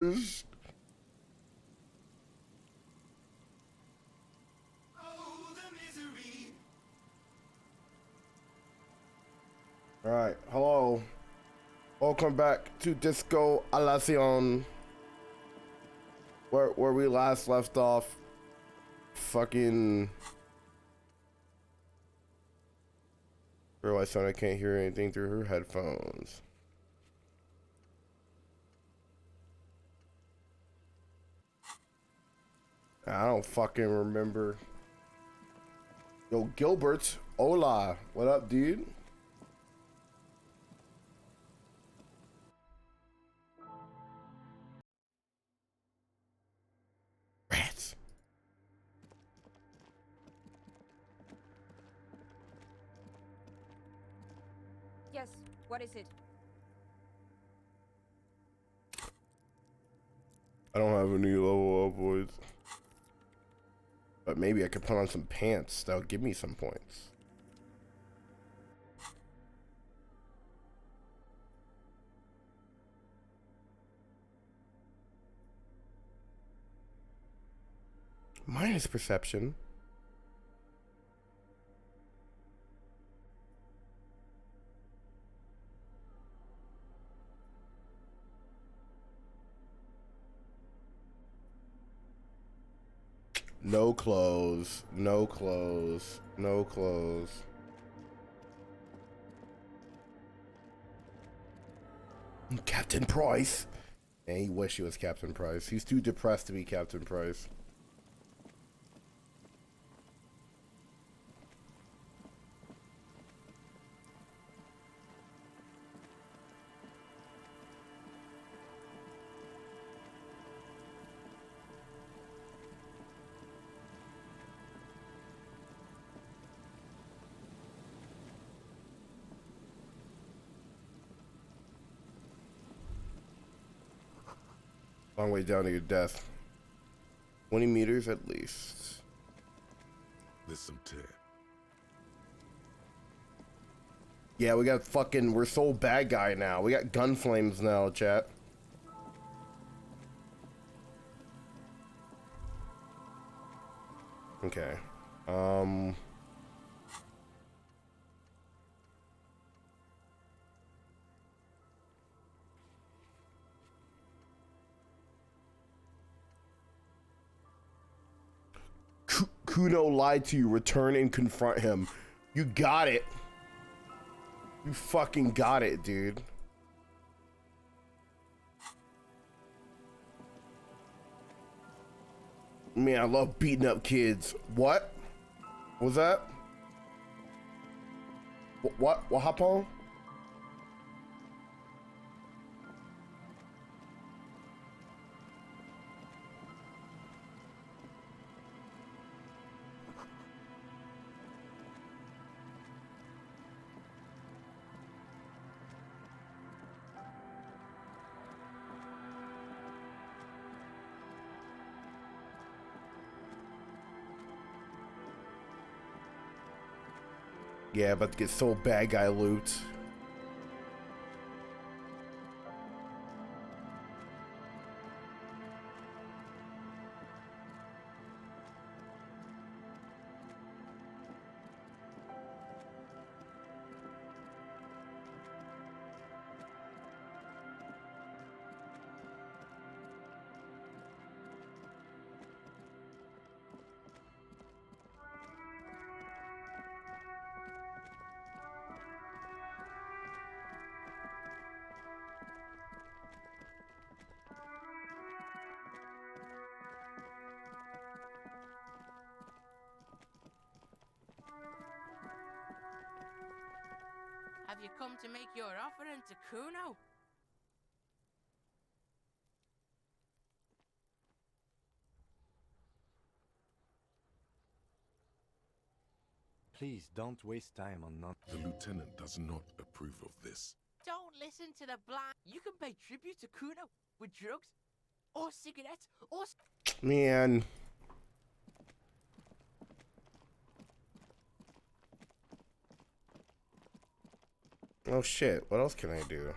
Alright, hello. Welcome back to Disco ELYSIUM. Where we last left off. Fucking realize I can't hear anything through her headphones. I don't fucking remember. Yo, Gilbert. Hola. What up, dude? Rats. Yes, what is it? I don't have any level up boys. But maybe I could put on some pants. That'll give me some points. Minus perception. No clothes. No clothes. No clothes. Captain Price. And he wish he was Captain Price. He's too depressed to be Captain Price. Long way down to your death. 20 meters at least. There's some tear. Yeah, we got fucking, we're so bad guy now. We got gun flames now, chat. Okay. Kuno lied to you. Return and confront him. You got it. You fucking got it, dude. Man, I love beating up kids. What? What was that? What happened? Yeah, about to get so bad guy loot. Have you come to make your offering to Kuno? Please don't waste time on not. The lieutenant does not approve of this. Don't listen to the blind. You can pay tribute to Kuno with drugs, or cigarettes, or... Man. Oh shit, what else can I do?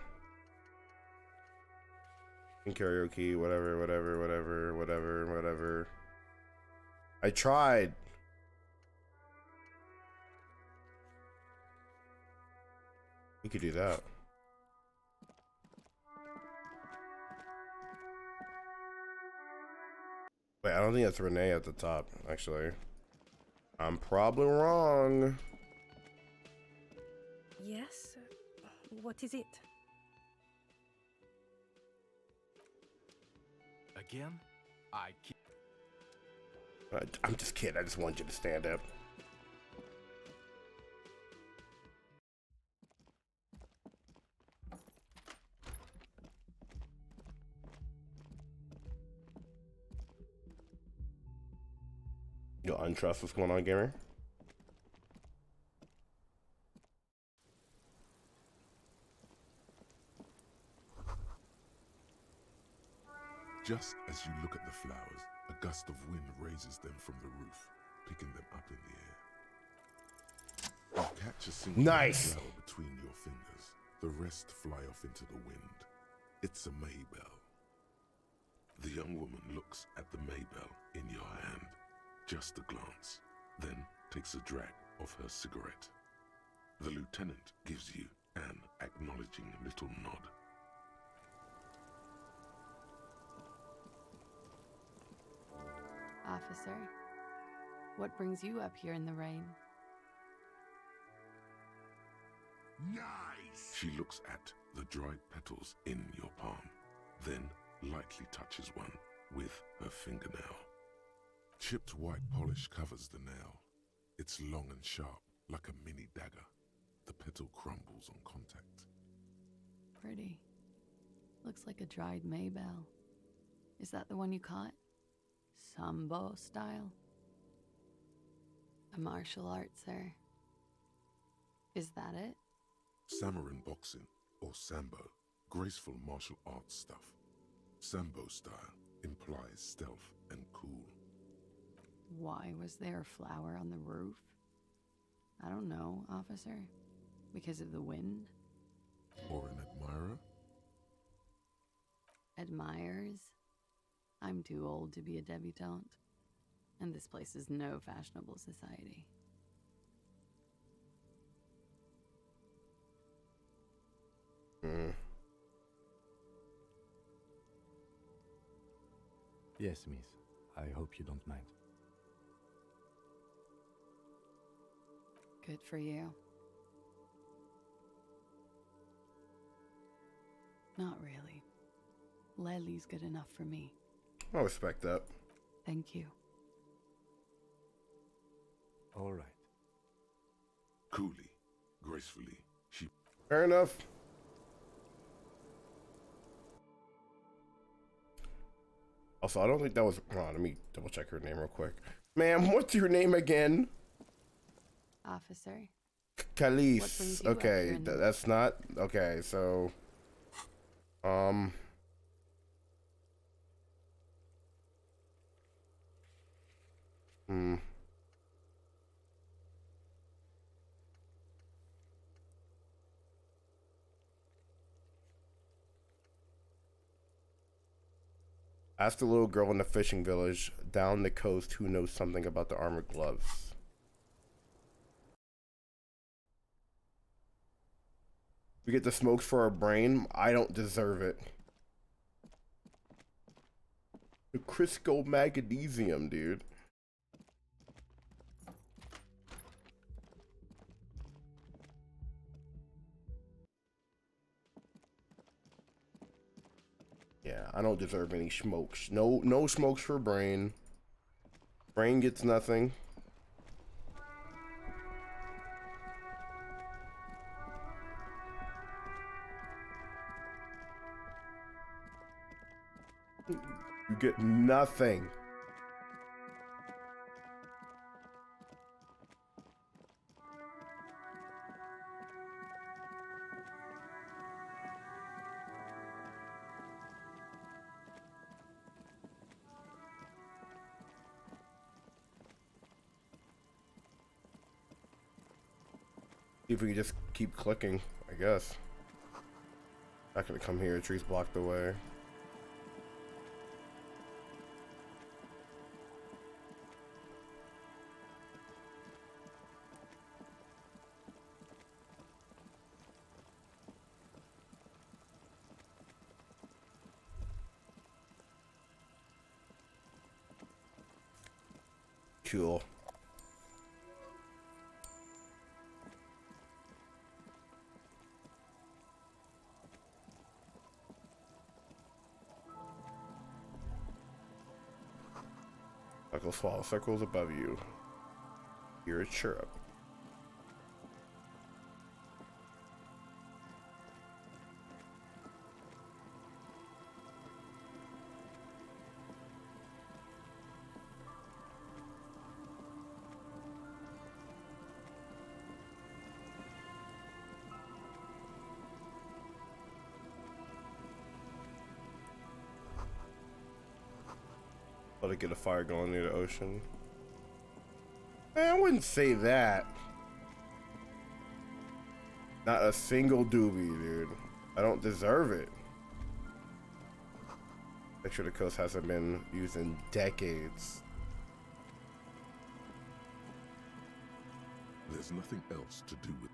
In karaoke, whatever. I tried. You could do that. Wait, I don't think that's Renee at the top, actually. I'm probably wrong. Yes? What is it? Again? I'm just kidding. I just want you to stand up. You'll untrust what's going on, gamer? Just as you look at the flowers, a gust of wind raises them from the roof, picking them up in the air. You catch a single Nice. flower between your fingers. The rest fly off into the wind. It's a Maybell. The young woman looks at the Maybell in your hand, just a glance, then takes a drag of her cigarette. The lieutenant gives you an acknowledging little nod. Officer, what brings you up here in the rain? Nice! She looks at the dried petals in your palm, then lightly touches one with her fingernail. Chipped white polish covers the nail. It's long and sharp, like a mini dagger. The petal crumbles on contact. Pretty. Looks like a dried Maybell. Is that the one you caught? Sambo style? A martial art, sir. Is that it? Samurai boxing, or Sambo, graceful martial arts stuff. Sambo style implies stealth and cool. Why was there a flower on the roof? I don't know, officer. Because of the wind? Or an admirer? Admirers? I'm too old to be a debutante. And this place is no fashionable society. Yes, miss. I hope you don't mind. Good for you. Not really. Leslie's good enough for me. I respect that. Thank you. All right. Coolly, gracefully, she... Fair enough. Also, I don't think that was... Hold on, let me double check her name real quick. Ma'am, what's your name again? Officer? What Khalees. brings you up Okay, here in the- that's not... Okay, so... Ask the little girl in the fishing village down the coast who knows something about the armored gloves. We get the smokes for our brain. I don't deserve it. The Crisco magnesium, dude. Yeah, I don't deserve any smokes. No smokes for brain. Brain gets nothing. You get nothing. See if we can just keep clicking, I guess. Not gonna come here, trees blocked the way. cool. Circles fall, circles above you. Hear a chirrup. Let it get a fire going near the ocean. Man, I wouldn't say that. Not a single doobie, dude. I don't deserve it. Make sure the coast hasn't been used in decades. There's nothing else to do with.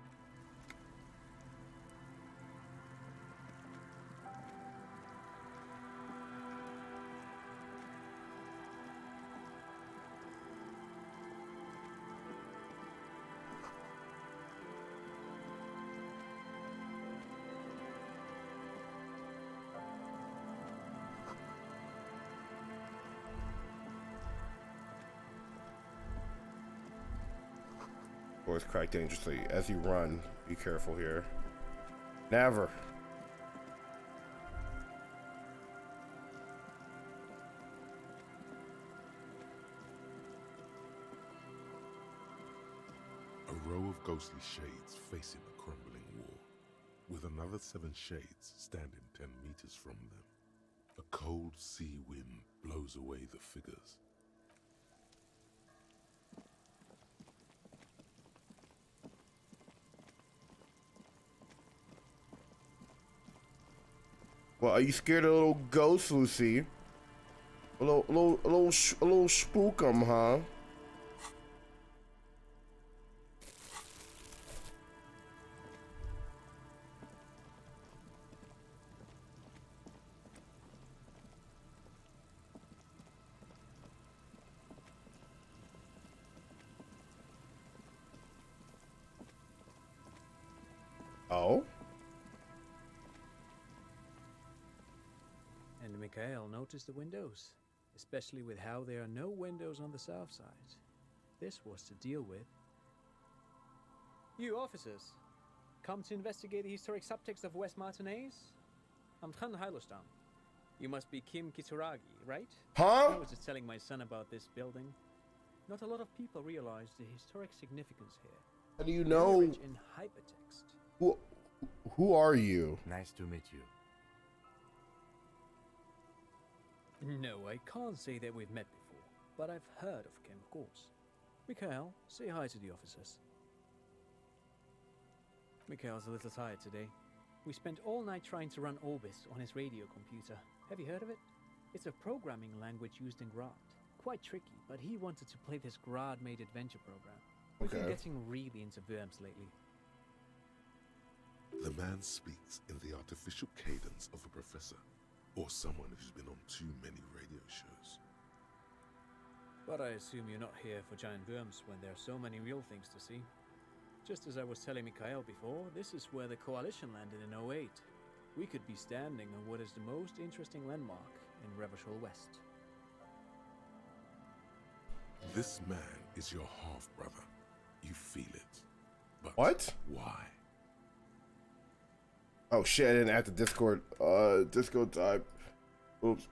Doors crack dangerously. As you run, be careful here. Never. A row of ghostly shades facing a crumbling wall, with another 7 shades standing 10 meters from them. A cold sea wind blows away the figures. Well, are you scared of little ghosts, Lucy? A little spook 'em, huh? Oh? And Mikhail noticed the windows, especially with how there are no windows on the south side. This was to deal with. You officers, come to investigate the historic subtext of West Martinez? I'm Tran Hailostam. You must be Kim Kituragi, right? Huh? I was just telling my son about this building. Not a lot of people realize the historic significance here. How do you Very know? rich in hypertext. Who are you? Nice to meet you. No, I can't say that we've met before, but I've heard of Kim, of course. Mikhail, say hi to the officers. Mikhail's a little tired today. We spent all night trying to run Orbis on his radio computer. Have you heard of it? It's a programming language used in Grad. Quite tricky, but he wanted to play this Grad-made adventure program. We've been getting really into Worms lately. The man speaks in the artificial cadence of a professor, or someone who's been on too many radio shows. But I assume you're not here for giant worms when there are so many real things to see. Just as I was telling Mikhail before, this is where the Coalition landed in '08. We could be standing on what is the most interesting landmark in Revachol West. This man is your half-brother. You feel it. But What? why? Oh shit, I didn't add the Discord. Discord type. Oops.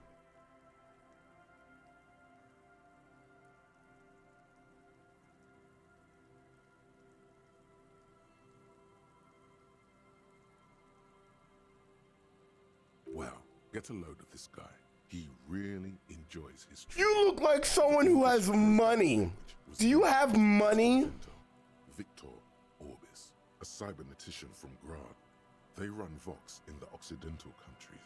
Well, get a load of this guy. He really enjoys his trip. You look like someone who has money. Do you have money? Victor Orbis, a cybernetician from Grad. They run Vox in the Occidental countries.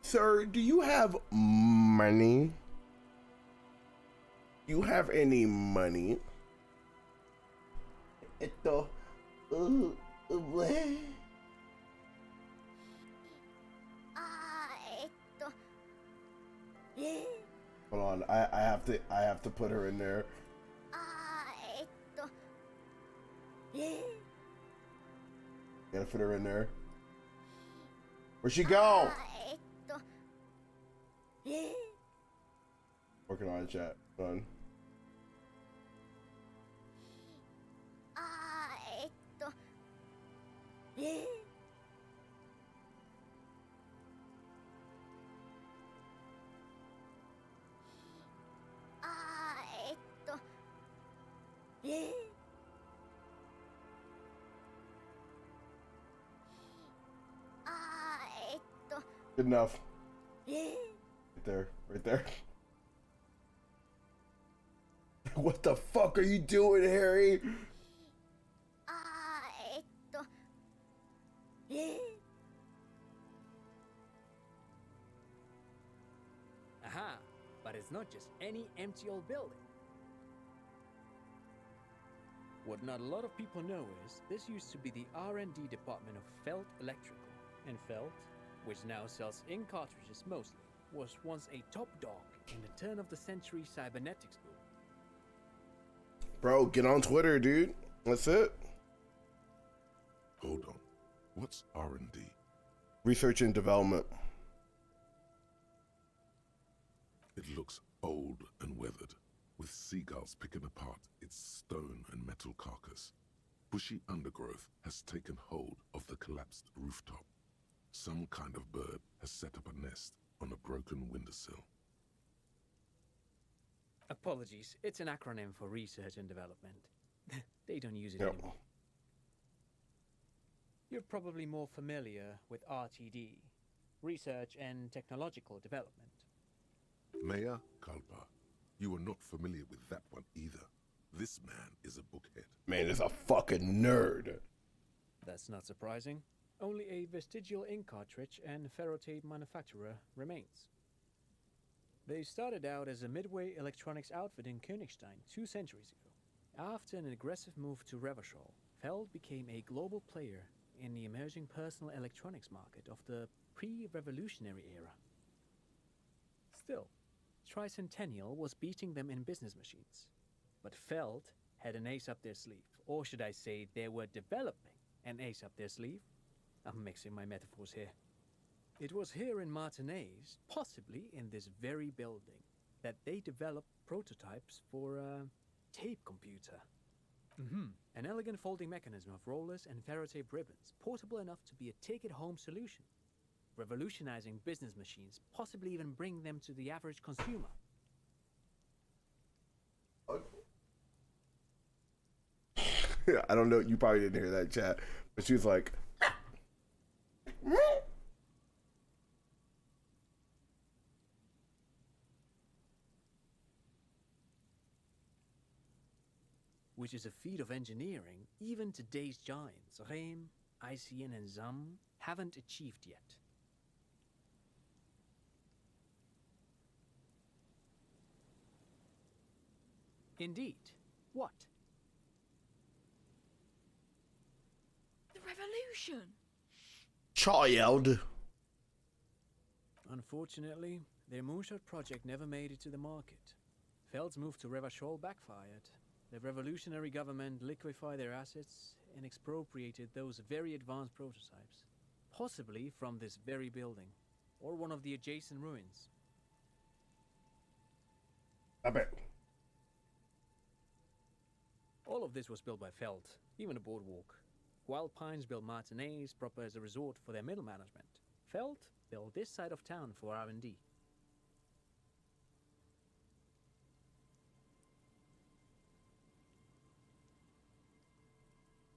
Sir, do you have money? You have any money? I have to put her in there. Gotta fit her in there. Where'd she go? Working on it, chat. Done. Good enough. Right there, right there. What the fuck are you doing, Harry? Aha! But it's not just any empty old building. What not a lot of people know is this used to be the R&D department of Felt Electrical. And Felt, which now sells ink cartridges mostly, was once a top dog in the turn-of-the-century cybernetics boom. Bro, get on Twitter, dude. That's it. Hold on. What's R&D? Research and development. It looks old and weathered, with seagulls picking apart its stone and metal carcass. Bushy undergrowth has taken hold of the collapsed rooftop. Some kind of bird has set up a nest on a broken windowsill. Apologies, it's an acronym for research and development. They don't use it Yep. anymore. You're probably more familiar with RTD, Research and Technological Development. Mea culpa. You are not familiar with that one either. This man is a bookhead. Man is a fucking nerd. That's not surprising. Only a vestigial ink cartridge and ferrotape manufacturer remains. They started out as a midway electronics outfit in Königstein 2 centuries ago. After an aggressive move to Revachol, Feld became a global player in the emerging personal electronics market of the pre-revolutionary era. Still, Tricentennial was beating them in business machines. But Feld had an ace up their sleeve, or should I say they were developing an ace up their sleeve. I'm mixing my metaphors here. It was here in Martinez, possibly in this very building, that they developed prototypes for a tape computer. An elegant folding mechanism of rollers and ferrotape ribbons, portable enough to be a take-it-home solution, revolutionizing business machines, possibly even bring them to the average consumer. I don't know. You probably didn't hear that, chat, but she was like, which is a feat of engineering even today's giants, Rehm, ICN, and ZAM, haven't achieved yet. Indeed. What? The revolution! child. Unfortunately, their moonshot project never made it to the market. Feld's move to Revachol backfired. The revolutionary government liquefied their assets and expropriated those very advanced prototypes, possibly from this very building, or one of the adjacent ruins. I bet. All of this was built by Feld, even the boardwalk. Wild Pines built Martinez proper as a resort for their middle management. Feld built this side of town for R&D.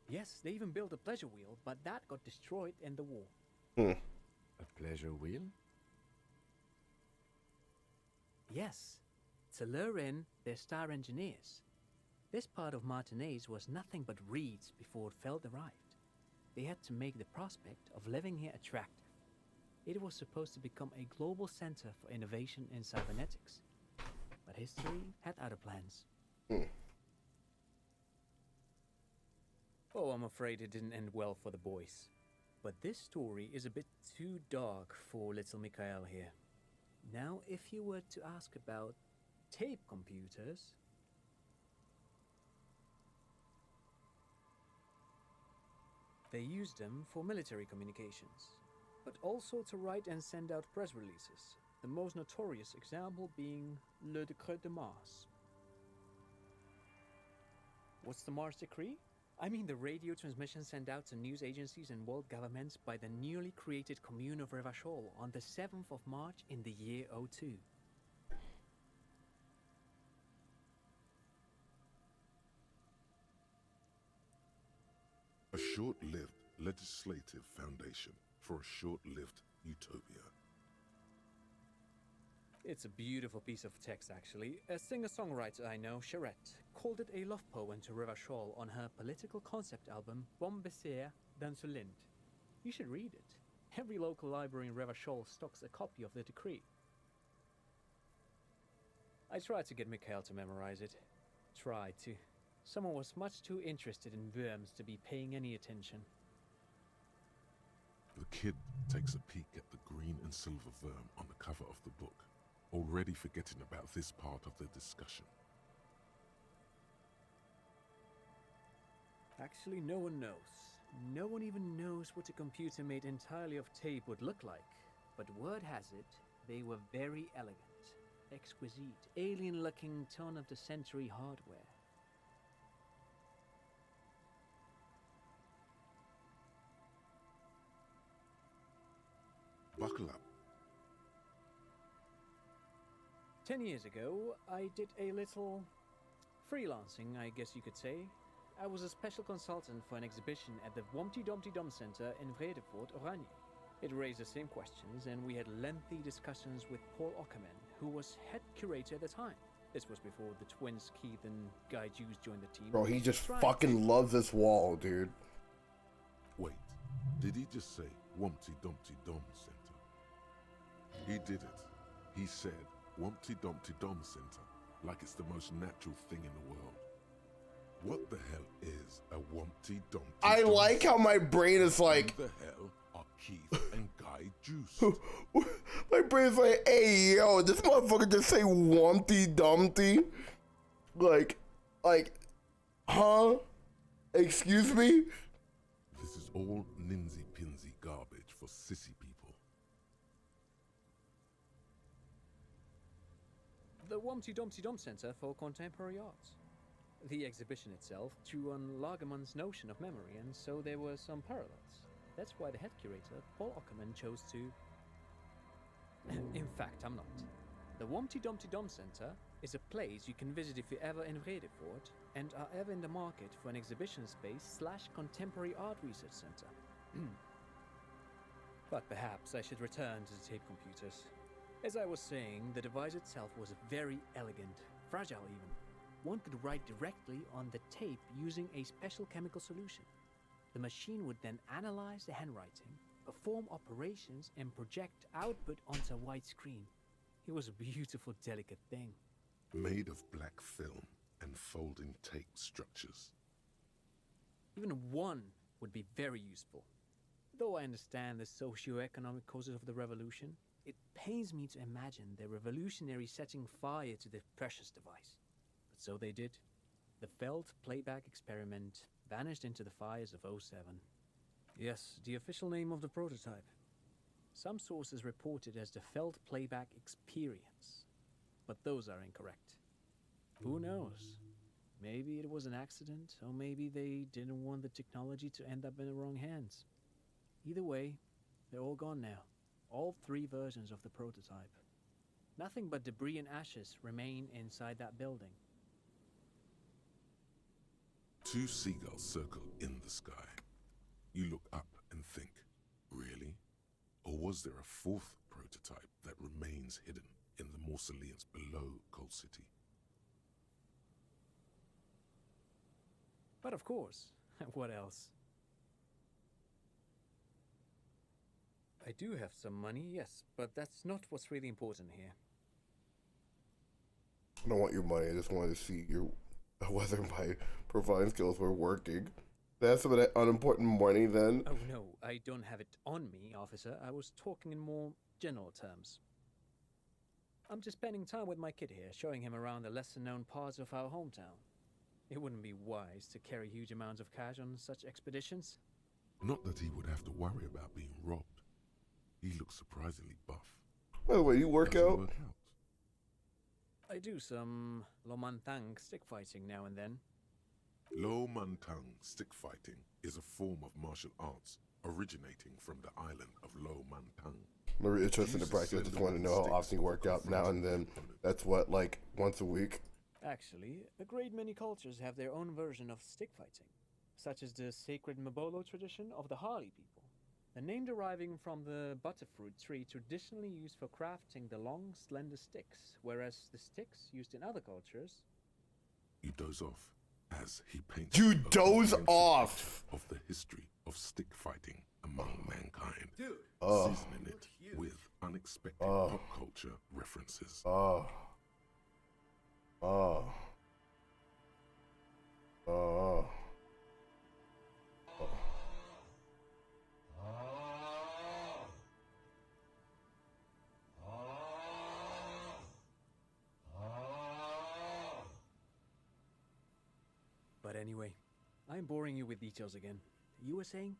Yes, they even built a pleasure wheel, but that got destroyed in the war. A pleasure wheel? Yes, to lure in their star engineers. This part of Martinez was nothing but reeds before Feld arrived. They had to make the prospect of living here attractive. It was supposed to become a global center for innovation in cybernetics. But history had other plans. Oh, I'm afraid it didn't end well for the boys. But this story is a bit too dark for little Mikhail here. Now, if you were to ask about tape computers. They used them for military communications, but also to write and send out press releases, the most notorious example being Le Décret de Mars. What's the Mars Decree? I mean the radio transmission sent out to news agencies and world governments by the newly created commune of Revachol on the 7th of March in the year 02. A short-lived legislative foundation for a short-lived utopia. It's a beautiful piece of text, actually. A singer-songwriter I know, Charette, called it a love poem to Revachol on her political concept album, Bon Baiser dans ce Lind. You should read it. Every local library in Revachol stocks a copy of the decree. I tried to get Mikhail to memorize it. Tried to. Someone was much too interested in worms to be paying any attention. The kid takes a peek at the green and silver worm on the cover of the book, already forgetting about this part of the discussion. Actually, no one knows. No one even knows what a computer made entirely of tape would look like. But word has it, they were very elegant, exquisite, alien-looking turn-of-the-century hardware. Buckle up. 10 years ago, I did a little freelancing, I guess you could say. I was a special consultant for an exhibition at the Wompty Dumpty Dum Center in Vredefort, Oranje. It raised the same questions, and we had lengthy discussions with Paul Ockerman, who was head curator at the time. This was before the twins Keith and Guy Jews joined the team. Bro, he just fucking loves this wall, dude. Wait, did he just say Wumpty Dumpty Dum Center? He did it. He said Wumpty Dumpty Dum Center, like it's the most natural thing in the world. What the hell is a Wumpty Dumpty I Dum like how my brain is like, Who the hell are Keith and Guy Juice? my brain's like, hey, yo, this motherfucker just say Wumpty Dumpty? Like, huh? Excuse me? This is all ninsy-pinsy garbage for sissy people. The Wumpty Dumpty Dum Center for Contemporary Art. The exhibition itself drew on Lagerman's notion of memory, and so there were some parallels. That's why the head curator, Paul Ockerman, chose to... In fact, I'm not. The Wumpty Dumpty Dum Center is a place you can visit if you're ever in Vredefort and are ever in the market for an exhibition space / contemporary art research center. But perhaps I should return to the tape computers. As I was saying, the device itself was very elegant, fragile even. One could write directly on the tape using a special chemical solution. The machine would then analyze the handwriting, perform operations, and project output onto a white screen. It was a beautiful, delicate thing. Made of black film and folding tape structures. Even one would be very useful. Though I understand the socio-economic causes of the revolution, it pains me to imagine the revolutionaries setting fire to the precious device. But so they did. The Feld playback experiment vanished into the fires of 07. Yes, the official name of the prototype. Some sources report it as the Feld playback experience, but those are incorrect. Who knows? Maybe it was an accident, or maybe they didn't want the technology to end up in the wrong hands. Either way, they're all gone now. All 3 versions of the prototype. Nothing but debris and ashes remain inside that building. 2 seagulls circle in the sky. You look up and think, really? Or was there a 4th prototype that remains hidden in the mausoleums below Coal City? But of course, what else? I do have some money, yes, but that's not what's really important here. I don't want your money. I just wanted to see your whether my providing skills were working. That's some of that unimportant money then. Oh no, I don't have it on me, officer. I was talking in more general terms. I'm just spending time with my kid here, showing him around the lesser-known parts of our hometown. It wouldn't be wise to carry huge amounts of cash on such expeditions. Not that he would have to worry about being robbed. He looks surprisingly buff. By the way, you work Does he out? work out? I do some Lomantang stick fighting now and then. Lo Mantang stick fighting is a form of martial arts originating from the island of Lo Mantang. I'm really interested in practice. Just want to know how often you work out now and then. That's what, like once a week? Actually, a great many cultures have their own version of stick fighting, such as the sacred Mabolo tradition of the Harli people. The name deriving from the butterfruit tree traditionally used for crafting the long, slender sticks, whereas the sticks used in other cultures. You doze off as he paints You a doze comprehensive off! picture of the history of stick fighting among mankind, Oh. seasoning it with unexpected pop culture references. Oh. Oh. Oh. But anyway, I'm boring you with details again. You were saying?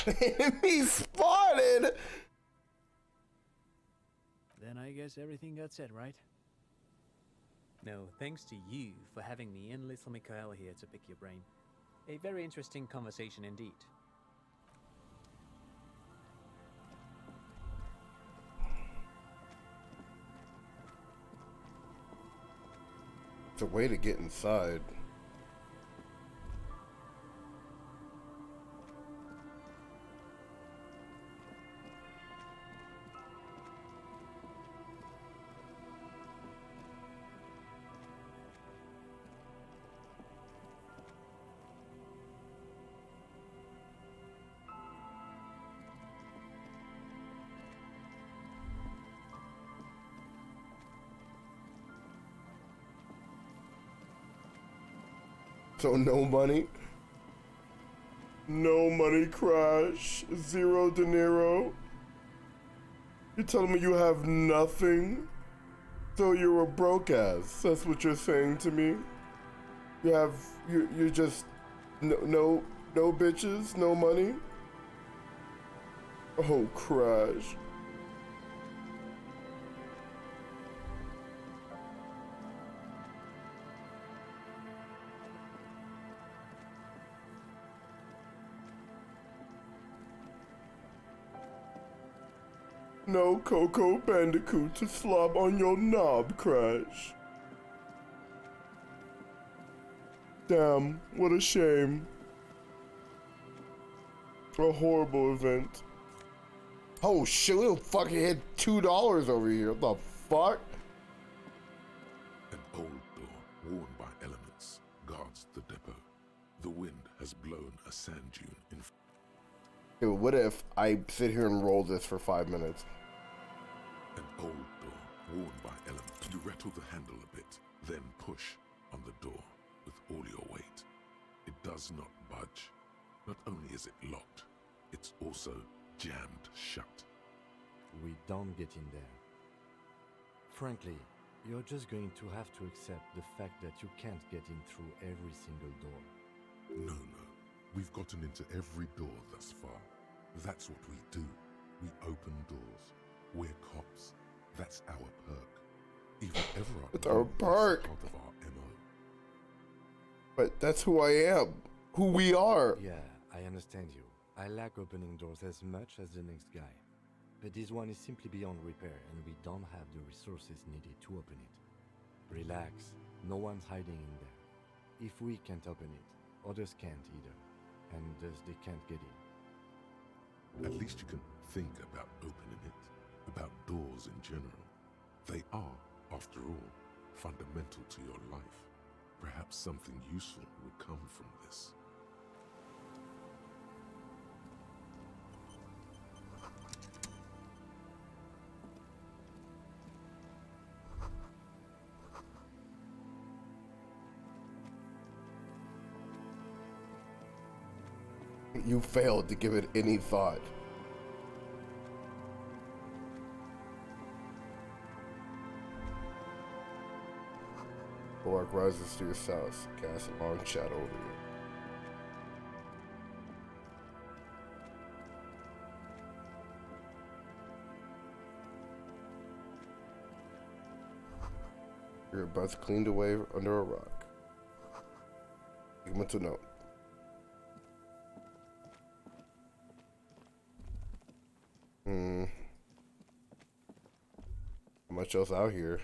Enemy spotted! Then I guess everything got said, right? No, thanks to you for having me and little Mikhail here to pick your brain. A very interesting conversation indeed. It's a way to get inside. So no money? No money, Crash. Zero De Niro. You're telling me you have nothing? So you're a broke ass. That's what you're saying to me? You're just no bitches, no money? Oh, Crash. No Coco Bandicoot to slob on your knob, Crash. Damn, what a shame. A horrible event. Oh shit, we fucking hit $2 over here. What the fuck? An old door worn by elements guards the depot. The wind has blown a sand dune in Yeah, but what if I sit here and roll this for 5 minutes? an old door worn by elements. You rattle the handle a bit, then push on the door with all your weight. It does not budge. Not only is it locked, it's also jammed shut. We don't get in there. Frankly, you're just going to have to accept the fact that you can't get in through every single door. No. We've gotten into every door thus far. That's what we do. We open doors. We're cops. That's our perk. Even Everard. It's our perk. Part of our MO. But that's who I am. Who we are. Yeah, I understand you. I like opening doors as much as the next guy. But this one is simply beyond repair, and we don't have the resources needed to open it. Relax. No one's hiding in there. If we can't open it, others can't either. And thus they can't get in. At least you can think about opening it, about doors in general. They are, after all, fundamental to your life. Perhaps something useful will come from this. You failed to give it any thought. rises to your south. Cast a long shadow over you. Your breath cleaned away under a rock. Take a mental note. How much else out here?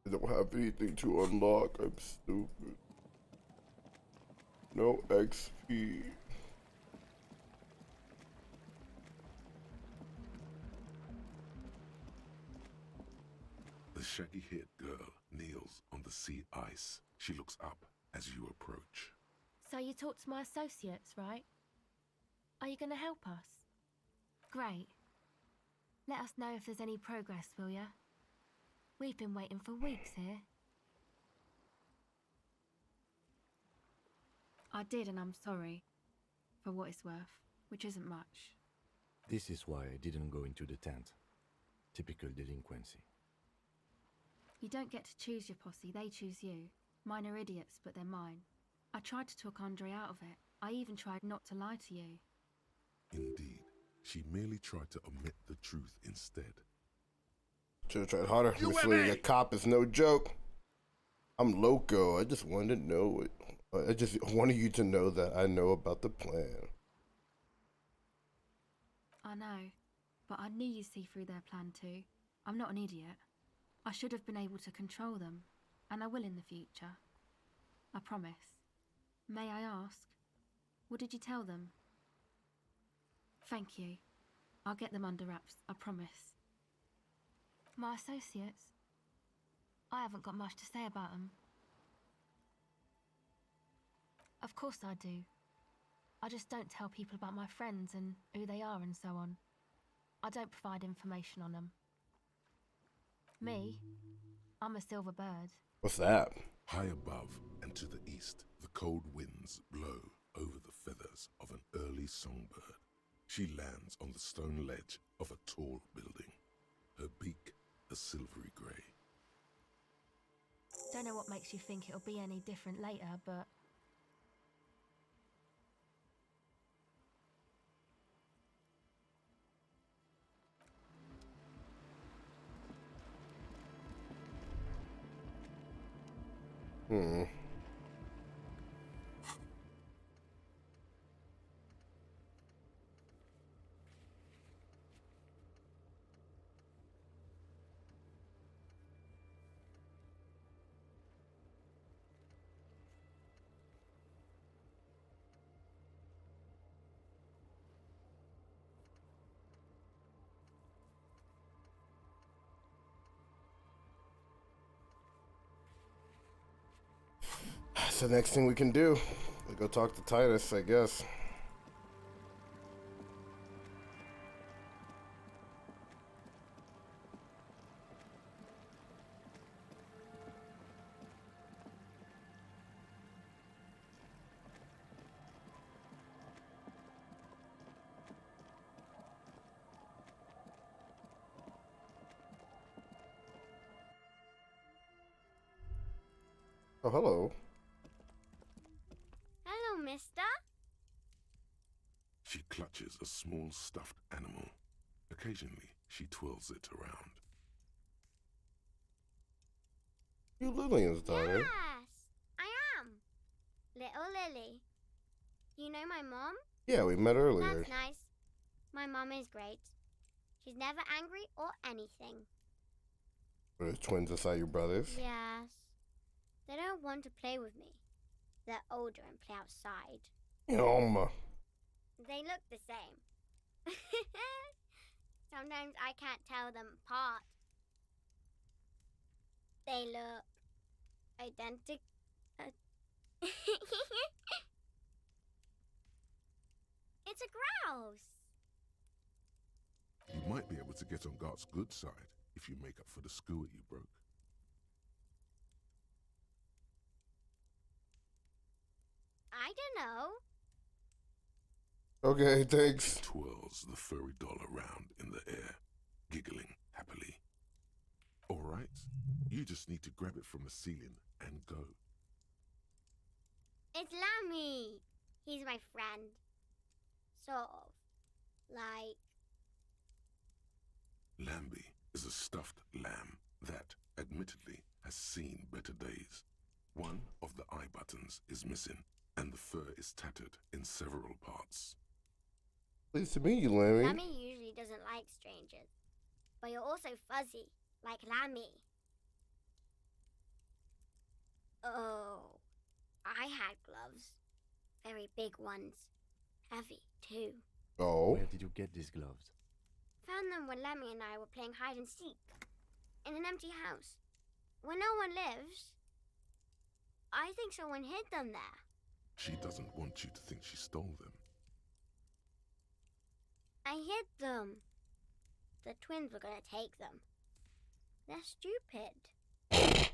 I don't have anything to unlock. I'm stupid. No XP. The shaggy-haired girl kneels on the sea ice. She looks up as you approach. So you talked to my associates, right? Are you going to help us? Great. Let us know if there's any progress, will ya? We've been waiting for weeks here. I did, and I'm sorry. For what it's worth, which isn't much. This is why I didn't go into the tent. Typical delinquency. You don't get to choose your posse, they choose you. Mine are idiots, but they're mine. I tried to talk Andre out of it. I even tried not to lie to you. Indeed, she merely tried to omit the truth instead. Should've tried harder. Misleading a cop is no joke. I'm loco. I just wanted to know it. I just wanted you to know that I know about the plan. I know, but I knew you'd see through their plan too. I'm not an idiot. I should have been able to control them, and I will in the future. I promise. May I ask, what did you tell them? Thank you. I'll get them under wraps, I promise. My associates? I haven't got much to say about them. Of course I do. I just don't tell people about my friends and who they are and so on. I don't provide information on them. Me? I'm a silver bird. What's that? High above and to the east, the cold winds blow over the feathers of an early songbird. She lands on the stone ledge of a tall building, her beak a silvery grey. Don't know what makes you think it'll be any different later, but... That's the next thing we can do. We go talk to Titus, I guess. Oh, hello. Hello, mister. She clutches a small stuffed animal. Occasionally, she twirls it around. You Lillian's daughter. Yes, I am. Little Lily. You know my mom? Yeah, we met earlier. That's nice. My mom is great. She's never angry or anything. Are the twins inside your brothers? Yes. They don't want to play with me. They're older and play outside. Yum. They look the same. Sometimes I can't tell them apart. They look identical. It's a grouse. You might be able to get on Gart's good side if you make up for the skua you broke. I don't know. Okay, thanks. Twirls the furry doll around in the air, giggling happily. All right, you just need to grab it from the ceiling and go. It's Lammy. He's my friend. Sort of. Like. Lambie is a stuffed lamb that, admittedly, has seen better days. One of the eye buttons is missing, and the fur is tattered in several parts. Pleased to meet you, Lammy. Lammy usually doesn't like strangers. But you're also fuzzy, like Lammy. Oh, I had gloves. Very big ones. Heavy, too. Oh. Where did you get these gloves? Found them when Lemmy and I were playing hide and seek in an empty house where no one lives. I think someone hid them there. She doesn't want you to think she stole them. I hid them. The twins were gonna take them. They're stupid.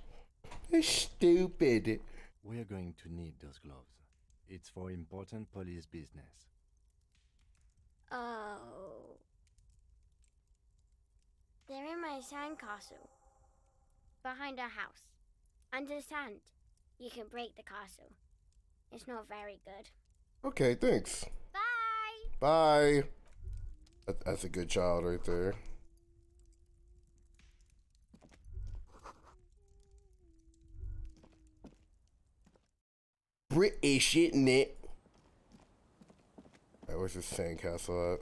They're stupid. We're going to need those gloves. It's for important police business. Oh. They're in my sandcastle. Behind our house. Under the sand. You can break the castle. It's not very good. Okay, thanks. Bye! Bye. That's a good child right there. British, isn't it? Alright, where's this sandcastle at?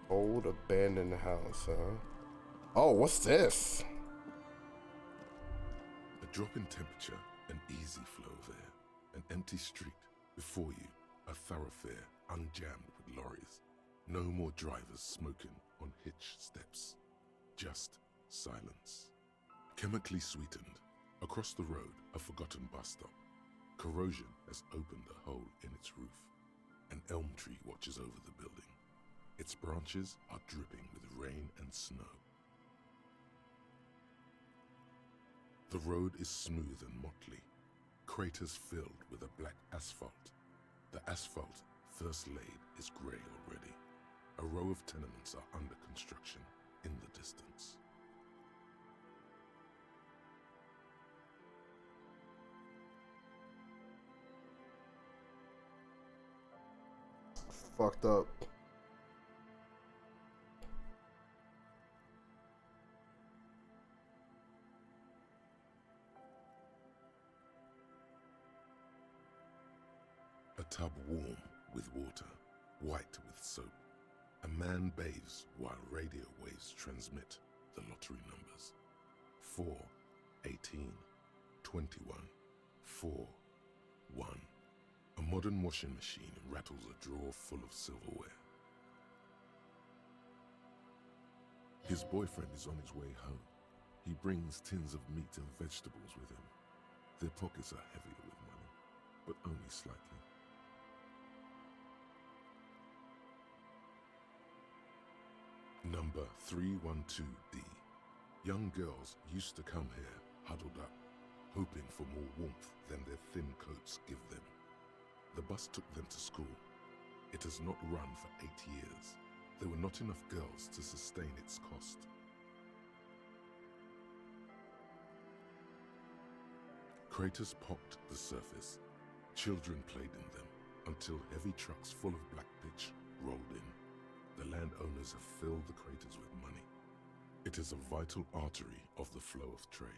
Old abandoned house, huh? Oh, what's this? A drop in temperature, an easy flow there. An empty street. Before you, a thoroughfare unjammed with lorries. No more drivers smoking on hitch steps. Just silence. Chemically sweetened. Across the road, a forgotten bus stop. Corrosion has opened a hole in its roof. An elm tree watches over the building. Its branches are dripping with rain and snow. The road is smooth and motley, craters filled with a black asphalt. The asphalt, first laid, is grey already. A row of tenements are under construction in the distance. Fucked up. tub warm with water, white with soap. A man bathes while radio waves transmit the lottery numbers. 4, 18, 21, 4, 1. A modern washing machine rattles a drawer full of silverware. His boyfriend is on his way home. He brings tins of meat and vegetables with him. Their pockets are heavier with money, but only slightly. Number 312D. Young girls used to come here, huddled up, hoping for more warmth than their thin coats give them. The bus took them to school. It has not run for 8 years. There were not enough girls to sustain its cost. Craters pocked the surface. Children played in them until heavy trucks full of black pitch rolled in. The landowners have filled the craters with money. It is a vital artery of the flow of trade.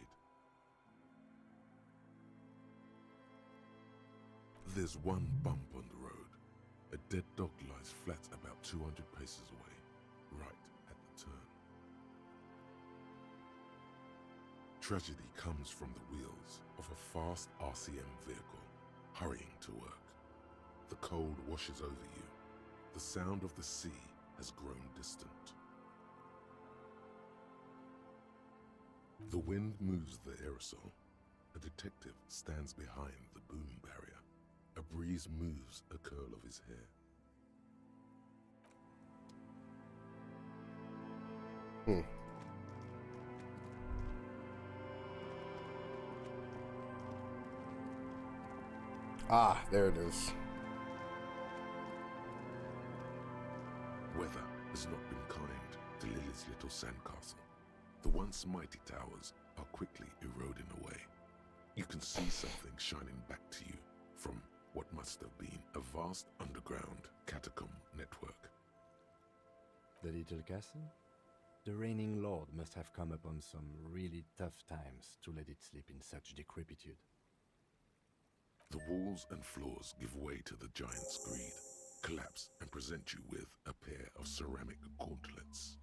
There's one bump on the road. A dead dog lies flat about 200 paces away, right at the turn. Tragedy comes from the wheels of a fast RCM vehicle, hurrying to work. The cold washes over you. The sound of the sea has grown distant. The wind moves the aerosol. A detective stands behind the boom barrier. A breeze moves a curl of his hair. Ah, there it is. Weather has not been kind to Lily's little sandcastle. The once mighty towers are quickly eroding away. You can see something shining back to you from what must have been a vast underground catacomb network. The little castle? The reigning lord must have come upon some really tough times to let it sleep in such decrepitude. The walls and floors give way to the giant's greed, collapse and present you with a pair of ceramic gauntlets.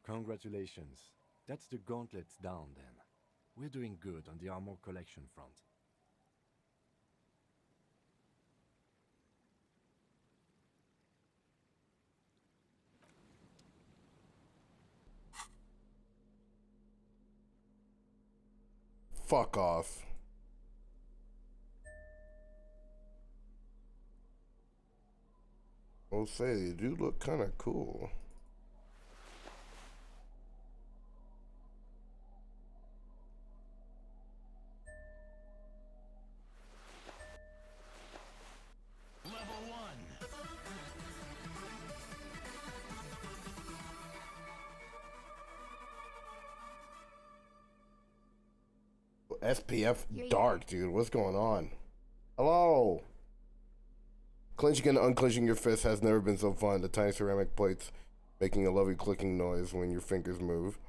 Congratulations. That's the gauntlets down then. We're doing good on the armor collection front. Fuck off. I'll say, they do look kind of cool. SPF dark, dude. What's going on? Hello. Clenching and unclenching your fist has never been so fun. The tiny ceramic plates making a lovely clicking noise when your fingers move.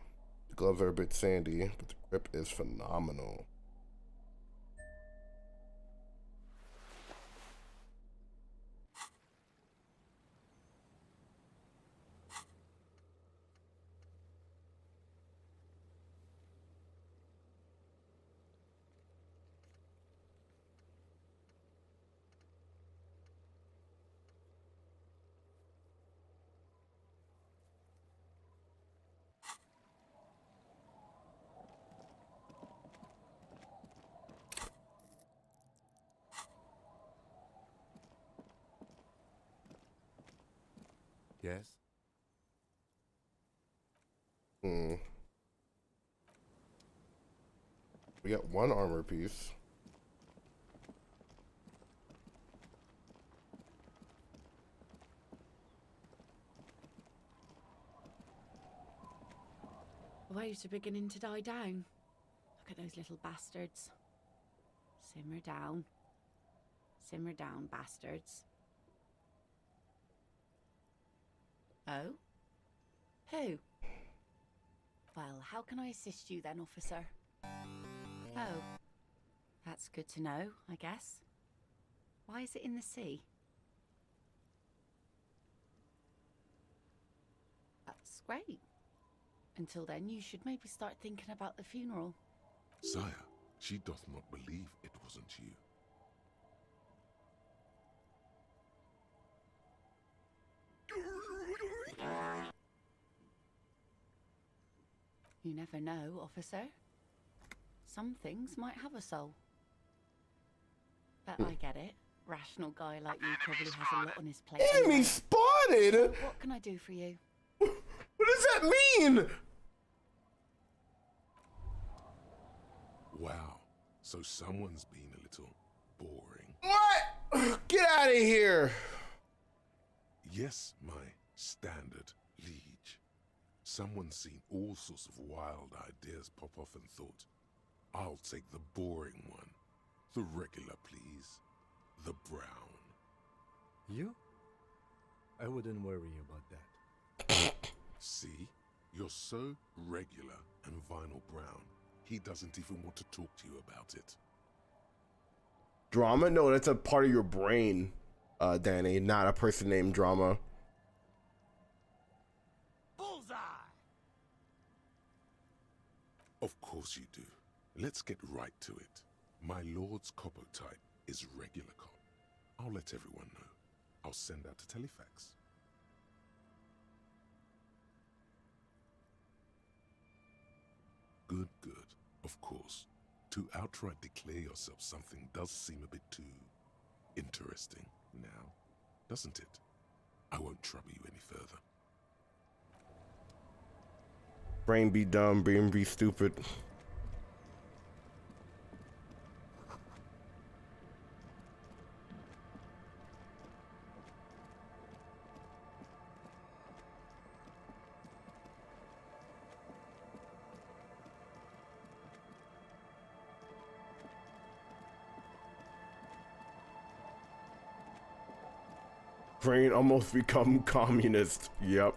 The gloves are a bit sandy, but the grip is phenomenal. Yes? We got one armor piece. The waves are beginning to die down. Look at those little bastards. Simmer down. Simmer down, bastards. Oh? Who? Well, how can I assist you then, officer? Oh. That's good to know, I guess. Why is it in the sea? That's great. Until then, you should maybe start thinking about the funeral. Sire, she doth not believe it wasn't you. You never know, officer. Some things might have a soul. But I get it. Rational guy like you probably has a lot on his plate. Enemy spotted? What can I do for you? What does that mean? Wow, so someone's been a little boring. What? Get out of here. Yes, my standard liege. Someone's seen all sorts of wild ideas pop off and thought, I'll take the boring one. The regular, please. The brown. You? I wouldn't worry about that. See? You're so regular and vinyl brown, he doesn't even want to talk to you about it. Drama? No, that's a part of your brain, Danny, not a person named Drama. Bullseye! Of course you do. Let's get right to it. My lord's copper type is regular cop. I'll let everyone know. I'll send out a telefax. Good, good. Of course. To outright declare yourself something does seem a bit too interesting now, doesn't it? I won't trouble you any further. Brain be dumb, brain be stupid. Brain almost become communist. Yep.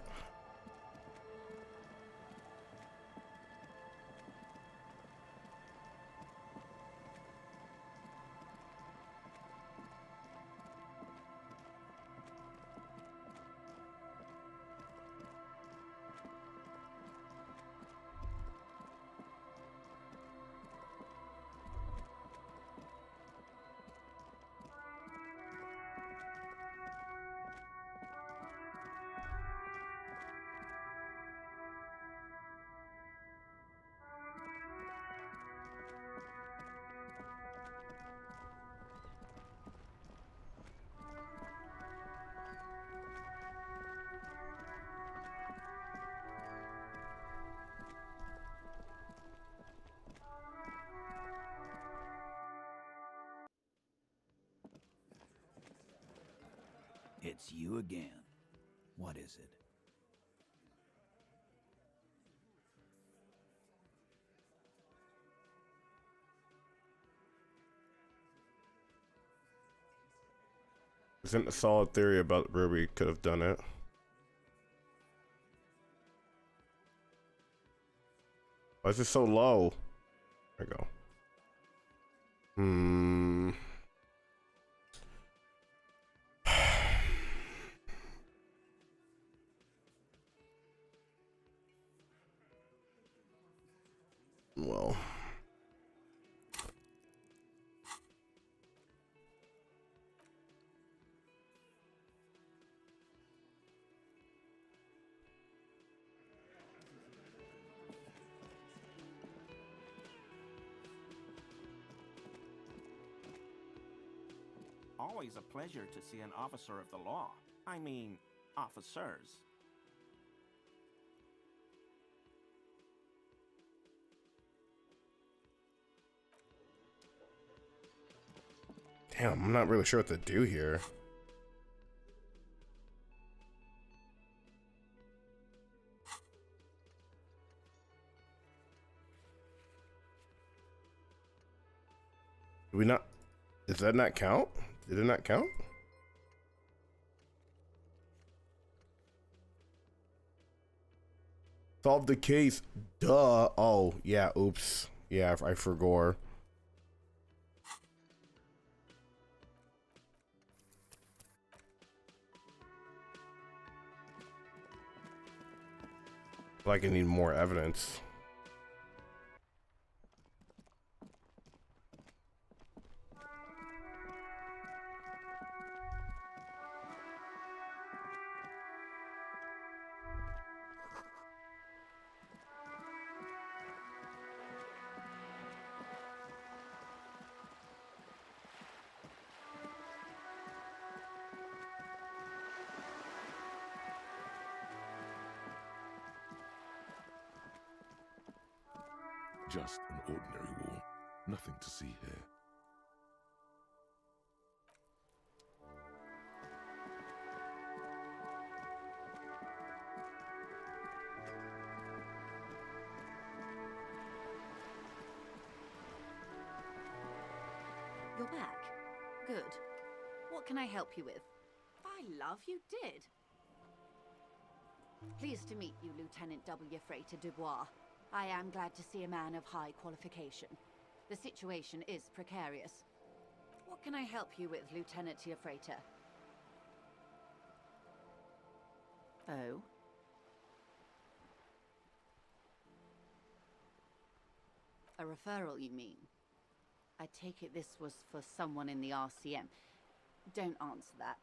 It's you again. What is it? Isn't a solid theory about where we could have done it. Why is it so low? There we go. Well. Always a pleasure to see an officer of the law. I mean, officers. Damn, I'm not really sure what to do here. Do we not? Does that not count? Did it not count? Solve the case. Duh. Oh, yeah. Oops. Yeah, I forgot. Like I need more evidence. Just an ordinary wall. Nothing to see here. You're back. Good. What can I help you with? By love, you did. Pleased to meet you, Lieutenant W. Freighter Dubois. I am glad to see a man of high qualification. The situation is precarious. What can I help you with, Lieutenant Freighter? Oh? A referral, you mean? I take it this was for someone in the RCM. Don't answer that.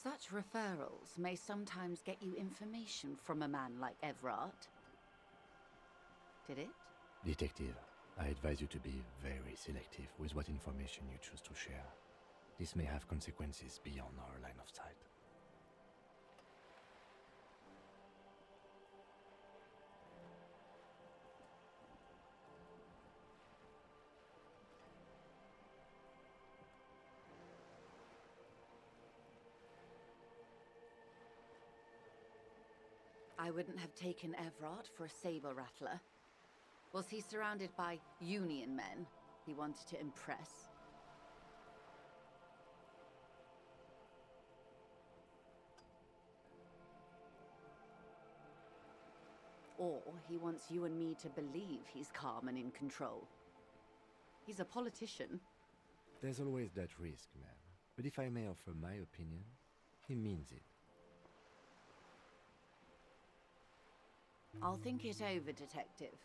Such referrals may sometimes get you information from a man like Everard. Did it? Detective, I advise you to be very selective with what information you choose to share. This may have consequences beyond our line of sight. I wouldn't have taken Everard for a saber rattler. Was he surrounded by Union men he wanted to impress? Or he wants you and me to believe he's calm and in control. He's a politician. There's always that risk, ma'am. But if I may offer my opinion, he means it. I'll think it over, Detective.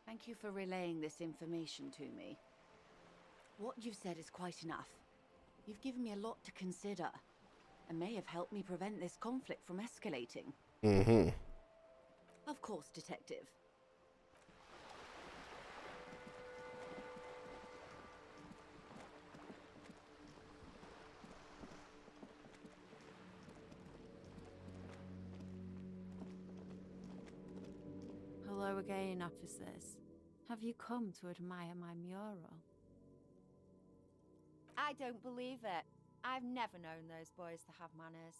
Thank you for relaying this information to me. What you've said is quite enough. You've given me a lot to consider, and may have helped me prevent this conflict from escalating. Mm-hmm. Of course, Detective. Hello again, officers. Have you come to admire my mural? I don't believe it. I've never known those boys to have manners.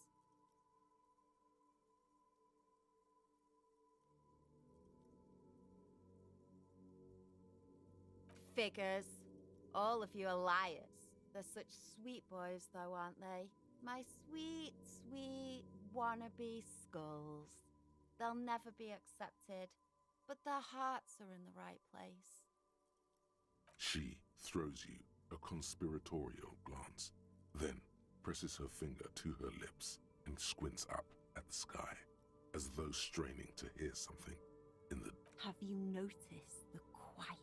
Figures. All of you are liars. They're such sweet boys, though, aren't they? My sweet, sweet wannabe skulls. They'll never be accepted, but their hearts are in the right place. She throws you a conspiratorial glance, then presses her finger to her lips and squints up at the sky, as though straining to hear something in the... Have you noticed the quiet?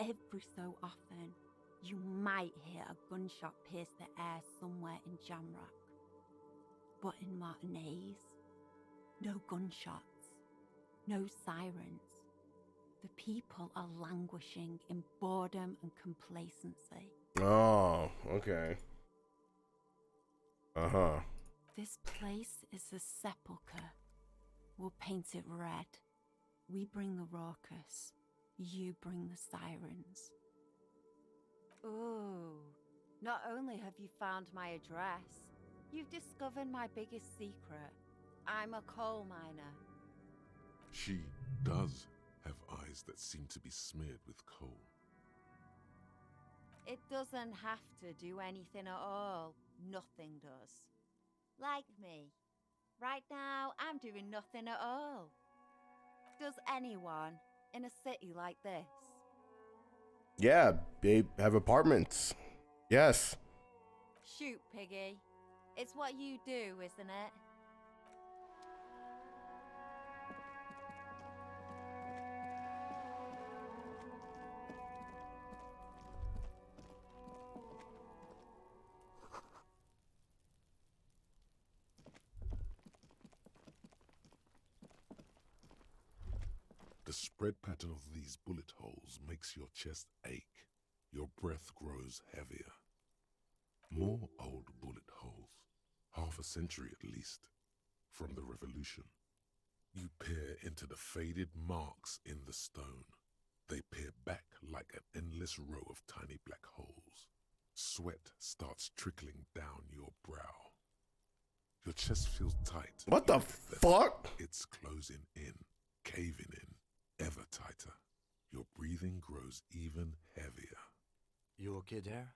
Every so often, you might hear a gunshot pierce the air somewhere in Jamrock. But in Martinez, no gunshots, no sirens. The people are languishing in boredom and complacency. Oh, okay. Uh-huh. This place is a sepulchre. We'll paint it red. We bring the raucous. You bring the sirens. Ooh, not only have you found my address, you've discovered my biggest secret. I'm a coal miner. She does have eyes that seem to be smeared with coal. It doesn't have to do anything at all. Nothing does. Like me. Right now, I'm doing nothing at all. Does anyone in a city like this? Yeah, they have apartments. Yes. Shoot, Piggy. It's what you do, isn't it? The spread pattern of these bullet holes makes your chest ache. Your breath grows heavier. More old bullet holes, half a century at least, from the Revolution. You peer into the faded marks in the stone. They peer back like an endless row of tiny black holes. Sweat starts trickling down your brow. Your chest feels tight. What the fuck? It's closing in, caving in, ever tighter. Your breathing grows even heavier. You okay there?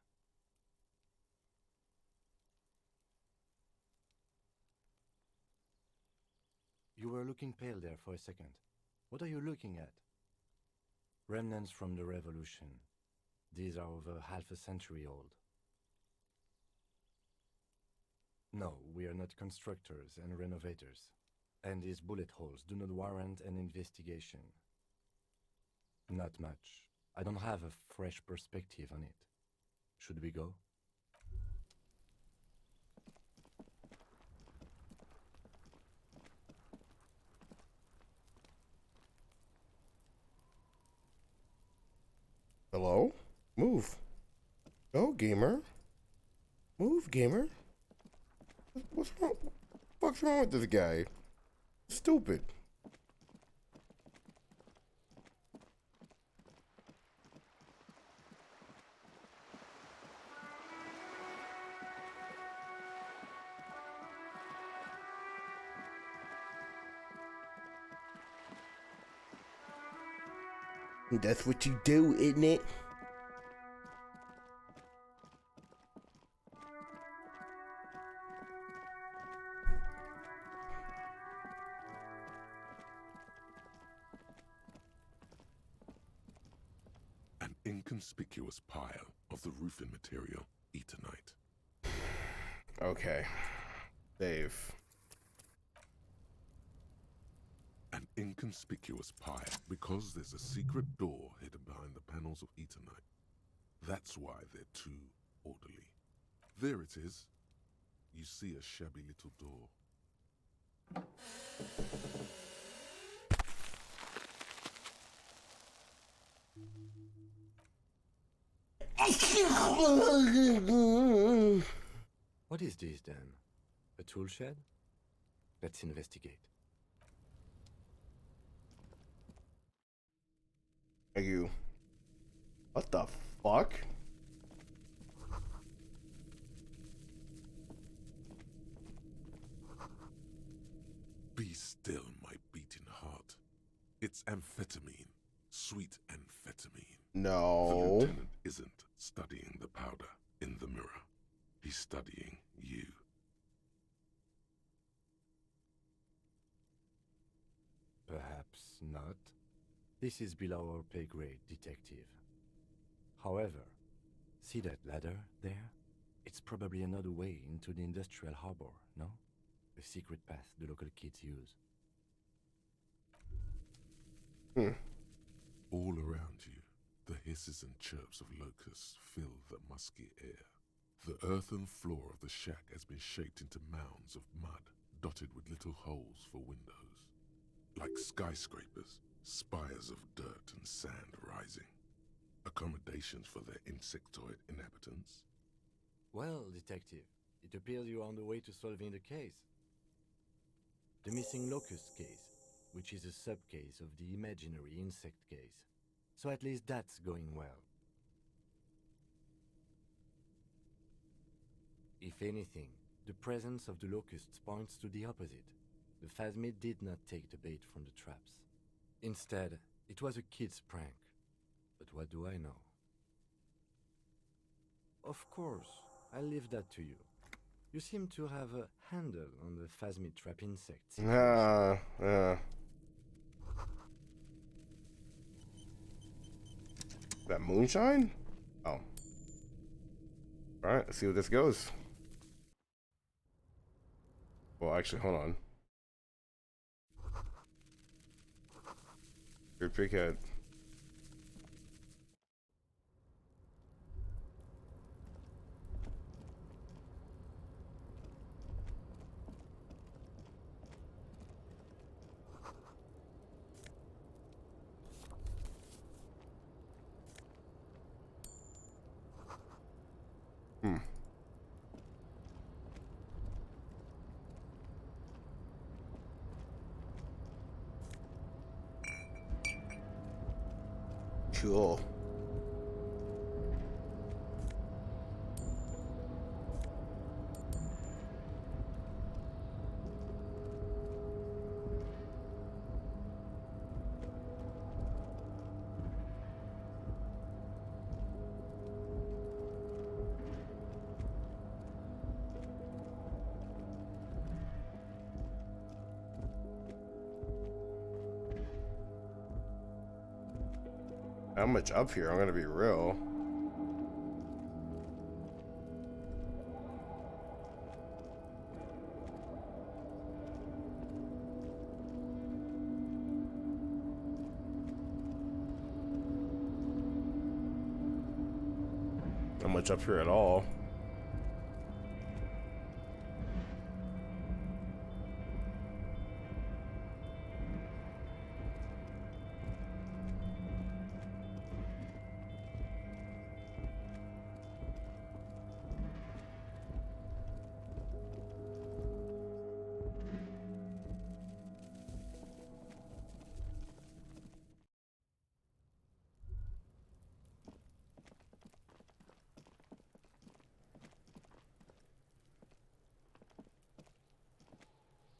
You were looking pale there for a second. What are you looking at? Remnants from the Revolution. These are over half a century old. No, we are not constructors and renovators. And these bullet holes do not warrant an investigation. Not much. I don't have a fresh perspective on it. Should we go? Hello? Move. Go, gamer. Move, gamer. What's wrong? What's wrong with this guy? Stupid. That's what you do, isn't it? An inconspicuous pile of the roofing material, Eternite. Okay. Dave. An inconspicuous pile because there's a secret door hidden behind the panels of Eternite. That's why they're too orderly. There it is. You see a shabby little door. What is this then? A tool shed? Let's investigate. Thank you. What the fuck? Be still, my beating heart. It's amphetamine. Sweet amphetamine. No. The lieutenant isn't studying the powder in the mirror. He's studying you. Perhaps not. This is below our pay grade, detective. However, see that ladder there? It's probably another way into the industrial harbor, no? A secret path the local kids use. All around you, the hisses and chirps of locusts fill the musky air. The earthen floor of the shack has been shaped into mounds of mud, dotted with little holes for windows. Like skyscrapers, spires of dirt and sand rising. Accommodations for their insectoid inhabitants. Well, detective, it appears you are on the way to solving the case. The missing locust case, which is a sub-case of the imaginary insect case. So at least that's going well. If anything, the presence of the locusts points to the opposite. The phasmid did not take the bait from the traps. Instead, it was a kid's prank. But what do I know? Of course, I'll leave that to you. You seem to have a handle on the phasmid trap insects. That moonshine? Oh. Alright, let's see where this goes. Well, actually, hold on. Good big head. Cool. How much up here? I'm gonna be real. Not much up here at all.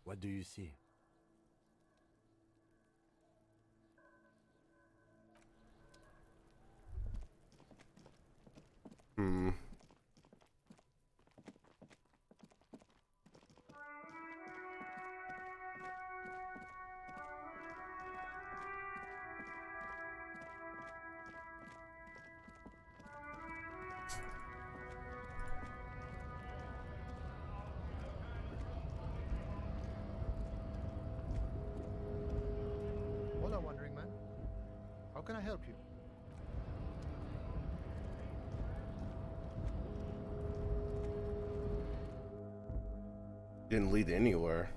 What do you see? Hola, wandering man. How can I help you? Didn't lead anywhere.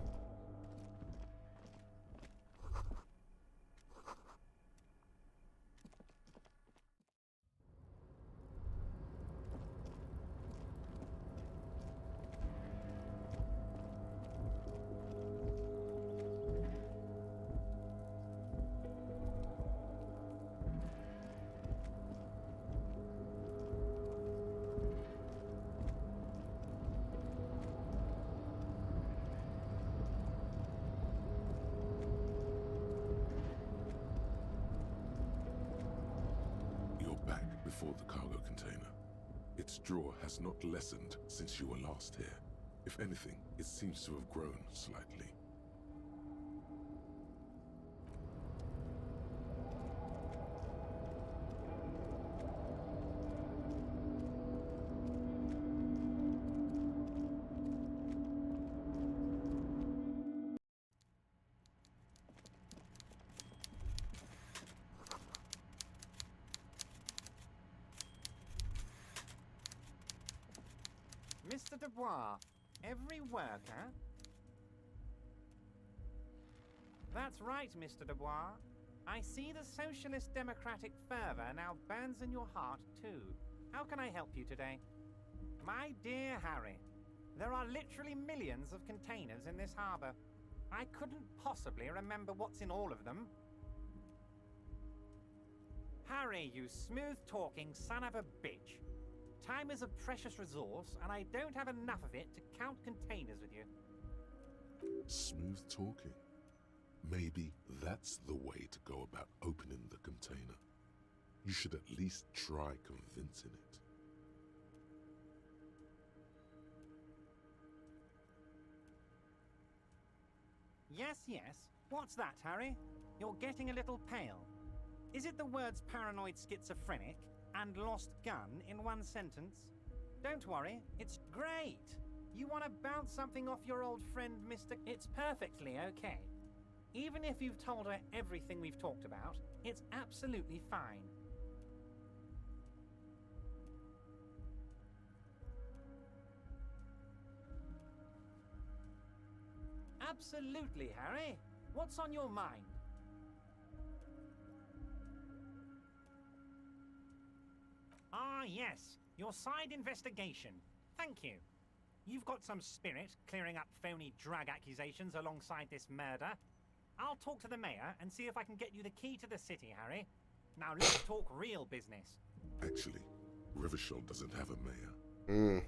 Before the cargo container. Its draw has not lessened since you were last here. If anything, it seems to have grown slightly. Mr. Dubois, every worker? That's right, Mr. Dubois. I see the socialist democratic fervor now burns in your heart, too. How can I help you today? My dear Harry, there are literally millions of containers in this harbor. I couldn't possibly remember what's in all of them. Harry, you smooth-talking son of a bitch. Time is a precious resource, and I don't have enough of it to count containers with you. Smooth talking. Maybe that's the way to go about opening the container. You should at least try convincing it. Yes, yes. What's that, Harry? You're getting a little pale. Is it the words paranoid schizophrenic and lost gun in one sentence? Don't worry, it's great. You want to bounce something off your old friend, Mr. It's perfectly okay. Even if you've told her everything we've talked about, it's absolutely fine. Absolutely, Harry. What's on your mind? Ah, yes. Your side investigation. Thank you. You've got some spirit clearing up phony drug accusations alongside this murder. I'll talk to the mayor and see if I can get you the key to the city, Harry. Now let's talk real business. Actually, Revachol doesn't have a mayor. Hmm.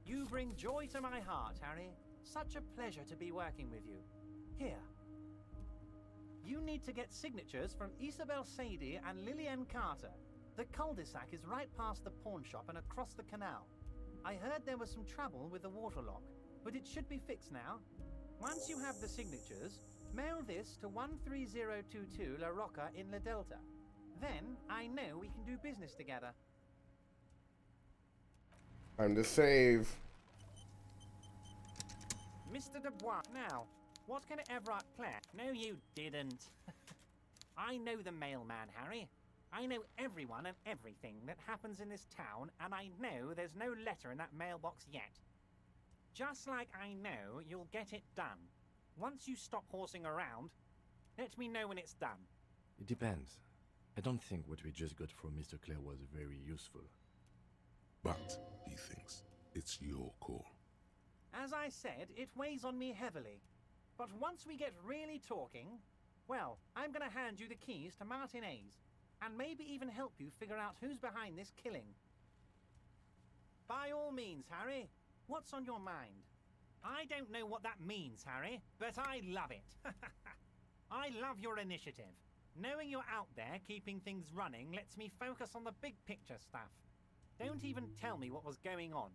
You bring joy to my heart, Harry. Such a pleasure to be working with you. Here. You need to get signatures from Isabel Sadie and Lillian Carter. The cul-de-sac is right past the pawn shop and across the canal. I heard there was some trouble with the water lock, but it should be fixed now. Once you have the signatures, mail this to 13022 La Rocca in La Delta. Then I know we can do business together. Time to save. Mr. Dubois, now, what can Everett play? No, you didn't. I know the mailman, Harry. I know everyone and everything that happens in this town, and I know there's no letter in that mailbox yet. Just like I know you'll get it done. Once you stop horsing around, let me know when it's done. It depends. I don't think what we just got from Mr. Clare was very useful. But, he thinks, it's your call. As I said, it weighs on me heavily. But once we get really talking, well, I'm gonna hand you the keys to Martinez, and maybe even help you figure out who's behind this killing. By all means, Harry, what's on your mind? I don't know what that means, Harry, but I love it. I love your initiative. Knowing you're out there keeping things running lets me focus on the big picture stuff. Don't even tell me what was going on.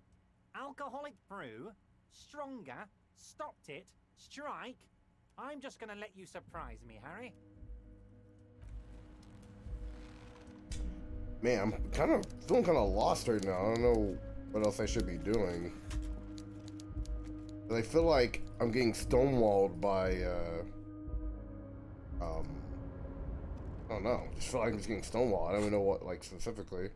Alcoholic brew, stronger, stopped it, strike. I'm just gonna let you surprise me, Harry. Man, I'm feeling kind of lost right now. I don't know what else I should be doing. But I feel like I'm getting stonewalled by, I don't know. Just feel like I'm just getting stonewalled. I don't even know what, like, specifically.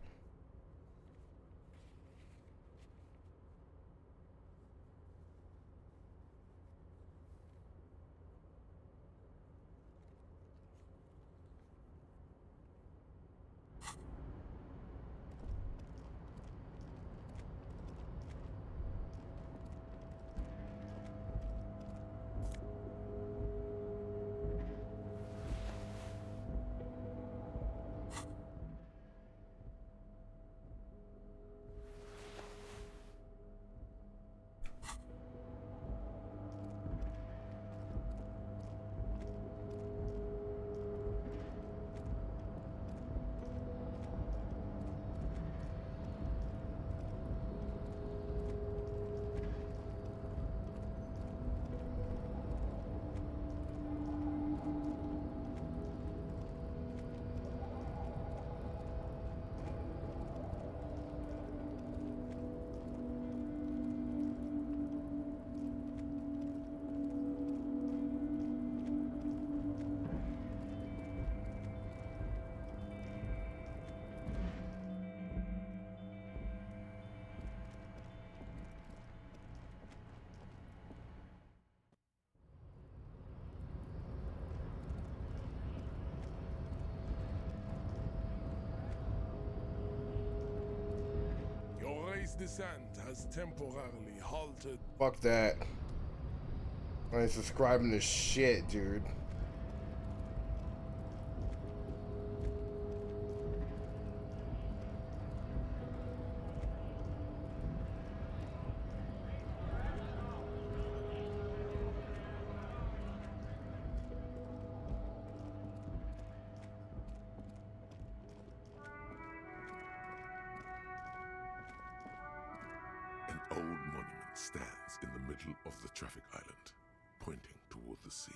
Descent has temporarily halted. Fuck that. I ain't subscribing to shit, dude. An old monument stands in the middle of the traffic island, pointing toward the sea.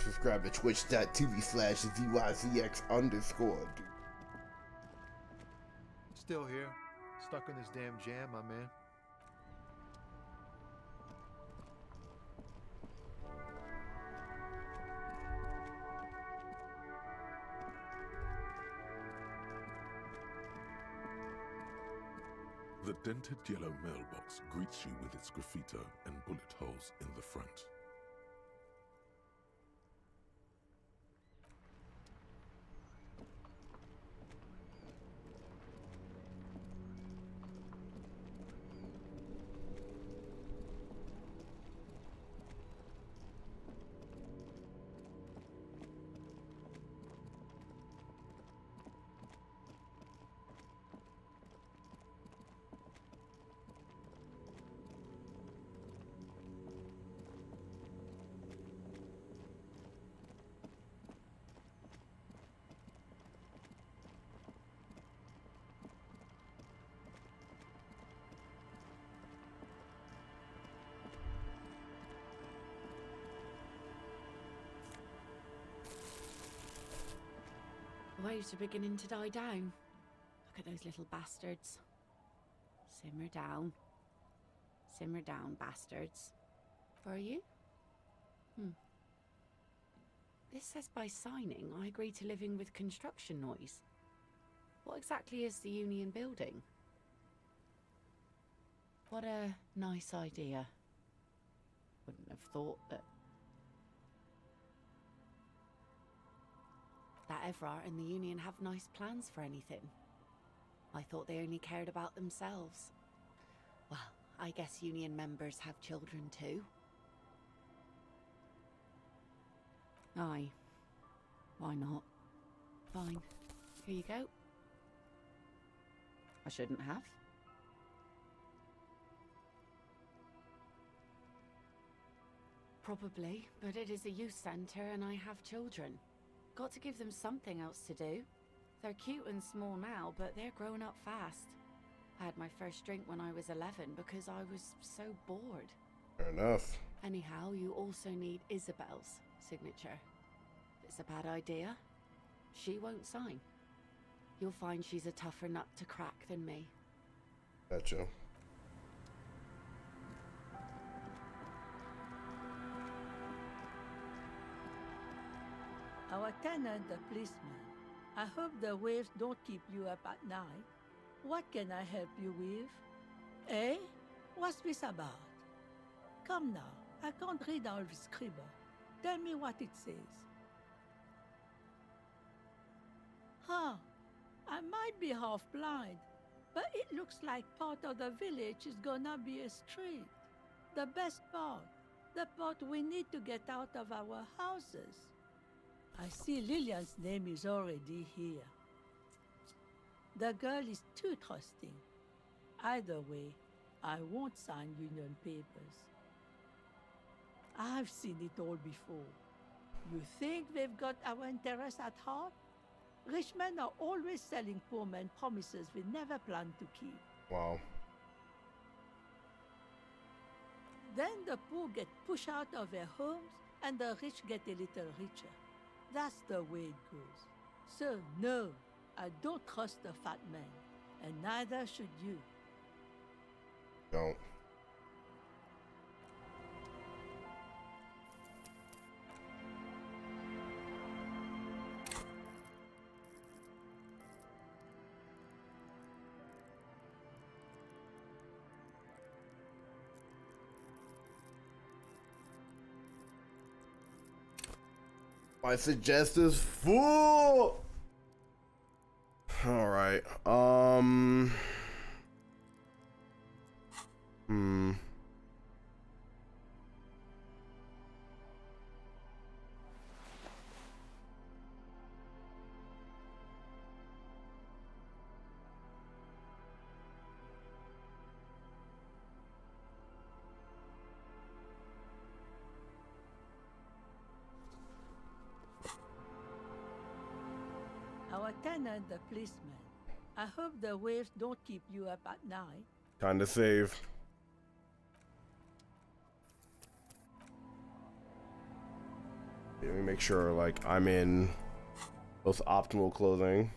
Subscribe to twitch.tv/ZYZX_, dude. Still here, stuck in this damn jam, my man. The dented yellow mailbox greets you with its graffito and bullet holes in the front. The waves are beginning to die down. Look at those little bastards. Simmer down. Simmer down, bastards. Who are you? This says by signing, I agree to living with construction noise. What exactly is the Union building? What a nice idea. Wouldn't have thought that Evrart and the Union have nice plans for anything. I thought they only cared about themselves. Well, I guess Union members have children too. Aye. Why not? Fine. Here you go. I shouldn't have. Probably, but it is a youth centre and I have children. Got to give them something else to do. They're cute and small now, but they're growing up fast. I had my first drink when I was 11 because I was so bored. Fair enough. Anyhow, you also need Isabel's signature. If it's a bad idea, she won't sign. You'll find she's a tougher nut to crack than me. Gotcha. Our tenant, the policeman. I hope the waves don't keep you up at night. What can I help you with? Eh? What's this about? Come now, I can't read all this scribble. Tell me what it says. Huh, I might be half blind, but it looks like part of the village is gonna be a street. The best part, the part we need to get out of our houses. I see Lillian's name is already here. The girl is too trusting. Either way, I won't sign union papers. I've seen it all before. You think they've got our interests at heart? Rich men are always selling poor men promises we never planned to keep. Wow. Then the poor get pushed out of their homes and the rich get a little richer. That's the way it goes. So, no, I don't trust the fat man, and neither should you. Don't. I suggest is full. All right. Our tenant, the policeman. I hope the waves don't keep you up at night. Time to save. Let me make sure, like, I'm in most optimal clothing.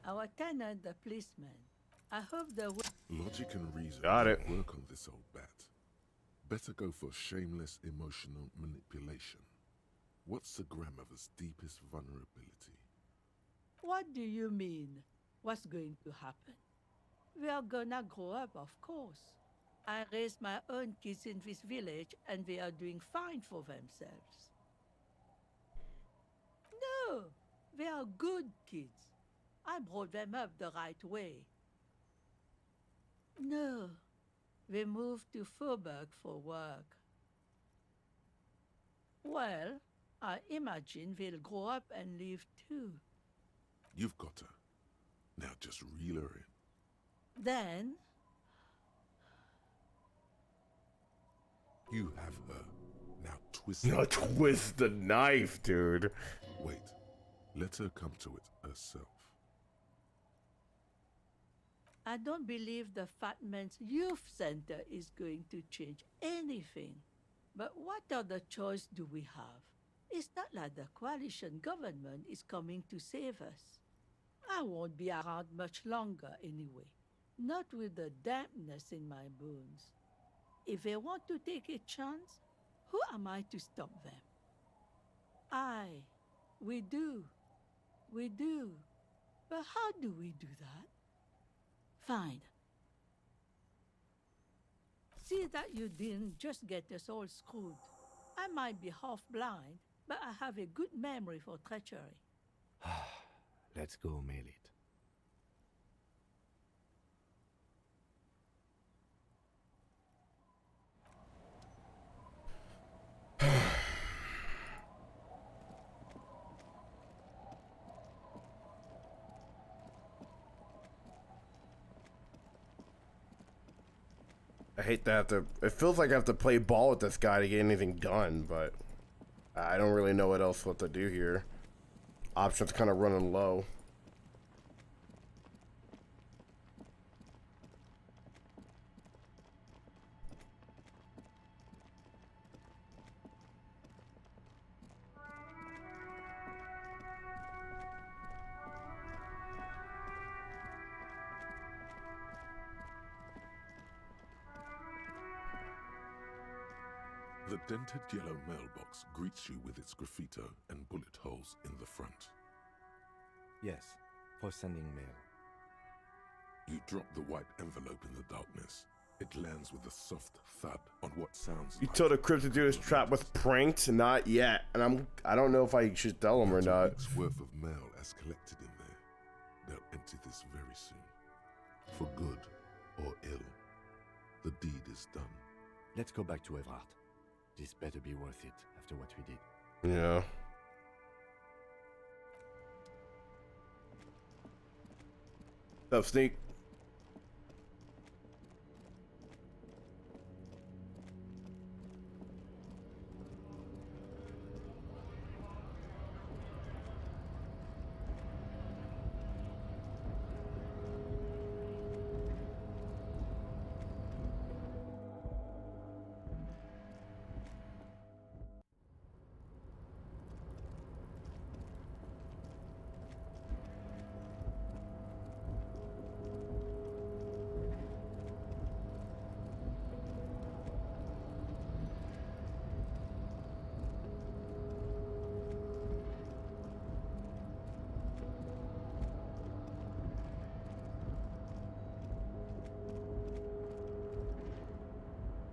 Our tenant, the policeman. I hope the Logic and reason Got it. don't work on this old bat. Better go for shameless emotional manipulation. What's the grandmother's deepest vulnerability? What do you mean? What's going to happen? We are gonna grow up, of course. I raised my own kids in this village and they are doing fine for themselves. No, they are good kids. I brought them up the right way. No, They moved to Faubourg for work. Well, I imagine they'll grow up and leave too. You've got her. Now just reel her in. Then, You have her. Now twist No, it. twist the knife, dude. Wait. Let her come to it herself. I don't believe the Fat Man's Youth Center is going to change anything. But what other choice do we have? It's not like the coalition government is coming to save us. I won't be around much longer anyway. Not with the dampness in my bones. If they want to take a chance, who am I to stop them? Aye, we do. We do. But how do we do that? Fine. See that you didn't just get us all screwed. I might be half blind, but I have a good memory for treachery. Let's go mail it. I hate that. It feels like I have to play ball with this guy to get anything done, but I don't really know what else to do here. Options kind of running low. The dented yellow mailbox greets you with its graffito and bullet holes in the front. Yes, for sending mail. You drop the white envelope in the darkness. It lands with a soft thud on what sounds You like told a crypto dude his trap was pranked? Not yet. And I don't know if I should tell him or about a not. week's worth of mail as collected in there. They'll empty this very soon. For good or ill, the deed is done. Let's go back to Evrart. This better be worth it after what we did. Yeah. What's up, Sneak?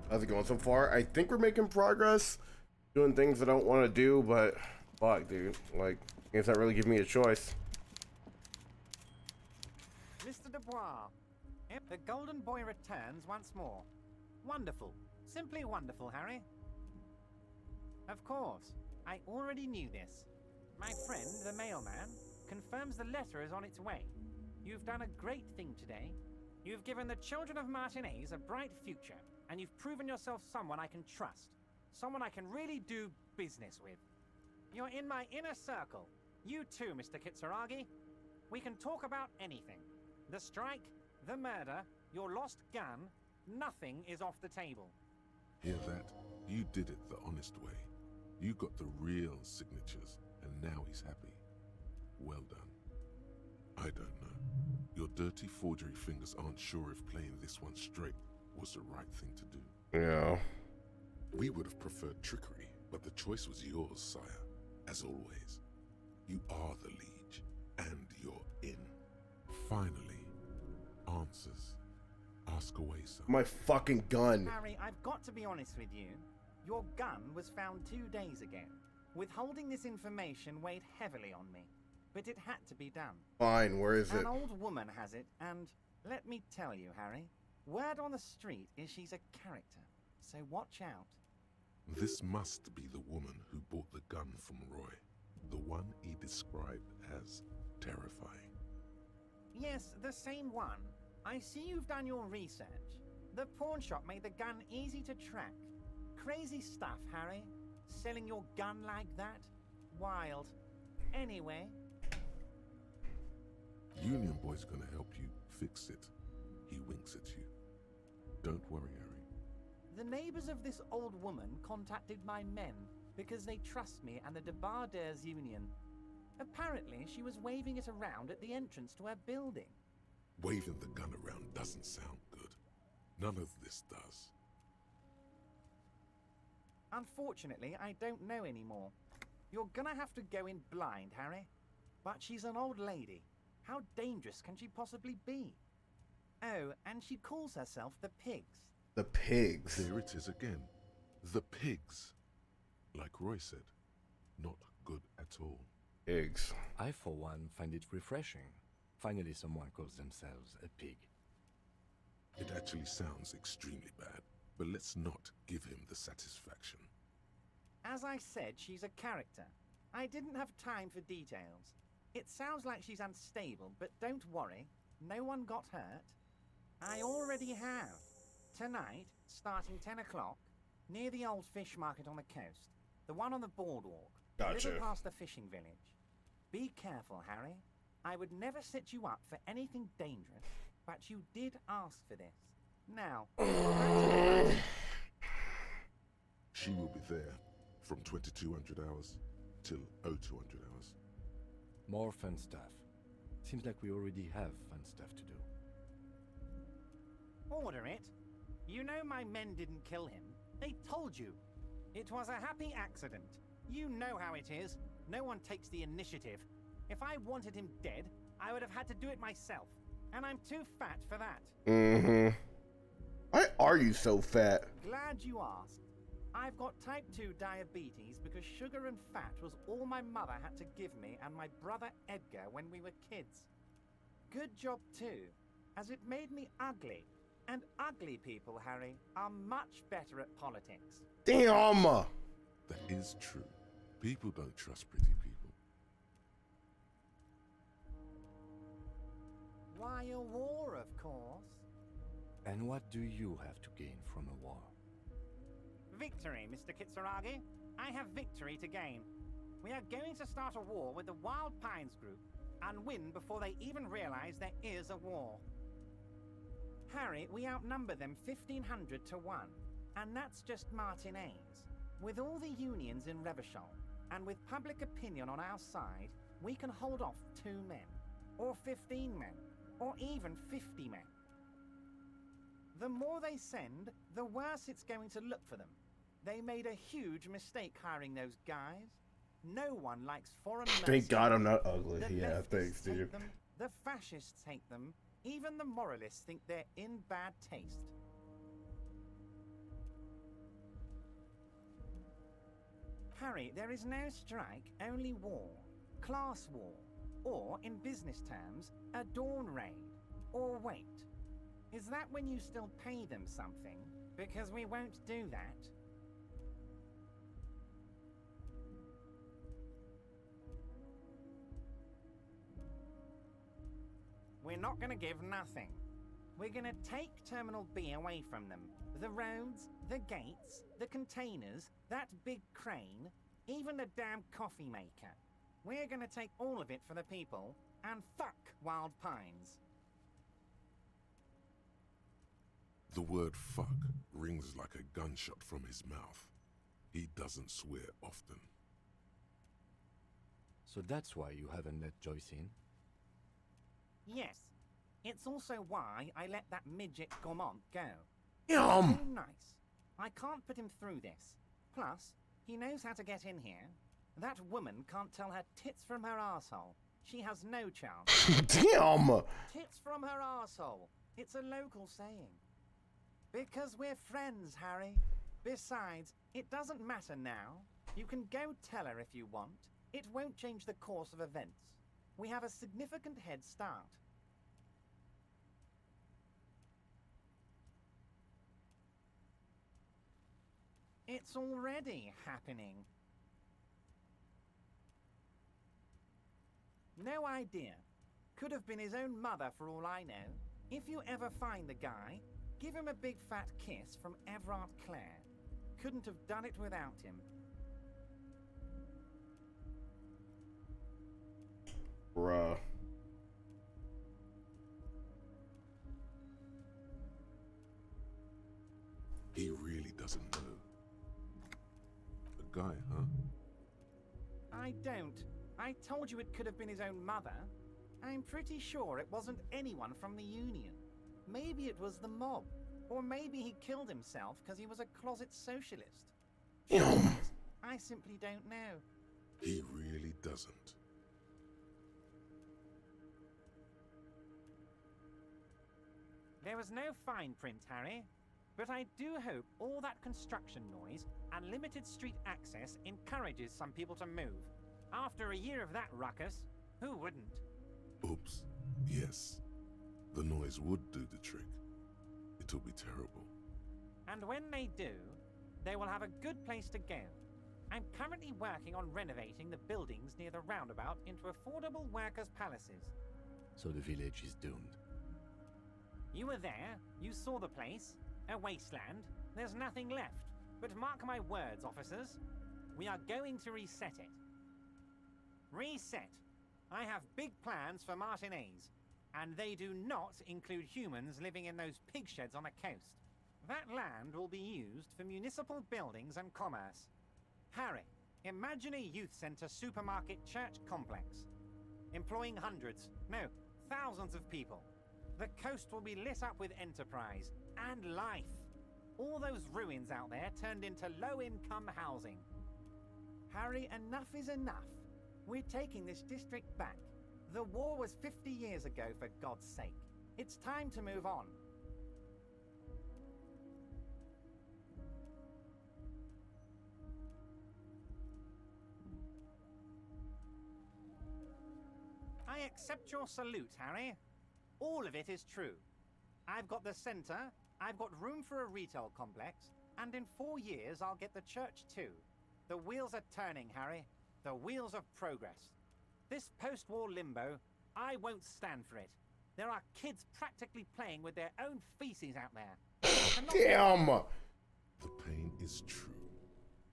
How's it going so far? I think we're making progress. Doing things I don't want to do, but fuck, dude. Like, it's not really giving me a choice. Mr. Dubois, the Golden Boy returns once more. Wonderful. Simply wonderful, Harry. Of course. I already knew this. My friend, the mailman, confirms the letter is on its way. You've done a great thing today. You've given the children of Martinez a bright future, and you've proven yourself someone I can trust. Someone I can really do business with. You're in my inner circle. You too, Mr. Kitsuragi. We can talk about anything. The strike, the murder, your lost gun, nothing is off the table. Hear that? You did it the honest way. You got the real signatures, and now he's happy. Well done. I don't know. Your dirty forgery fingers aren't sure if playing this one straight was the right thing to do. Yeah. We would have preferred trickery, but the choice was yours, sire. As always. You are the liege, and you're in. Finally, answers. Ask away, son. My fucking gun. Harry, I've got to be honest with you. Your gun was found 2 days ago. Withholding this information weighed heavily on me, but it had to be done. Fine, where is it? An old woman has it, and let me tell you, Harry, Word on the street is she's a character, so watch out. This must be the woman who bought the gun from Roy. The one he described as terrifying. Yes, the same one. I see you've done your research. The pawn shop made the gun easy to track. Crazy stuff, Harry. Selling your gun like that? Wild. Anyway. Union Boy's gonna help you fix it. He winks at you. Don't worry, Harry. The neighbors of this old woman contacted my men because they trust me and the Debardeurs Union. Apparently, she was waving it around at the entrance to her building. Waving the gun around doesn't sound good. None of this does. Unfortunately, I don't know anymore. You're gonna have to go in blind, Harry. But she's an old lady. How dangerous can she possibly be? Oh, and she calls herself the Pigs. The Pigs. There it is again. The Pigs. Like Roy said, not good at all. Pigs. I, for one, find it refreshing. Finally, someone calls themselves a pig. It actually sounds extremely bad, but let's not give him the satisfaction. As I said, she's a character. I didn't have time for details. It sounds like she's unstable, but don't worry. No one got hurt. I already have. Tonight, starting 10 o'clock, near the old fish market on the coast. The one on the boardwalk. Gotcha. A little past the fishing village. Be careful, Harry. I would never set you up for anything dangerous, but you did ask for this. Now, she will be there from 2200 hours till 0200 hours. More fun stuff. Seems like we already have fun stuff to do. Order it. You know my men didn't kill him. They told you. It was a happy accident. You know how it is. No one takes the initiative. If I wanted him dead, I would have had to do it myself. And I'm too fat for that. Mm-hmm. Why are you so fat? Glad you asked. I've got type 2 diabetes because sugar and fat was all my mother had to give me and my brother Edgar when we were kids. Good job too, as it made me ugly. And ugly people, Harry, are much better at politics. Damn! That is true. People don't trust pretty people. Why a war, of course. And what do you have to gain from a war? Victory, Mr. Kitsuragi. I have victory to gain. We are going to start a war with the Wild Pines group and win before they even realize there is a war. Harry, we outnumber them 1,500 to 1, and that's just Martinez. With all the unions in Revachol, and with public opinion on our side, we can hold off 2 men, or 15 men, or even 50 men. The more they send, the worse it's going to look for them. They made a huge mistake hiring those guys. No one likes foreign mercenaries. Thank God I'm not ugly. The Yeah, leftists thanks, hate dude. them, the fascists hate them. Even the moralists think they're in bad taste. Harry, there is no strike, only war. Class war. Or, in business terms, a dawn raid. Or wait. Is that when you still pay them something? Because we won't do that. We're not going to give nothing. We're going to take Terminal B away from them. The roads, the gates, the containers, that big crane, even the damn coffee maker. We're going to take all of it for the people, and fuck Wild Pines. The word fuck rings like a gunshot from his mouth. He doesn't swear often. So that's why you haven't let Joyce in? Yes. It's also why I let that midget Gaumont go. Yum! Too nice. I can't put him through this. Plus, he knows how to get in here. That woman can't tell her tits from her arsehole. She has no chance. Damn! Tits from her arsehole. It's a local saying. Because we're friends, Harry. Besides, it doesn't matter now. You can go tell her if you want. It won't change the course of events. We have a significant head start. It's already happening. No idea. Could have been his own mother for all I know. If you ever find the guy, give him a big fat kiss from Everard Clare. Couldn't have done it without him. Bruh. He really doesn't know. The guy, huh? I don't. I told you it could have been his own mother. I'm pretty sure it wasn't anyone from the Union. Maybe it was the mob. Or maybe he killed himself because he was a closet socialist. I simply don't know. He really doesn't. There was no fine print, Harry. But I do hope all that construction noise and limited street access encourages some people to move. After a year of that ruckus, who wouldn't? Oops. Yes. The noise would do the trick. It'll be terrible. And when they do, they will have a good place to go. I'm currently working on renovating the buildings near the roundabout into affordable workers' palaces. So the village is doomed. You were there, you saw the place. A wasteland. There's nothing left. But mark my words, officers. We are going to reset it. Reset. I have big plans for Martinez. And they do not include humans living in those pig sheds on the coast. That land will be used for municipal buildings and commerce. Harry, imagine a youth centre supermarket church complex. Employing hundreds, no, thousands of people. The coast will be lit up with enterprise and life. All those ruins out there turned into low-income housing. Harry, enough is enough. We're taking this district back. The war was 50 years ago, for God's sake. It's time to move on. I accept your salute, Harry. All of it is true. I've got the centre, I've got room for a retail complex, and in 4 years I'll get the church too. The wheels are turning, Harry. The wheels of progress. This post-war limbo, I won't stand for it. There are kids practically playing with their own feces out there. Damn! The pain is true.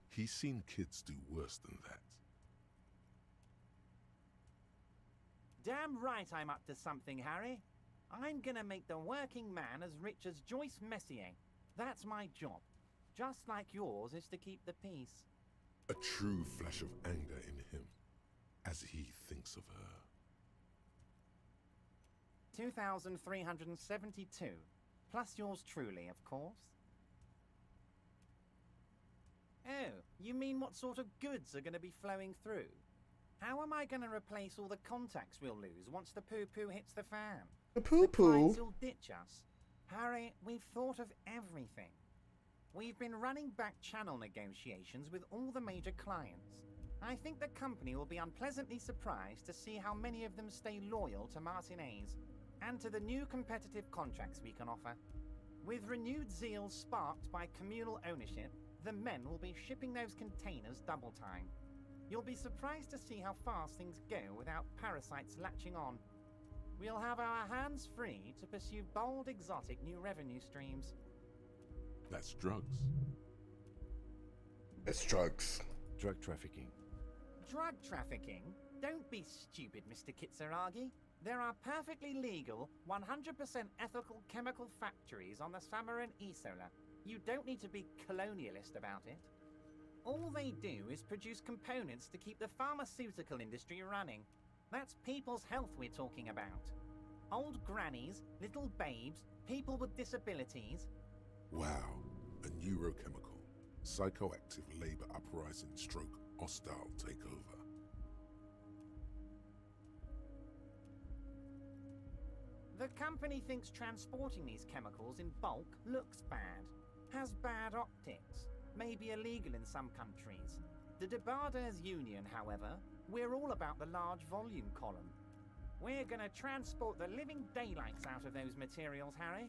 He's seen kids do worse than that. Damn right I'm up to something, Harry. I'm gonna make the working man as rich as Joyce Messier. That's my job. Just like yours is to keep the peace. A true flash of anger in him, as he thinks of her. 2,372. Plus yours truly, of course. Oh, you mean what sort of goods are gonna be flowing through? How am I gonna replace all the contacts we'll lose once the poo-poo hits the fan? The poo-poo? The clients will ditch us. Harry, we've thought of everything. We've been running back channel negotiations with all the major clients. I think the company will be unpleasantly surprised to see how many of them stay loyal to Martinez and to the new competitive contracts we can offer. With renewed zeal sparked by communal ownership, the men will be shipping those containers double time. You'll be surprised to see how fast things go without parasites latching on. We'll have our hands free to pursue bold, exotic new revenue streams. That's drugs. It's drugs. Drug trafficking. Drug trafficking? Don't be stupid, Mr. Kitsuragi. There are perfectly legal, 100% ethical chemical factories on the Samaran Isola. You don't need to be colonialist about it. All they do is produce components to keep the pharmaceutical industry running. That's people's health we're talking about. Old grannies, little babes, people with disabilities. Wow, a neurochemical, psychoactive labor uprising stroke hostile takeover. The company thinks transporting these chemicals in bulk looks bad, has bad optics, may be illegal in some countries. The Debarders Union, however, we're all about the large volume column. We're gonna transport the living daylights out of those materials, Harry.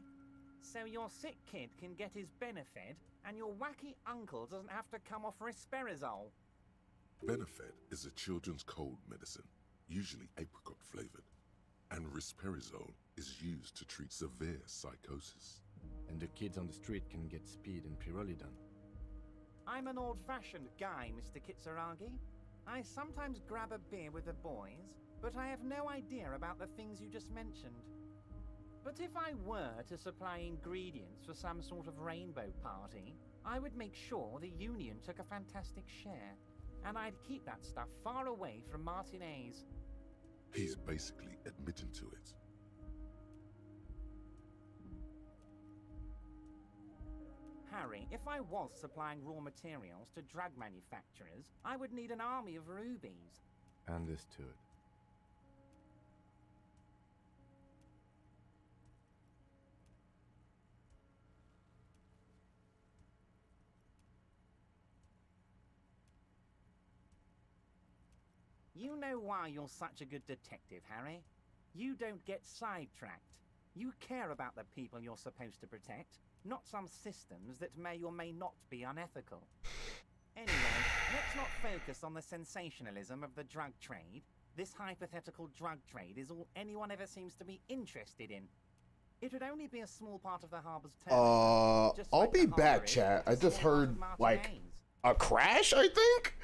So your sick kid can get his benefit, and your wacky uncle doesn't have to come off risperidone. Benefit is a children's cold medicine, usually apricot flavored, and risperidone is used to treat severe psychosis. And the kids on the street can get speed and pyrrolidone. I'm an old-fashioned guy, Mr. Kitsuragi. I sometimes grab a beer with the boys, but I have no idea about the things you just mentioned. But if I were to supply ingredients for some sort of rainbow party, I would make sure the Union took a fantastic share, and I'd keep that stuff far away from Martinez. He's basically admitting to it. Harry, if I was supplying raw materials to drug manufacturers, I would need an army of rubies. Understood. You know why you're such a good detective, Harry? You don't get sidetracked. You care about the people you're supposed to protect, not some systems that may or may not be unethical. Anyway, let's not focus on the sensationalism of the drug trade. This hypothetical drug trade is all anyone ever seems to be interested in. It would only be a small part of the harbor's turnover. I'll be back, chat. I just heard, like, a crash, I think?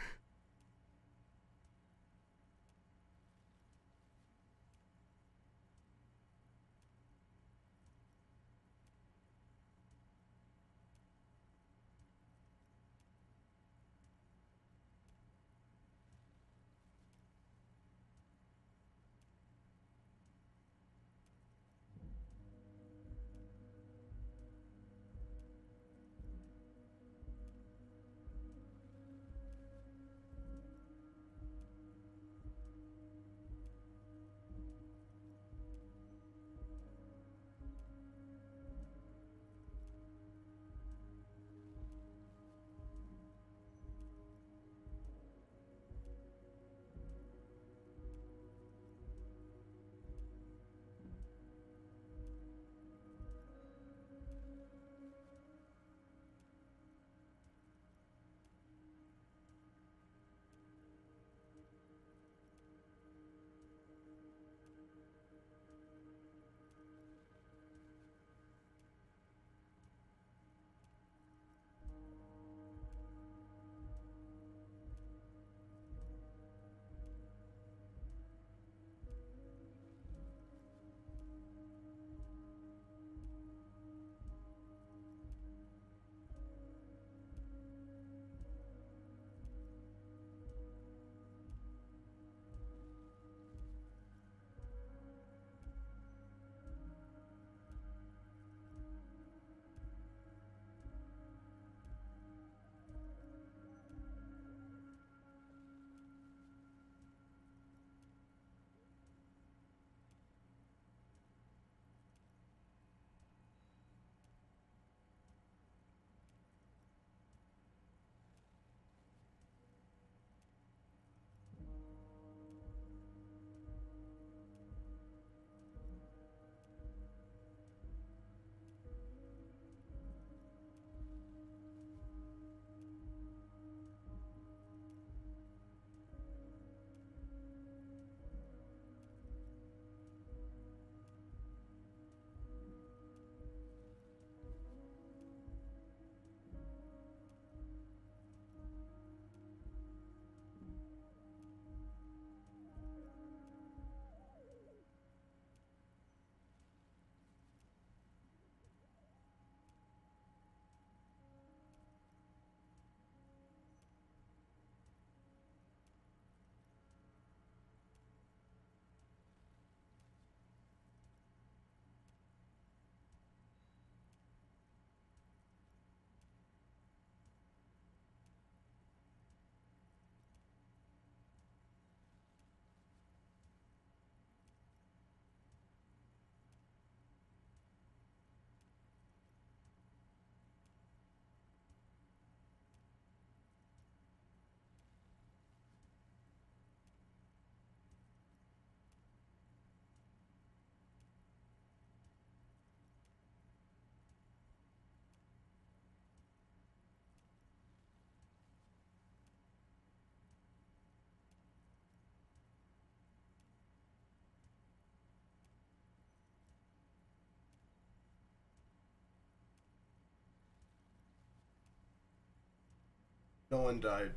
No one died.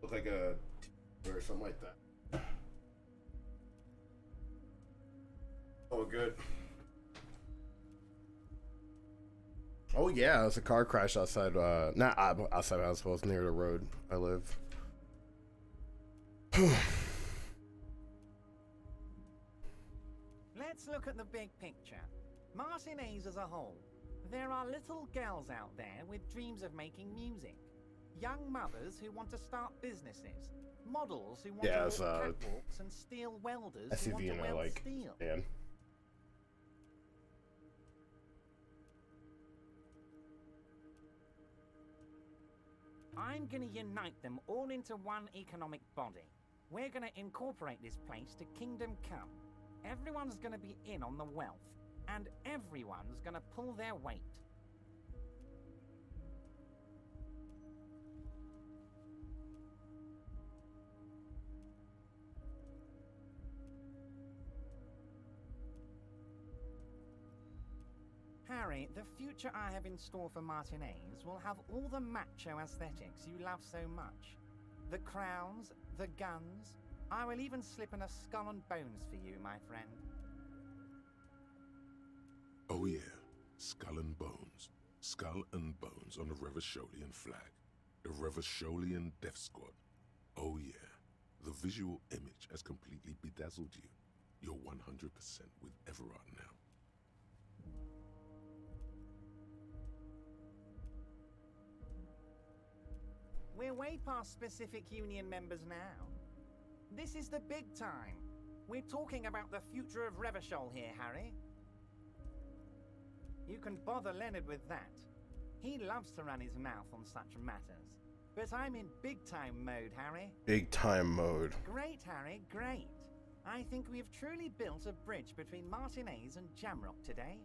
Looked like a or something like that. Oh, good. Oh yeah, it's a car crash outside. Not outside my house, but it's near the road I live. Let's look at the big picture. Martinez as a whole. There are little girls out there with dreams of making music. Young mothers who want to start businesses. Models who want to walk catwalks and steel welders who want to weld steel. Man. I'm gonna unite them all into one economic body. We're gonna incorporate this place to Kingdom Come. Everyone's gonna be in on the wealth, and everyone's gonna pull their weight. Harry, the future I have in store for Martinez will have all the macho aesthetics you love so much. The crowns, the guns. I will even slip in a skull and bones for you, my friend. Oh yeah, skull and bones. Skull and bones on the Revacholian flag. The Revacholian Death Squad. Oh yeah, the visual image has completely bedazzled you. You're 100% with Everard now. We're way past specific union members now. This is the big time. We're talking about the future of Revachol here, Harry. You can bother Leonard with that. He loves to run his mouth on such matters. But I'm in big-time mode, Harry. Big-time mode. Great, Harry, great. I think we have truly built a bridge between Martinez and Jamrock today.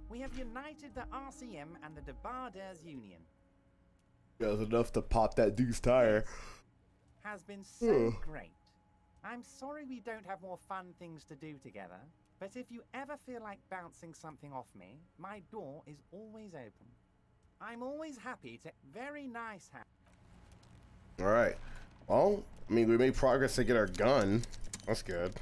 We have united the RCM and the Debarders Union. That was enough to pop that dude's tire. Has been so great. I'm sorry we don't have more fun things to do together, but if you ever feel like bouncing something off me, my door is always open. I'm always happy to... Very nice, Harry. Alright. Well, I mean, we made progress to get our gun. That's good.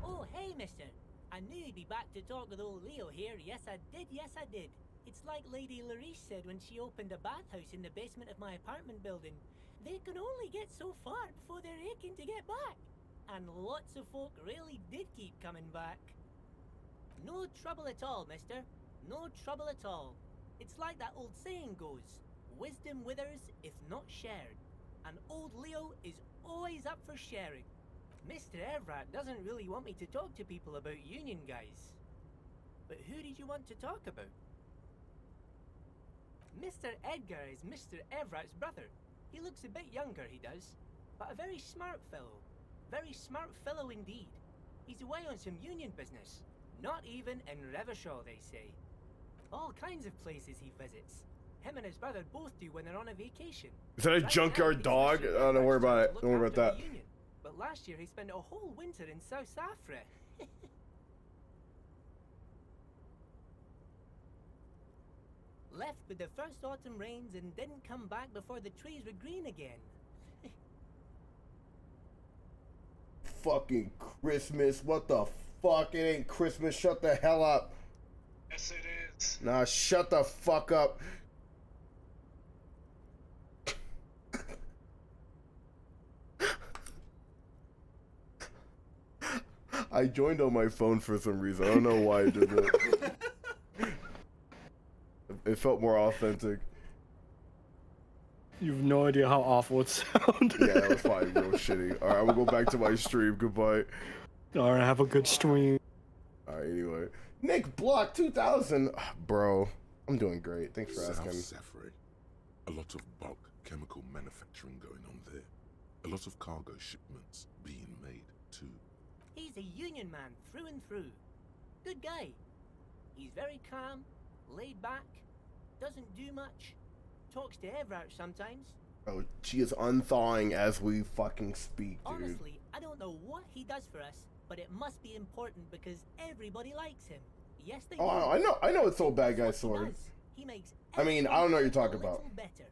Oh, hey, mister. I knew you'd be back to talk with old Leo here. Yes, I did. Yes, I did. It's like Lady Larice said when she opened a bathhouse in the basement of my apartment building. They can only get so far before they're aching to get back. And lots of folk really did keep coming back. No trouble at all, mister. No trouble at all. It's like that old saying goes, wisdom withers if not shared. And old Leo is always up for sharing. Mr. Evrat doesn't really want me to talk to people about union guys. But who did you want to talk about? Mr. Edgar is Mr. Evrat's brother. He looks a bit younger, he does, but a very smart fellow. Very smart fellow indeed. He's away on some union business. Not even in Revachol, they say. All kinds of places he visits. Him and his brother both do when they're on a vacation. Is that a junkyard dog? Oh, don't worry about it. Don't worry about that. But last year he spent a whole winter in South Safra. Left with the first autumn rains and didn't come back before the trees were green again. Fucking Christmas. What the fuck? It ain't Christmas. Shut the hell up. Yes, it is. Nah, shut the fuck up. I joined on my phone for some reason. I don't know why I did that. It felt more authentic. You have no idea how awful it sounded. Yeah, that was probably real shitty. Alright, I'm gonna go back to my stream. Goodbye. Alright, have a good stream. Alright, anyway. Nick Block 2000. Bro, I'm doing great. Thanks for asking. South Safra. A lot of bulk chemical manufacturing going on there. A lot of cargo shipments being made too. He's a union man through and through. Good guy. He's very calm, laid back, doesn't do much, talks to Everard sometimes, Bro, she is unthawing as we fucking speak, dude. Honestly, I don't know what he does for us, but it must be important because everybody likes him. Yes, they do. Oh, I know it's Old Bad Guy Sword. He makes I mean, I don't know what you're everything talking a about. little better.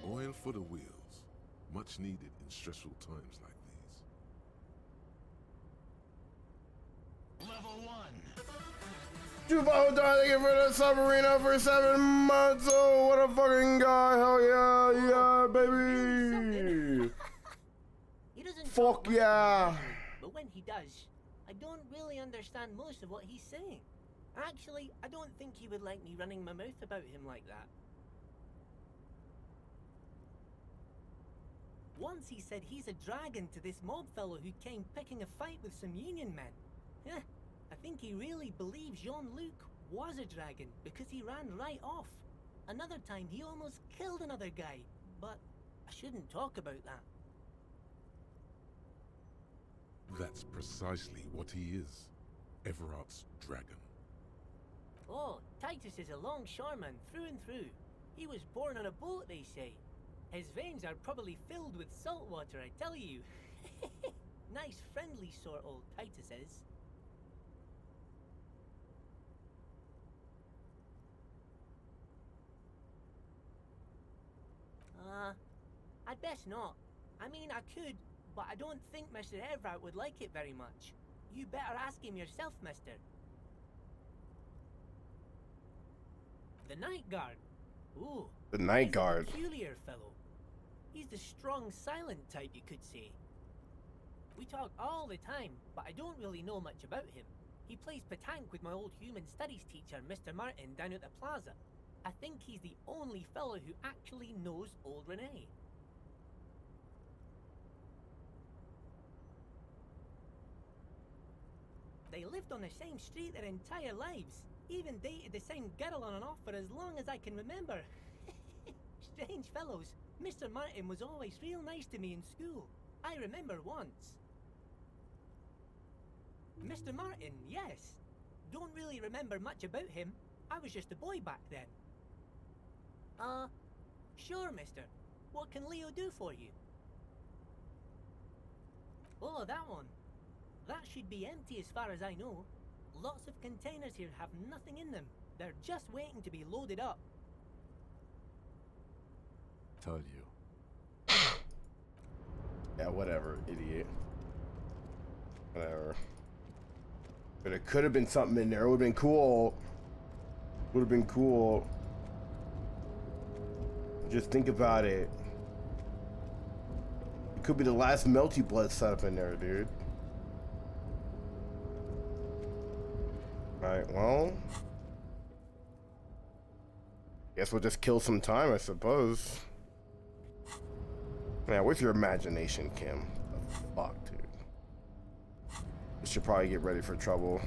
Oil for the wheels. Much needed in stressful times like these. Level 1. Jubo, thank you for the submarine for 7 months. Oh, what a fucking guy. Hell yeah, yeah, baby. He doesn't Fuck talk much yeah. usually, but when he does, I don't really understand most of what he's saying. Actually, I don't think he would like me running my mouth about him like that. Once he said he's a dragon to this mob fellow who came picking a fight with some union men. Yeah, I think he really believes Jean-Luc was a dragon because he ran right off. Another time he almost killed another guy, but I shouldn't talk about that. That's precisely what he is. Everard's dragon. Oh, Titus is a longshoreman through and through. He was born on a boat, they say. His veins are probably filled with salt water, I tell you. Nice, friendly sort, old Titus is. I'd best not. I mean, I could, but I don't think Mr. Everard would like it very much. You better ask him yourself, mister. The Night Guard. Ooh. The Night He's Guard. a peculiar fellow. He's the strong, silent type, you could say. We talk all the time, but I don't really know much about him. He plays petanque with my old human studies teacher, Mr. Martin, down at the plaza. I think he's the only fellow who actually knows old Renee. They lived on the same street their entire lives. Even dated the same girl on and off for as long as I can remember. Strange fellows. Mr. Martin was always real nice to me in school. I remember once. Mr. Martin, yes. Don't really remember much about him. I was just a boy back then. Sure, mister. What can Leo do for you? Oh, that one. That should be empty as far as I know. Lots of containers here have nothing in them. They're just waiting to be loaded up. Told you. Yeah, whatever, idiot. Whatever. But it could have been something in there. It would have been cool. Would have been cool. Just think about it. It could be the last Melty Blood setup in there, dude. Alright, well. Guess we'll just kill some time, I suppose. Man, where's your imagination, Kim? The fuck, dude. We should probably get ready for trouble.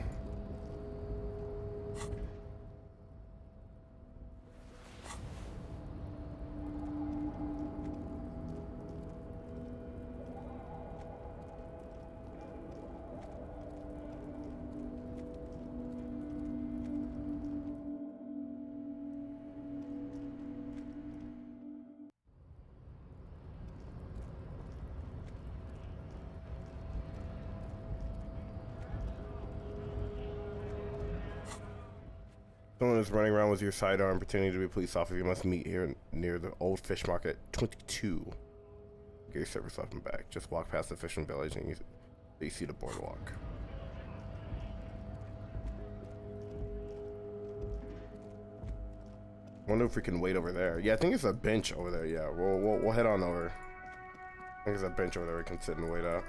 Someone is running around with your sidearm pretending to be a police officer. You must meet here near the old fish market 22. Get your service off and back. Just walk past the fishing village and you see the boardwalk. Wonder if we can wait over there. Yeah, I think it's a bench over there. Yeah, we'll head on over. I think there's a bench over there we can sit and wait out.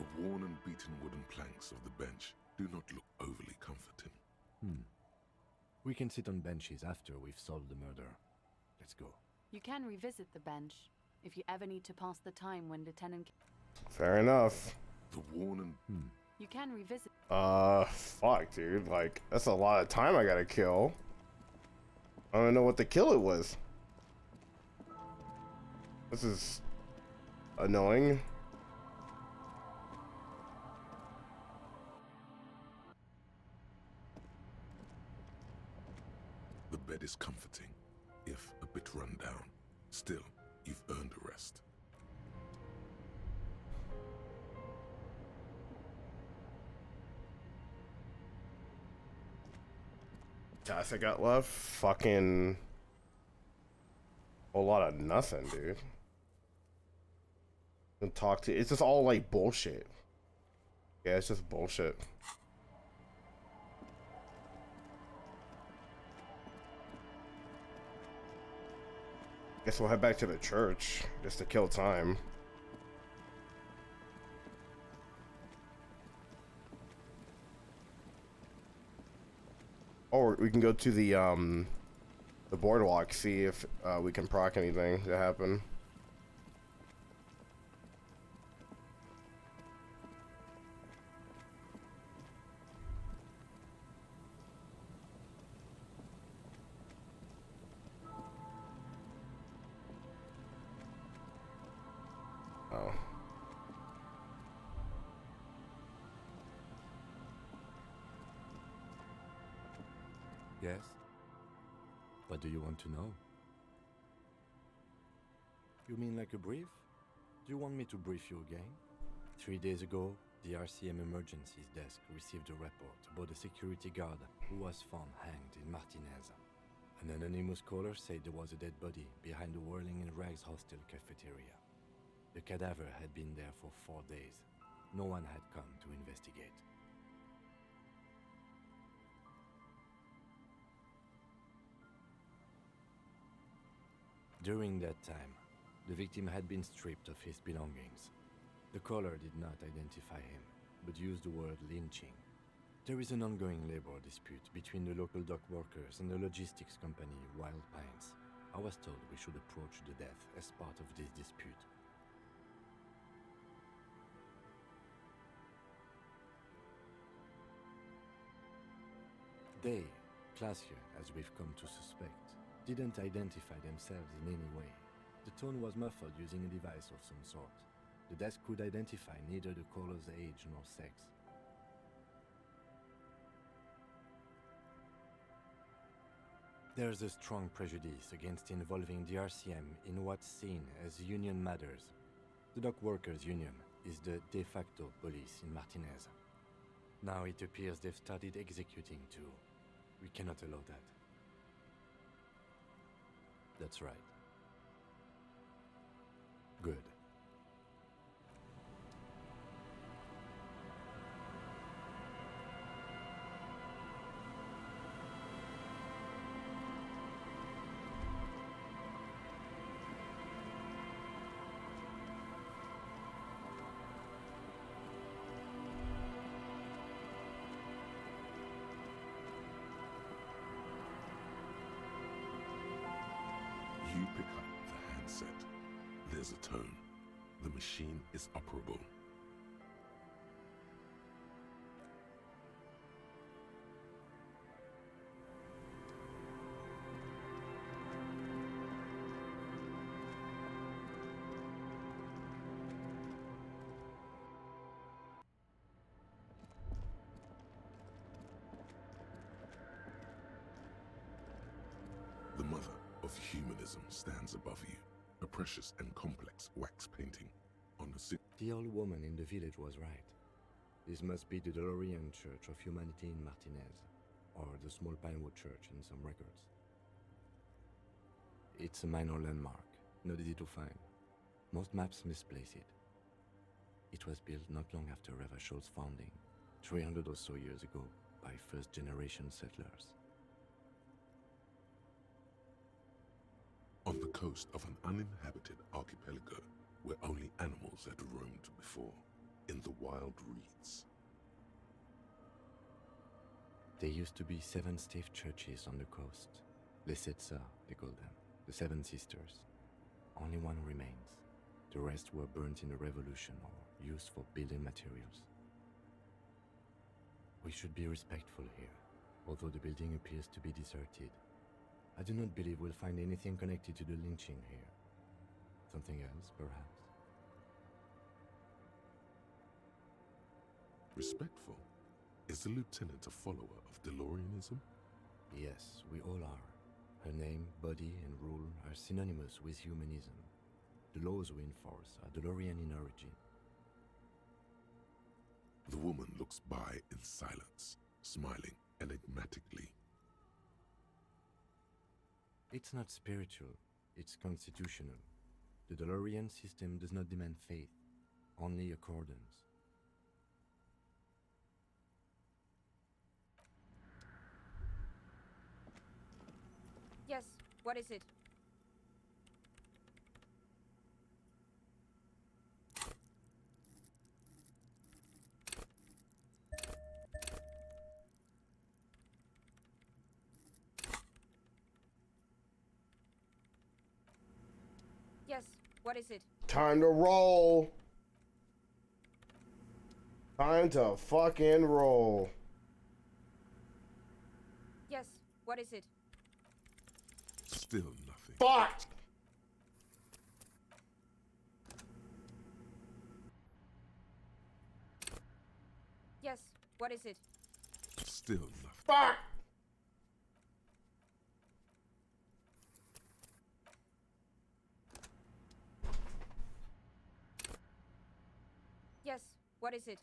The worn and beaten wooden planks of the bench do not look overly comforting. We can sit on benches after we've solved the murder. Let's go. You can revisit the bench if you ever need to pass the time when Lieutenant... Fair enough. The worn and... You can revisit... Fuck, dude. Like, that's a lot of time I gotta kill. I don't know what the kill it was. This is annoying. The bed is comforting, if a bit run down. Still, you've earned a rest. Task I got left? Fucking... a lot of nothing, dude. And talk to... It's just all, like, bullshit. Yeah, it's just bullshit. Guess we'll head back to the church, just to kill time. Or we can go to the boardwalk, see if we can proc anything to happen. Oh. Yes? What do you want to know? You mean like a brief? Do you want me to brief you again? 3 days ago, the RCM Emergencies Desk received a report about a security guard who was found hanged in Martinez. An anonymous caller said there was a dead body behind the Whirling in Rags hostel cafeteria. The cadaver had been there for 4 days. No one had come to investigate. During that time, the victim had been stripped of his belongings. The caller did not identify him, but used the word lynching. There is an ongoing labor dispute between the local dock workers and the logistics company Wild Pines. I was told we should approach the death as part of this dispute. They, classier as we've come to suspect, didn't identify themselves in any way. The tone was muffled using a device of some sort. The desk could identify neither the caller's age nor sex. There's a strong prejudice against involving the RCM in what's seen as union matters. The dock workers' union is the de facto police in Martinez. Now it appears they've started executing too. We cannot allow that. That's right. Good. You pick up the handset. There's a tone. The machine is operable. The mother of humanism stands above you, a precious and complex wax painting on a The old woman in the village was right. This must be the DeLorean Church of Humanity in Martinez, or the Small Pinewood Church in some records. It's a minor landmark, not easy to find. Most maps misplace it. It was built not long after Revachol's founding, 300 or so years ago, by first-generation settlers. On the coast of an uninhabited archipelago where only animals had roamed before, in the wild reeds. There used to be 7 stave churches on the coast. Lysytsa, they call them. The 7 sisters. Only one remains. The rest were burnt in the revolution or used for building materials. We should be respectful here, although the building appears to be deserted. I do not believe we'll find anything connected to the lynching here. Something else, perhaps? Respectful? Is the lieutenant a follower of DeLoreanism? Yes, we all are. Her name, body, and rule are synonymous with humanism. The laws we enforce are DeLorean in origin. The woman looks by in silence, smiling enigmatically. It's not spiritual, it's constitutional. The DeLorean system does not demand faith, only accordance. Yes, what is it? Yes, what is it? Time to roll. Time to fucking roll. Yes, what is it? Still nothing. Fuck! Yes, what is it? Still nothing. Fuck! Yes, what is it?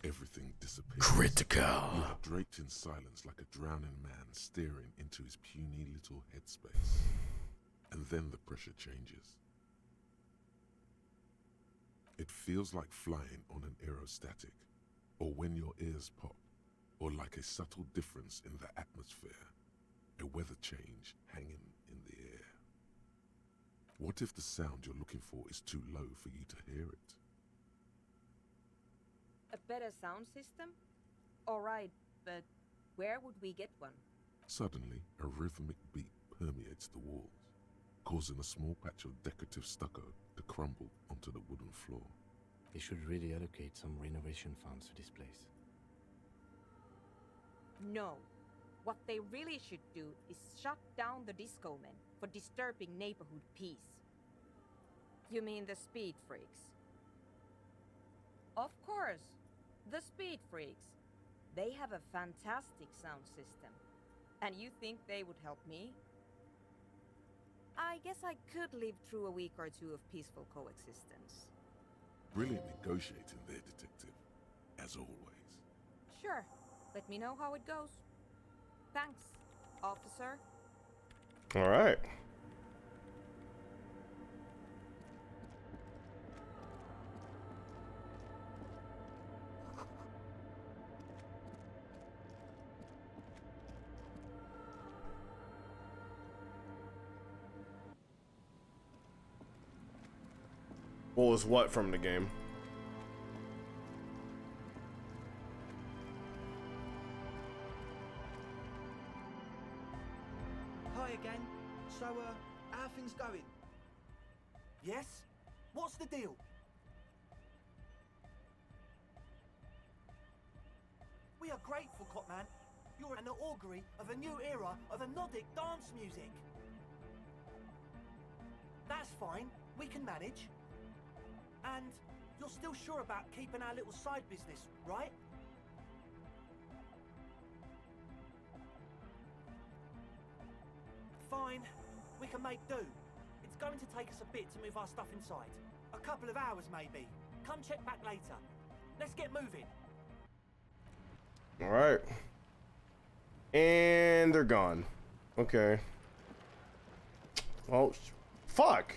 Everything disappears. Critical. You are draped in silence like a drowning man staring into his puny little headspace. And then the pressure changes. It feels like flying on an aerostatic, or when your ears pop, or like a subtle difference in the atmosphere, a weather change hanging in the air. What if the sound you're looking for is too low for you to hear it? A better sound system? Alright, but where would we get one? Suddenly, a rhythmic beat permeates the walls, causing a small patch of decorative stucco to crumble onto the wooden floor. They should really allocate some renovation funds to this place. No. What they really should do is shut down the disco men for disturbing neighborhood peace. You mean the speed freaks? Of course, the speed freaks. They have a fantastic sound system. And you think they would help me? I guess I could live through a week or two of peaceful coexistence. Brilliant negotiating there, detective. As always. Sure. Let me know how it goes. Thanks, officer. All right. What was what from the game? Hi again. So, how are things going? Yes? What's the deal? We are grateful, Copman. You're an augury of a new era of Nordic dance music. That's fine. We can manage. And you're still sure about keeping our little side business, right? Fine, we can make do. It's going to take us a bit to move our stuff inside. A couple of hours, maybe. Come check back later. Let's get moving. All right. And they're gone. Okay. Well, fuck.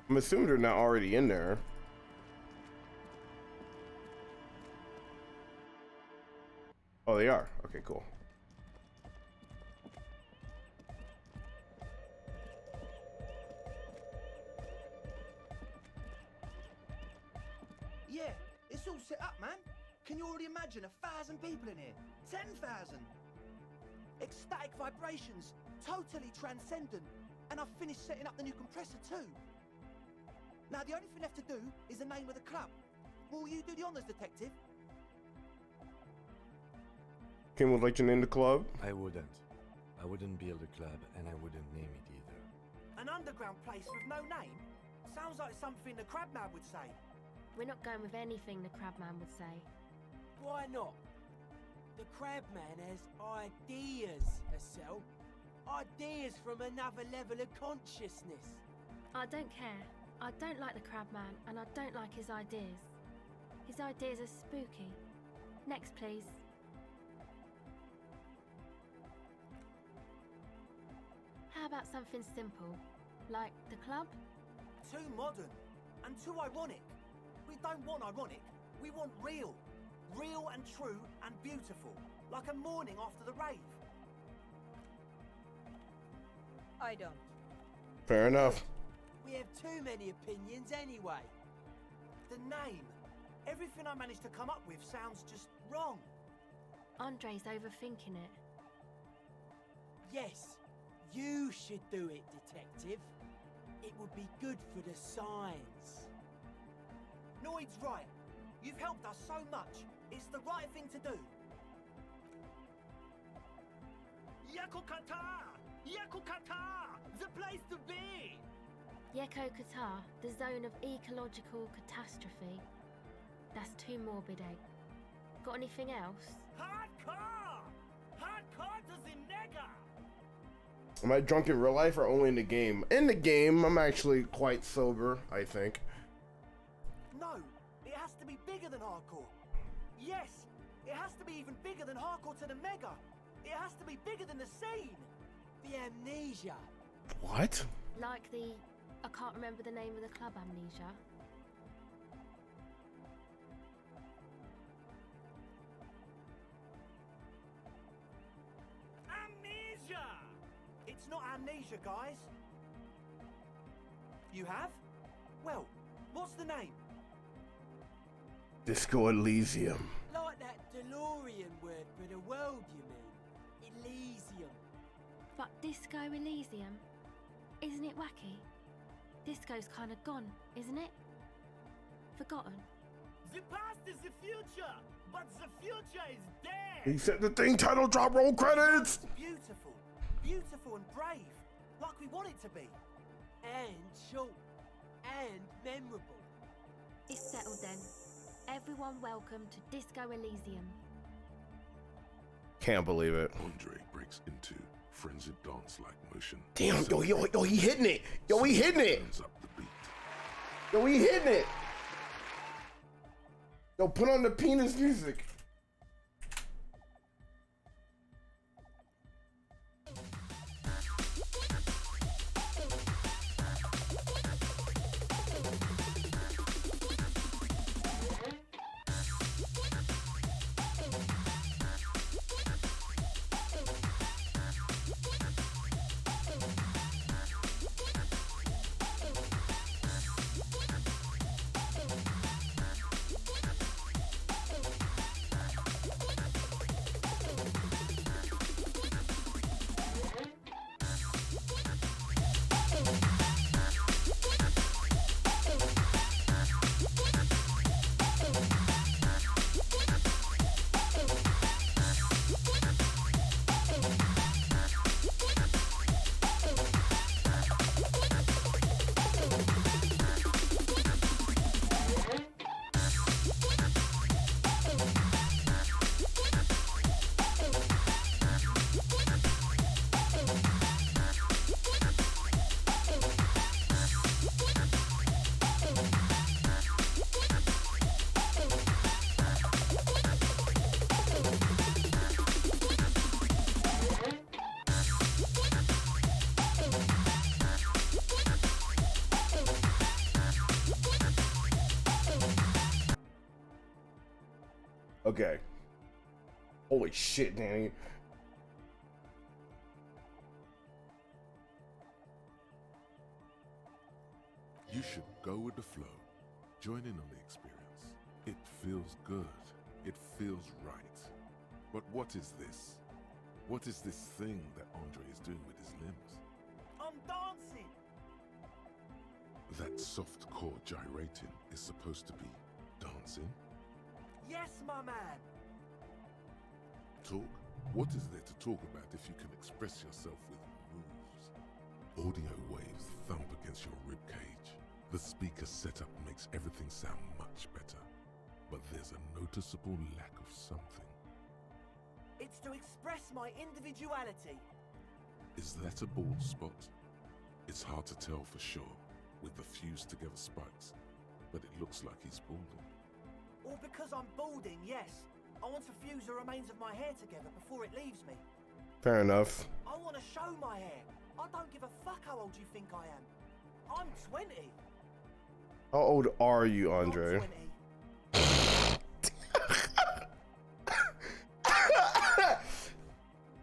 I'm assuming they're not already in there. Oh, they are. Okay, cool. It's all set up, man. Can you already imagine 1,000 people in here? 10,000! Ecstatic vibrations, totally transcendent. And I've finished setting up the new compressor too. Now the only thing left to do is the name of the club. Will you do the honors, detective? Kim would like to name the club? I wouldn't. I wouldn't build a club, and I wouldn't name it either. An underground place with no name? Sounds like something the Crabman would say. We're not going with anything the Crabman would say. Why not? The Crabman has ideas, Estelle. Ideas from another level of consciousness. I don't care. I don't like the Crabman, and I don't like his ideas. His ideas are spooky. Next, please. How about something simple, like the club? Too modern and too ironic. We don't want ironic. We want real. Real and true and beautiful. Like a morning after the rave. I don't. Fair enough. We have too many opinions anyway. The name. Everything I managed to come up with sounds just wrong. Andre's overthinking it. Yes, you should do it, detective. It would be good for the signs. Noid's right. You've helped us so much. It's the right thing to do. Yakukata! Yakukata! The place to be! Yeko Qatar, the zone of ecological catastrophe. That's too morbid, Egg. Got anything else? Hardcore! Hardcore to the nigger! Am I drunk in real life or only in the game? In the game, I'm actually quite sober, I think. No, it has to be bigger than hardcore. Yes, it has to be even bigger than hardcore to the mega. It has to be bigger than the scene. The amnesia. What? Like the... I can't remember the name of the club, Amnesia. Amnesia! It's not amnesia, guys. You have? Well, what's the name? Disco Elysium. Like that DeLorean word for the world, you mean? Elysium. But Disco Elysium? Isn't it wacky? Disco's kind of gone, isn't it? Forgotten. The past is the future, but the future is dead. He said the thing title drop, roll credits. Beautiful, beautiful and brave, like we want it to be. And short. And memorable. It's settled then. Everyone welcome to Disco Elysium. Can't believe it. Andre breaks into frenzied dance-like motion. Damn, yo, he hitting it. Yo, he hitting it. Up the beat. Yo, he hitting it. Yo, put on the penis music. Okay. Holy shit, Danny. You should go with the flow. Join in on the experience. It feels good. It feels right. But what is this? What is this thing that Andre is doing with his limbs? I'm dancing! That soft core gyrating is supposed to be dancing? Yes, my man! Talk? What is there to talk about if you can express yourself with moves? Audio waves thump against your ribcage. The speaker setup makes everything sound much better. But there's a noticeable lack of something. It's to express my individuality. Is that a bald spot? It's hard to tell for sure, with the fused together spikes, but it looks like he's balding. Or because I'm balding, yes. I want to fuse the remains of my hair together before it leaves me. Fair enough. I want to show my hair. I don't give a fuck how old you think I am. I'm 20. How old are you, Andre? I'm 20.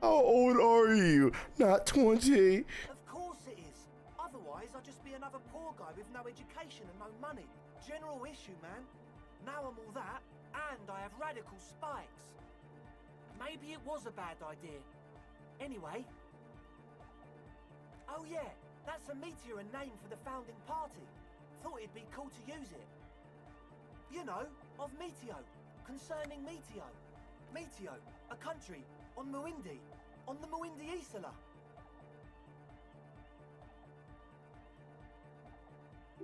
How old are you? Not 20. Of course it is. Otherwise, I'd just be another poor guy with no education and no money. General issue, man. Now I'm all that, and I have radical spikes. Maybe it was a bad idea. Anyway. Oh yeah, that's a meteor name for the founding party. Thought it'd be cool to use it. You know, of Meteo, concerning Meteo. Meteo, a country on Muindi, on the Muindi Isla.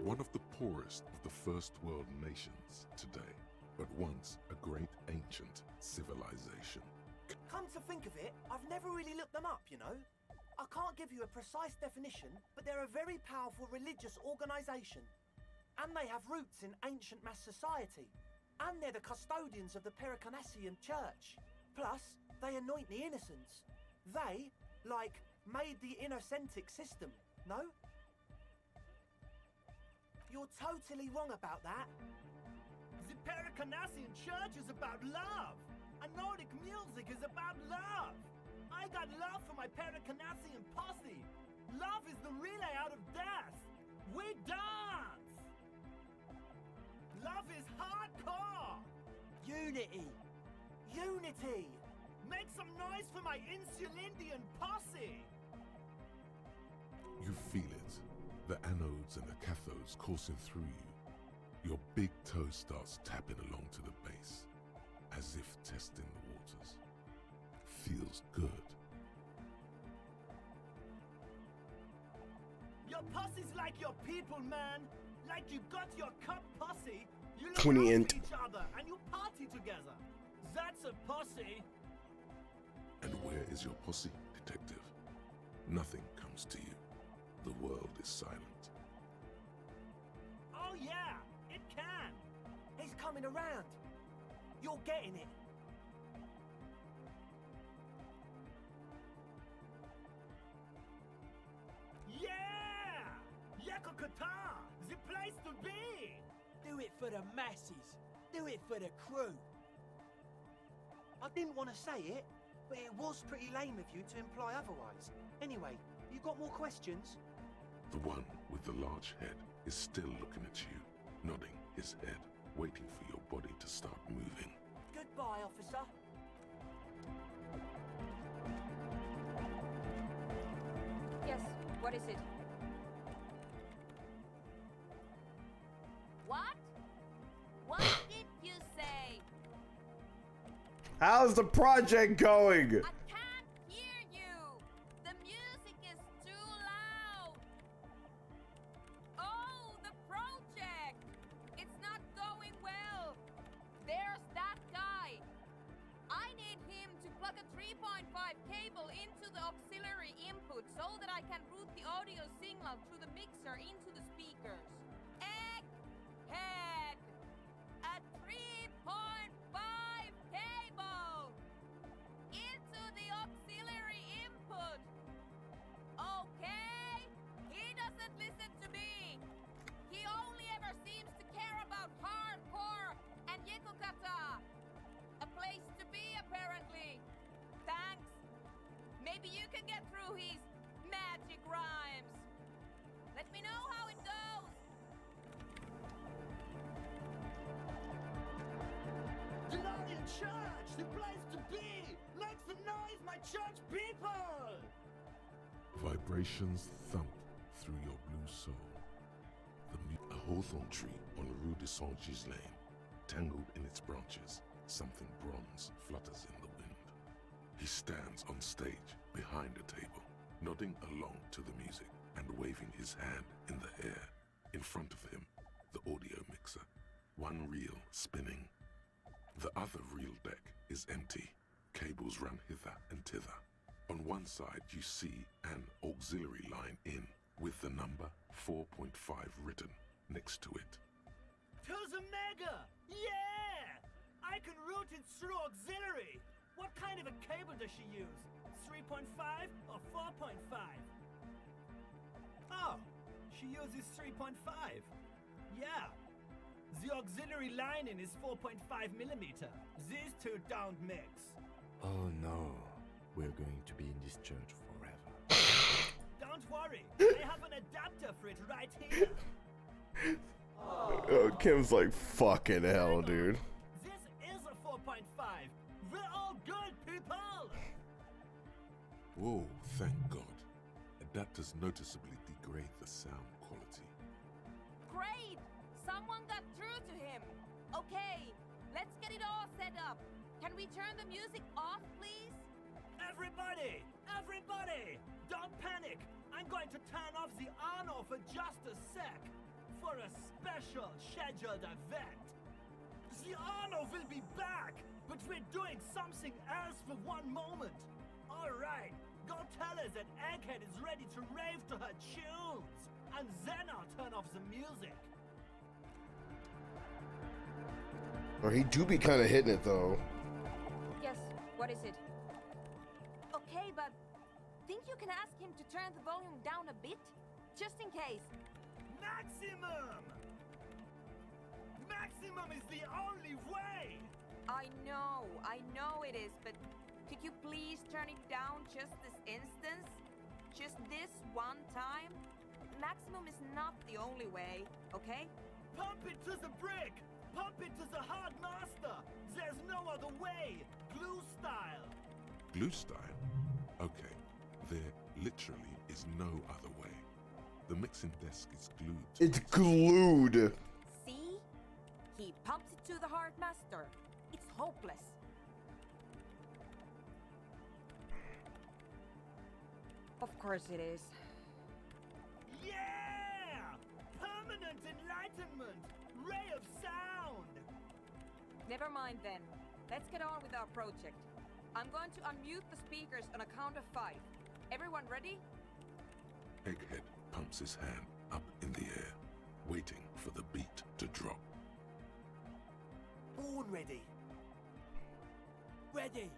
One of the poorest of the first world nations today, but once a great ancient civilization. Come to think of it, I've never really looked them up, you know. I can't give you a precise definition, but they're a very powerful religious organization. And they have roots in ancient mass society. And they're the custodians of the Pericarnassian Church. Plus, they anoint the innocents. They, like, made the innocentic system, no? You're totally wrong about that. The Pericarnassian Church is about love. And Nordic music is about love. I got love for my Pericarnassian posse. Love is the relay out of death. We dance. Love is hardcore. Unity. Unity. Make some noise for my Insulindian posse. You feel it. The anodes and the cathodes coursing through you. Your big toe starts tapping along to the base, as if testing the waters. Feels good. Your posse's like your people, man. Like you got your cup posse. You look 20 after int. each other and you party together. That's a posse. And where is your posse, detective? Nothing comes to you. The world is silent. Oh yeah, it can. He's coming around. You're getting it. Yeah! Yakokata! The place to be! Do it for the masses. Do it for the crew. I didn't want to say it, but it was pretty lame of you to imply otherwise. Anyway, you got more questions? The one with the large head is still looking at you, nodding his head, waiting for your body to start moving. Goodbye, officer. Yes, what is it? What? What did you say? How's the project going? I can't hear you. The music is too loud. Oh, the project. It's not going well. There's that guy. I need him to plug a 3.5 cable into the auxiliary input so that I can route the audio signal through the mixer into the speakers. Egghead! A 3.5 cable! Into the auxiliary input! Okay? He doesn't listen to me! He only ever seems to care about hardcore and Yekokata! A place to be, apparently! Thanks! Maybe you can get through his magic rhymes! Let me know how it goes! church! The place to be! Make some noise, my church people! Vibrations thump through your blue soul. A hawthorn tree on Rue de Saint-Gislain, tangled in its branches, something bronze flutters in the wind. He stands on stage behind a table, nodding along to the music and waving his hand in the air. In front of him, the audio mixer, one reel spinning. The other reel deck is empty. Cables run hither and thither. On one side, you see an auxiliary line in with the number 4.5 written next to it. To the mega! Yeah! I can route it through auxiliary! What kind of a cable does she use? 3.5 or 4.5? Oh, she uses 3.5. Yeah. The auxiliary lining is 4.5 millimeter. These two don't mix. Oh no, we're going to be in this church forever. Don't worry, I have an adapter for it right here. Oh, Kim's like, fucking hell, dude. This is a 4.5. We're all good, people! Whoa, thank God. Adapters noticeably degrade the sound quality. Great! Someone got through to him. Okay, let's get it all set up. Can we turn the music off, please? Everybody! Everybody! Don't panic! I'm going to turn off the on-off for just a sec. For a special scheduled event. The on-off will be back, but we're doing something else for one moment. Alright, go tell her that Egghead is ready to rave to her tunes. And then I'll turn off the music. Or he do be kind of hitting it though. Yes, what is it? Okay, but think you can ask him to turn the volume down a bit? Just in case. Maximum! Maximum is the only way! I know it is, but could you please turn it down just this instance? Just this one time? Maximum is not the only way, okay? Pump it to the brick! Pump it to the hard master! There's no other way! Glue style! Glue style? Okay, there literally is no other way. The mixing desk is glued. It's glued! See? He pumps it to the hard master. It's hopeless. Of course it is. Yeah! Permanent enlightenment! Ray of sound! Never mind then. Let's get on with our project. I'm going to unmute the speakers on a count of 5. Everyone ready? Egghead pumps his hand up in the air, waiting for the beat to drop. Born ready. Ready.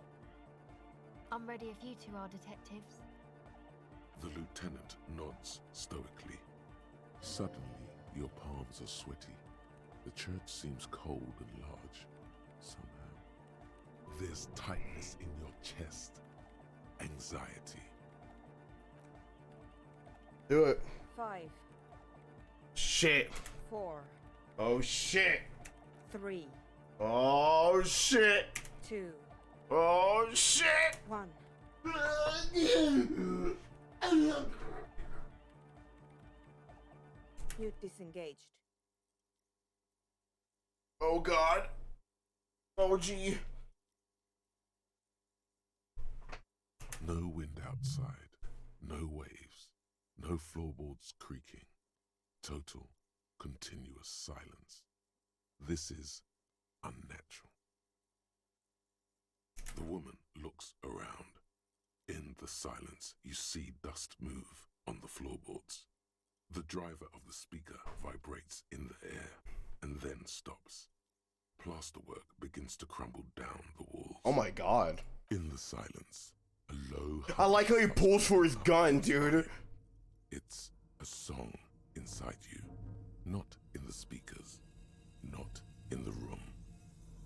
I'm ready if you two are detectives. The lieutenant nods stoically. Suddenly, your palms are sweaty. The church seems cold and large, somehow. There's tightness in your chest. Anxiety. Do it. 5. Shit. 4. Oh shit. 3. Oh shit. 2. Oh shit. 1. Mute disengaged. Oh god. Oh gee. No wind outside, no waves, no floorboards creaking. Total, continuous silence. This is unnatural. The woman looks around. In the silence, you see dust move on the floorboards. The driver of the speaker vibrates in the air and then stops. Plasterwork begins to crumble down the walls. Oh my god. In the silence, a low... I like how he pulls for his gun, dude. It's a song inside you, not in the speakers, not in the room.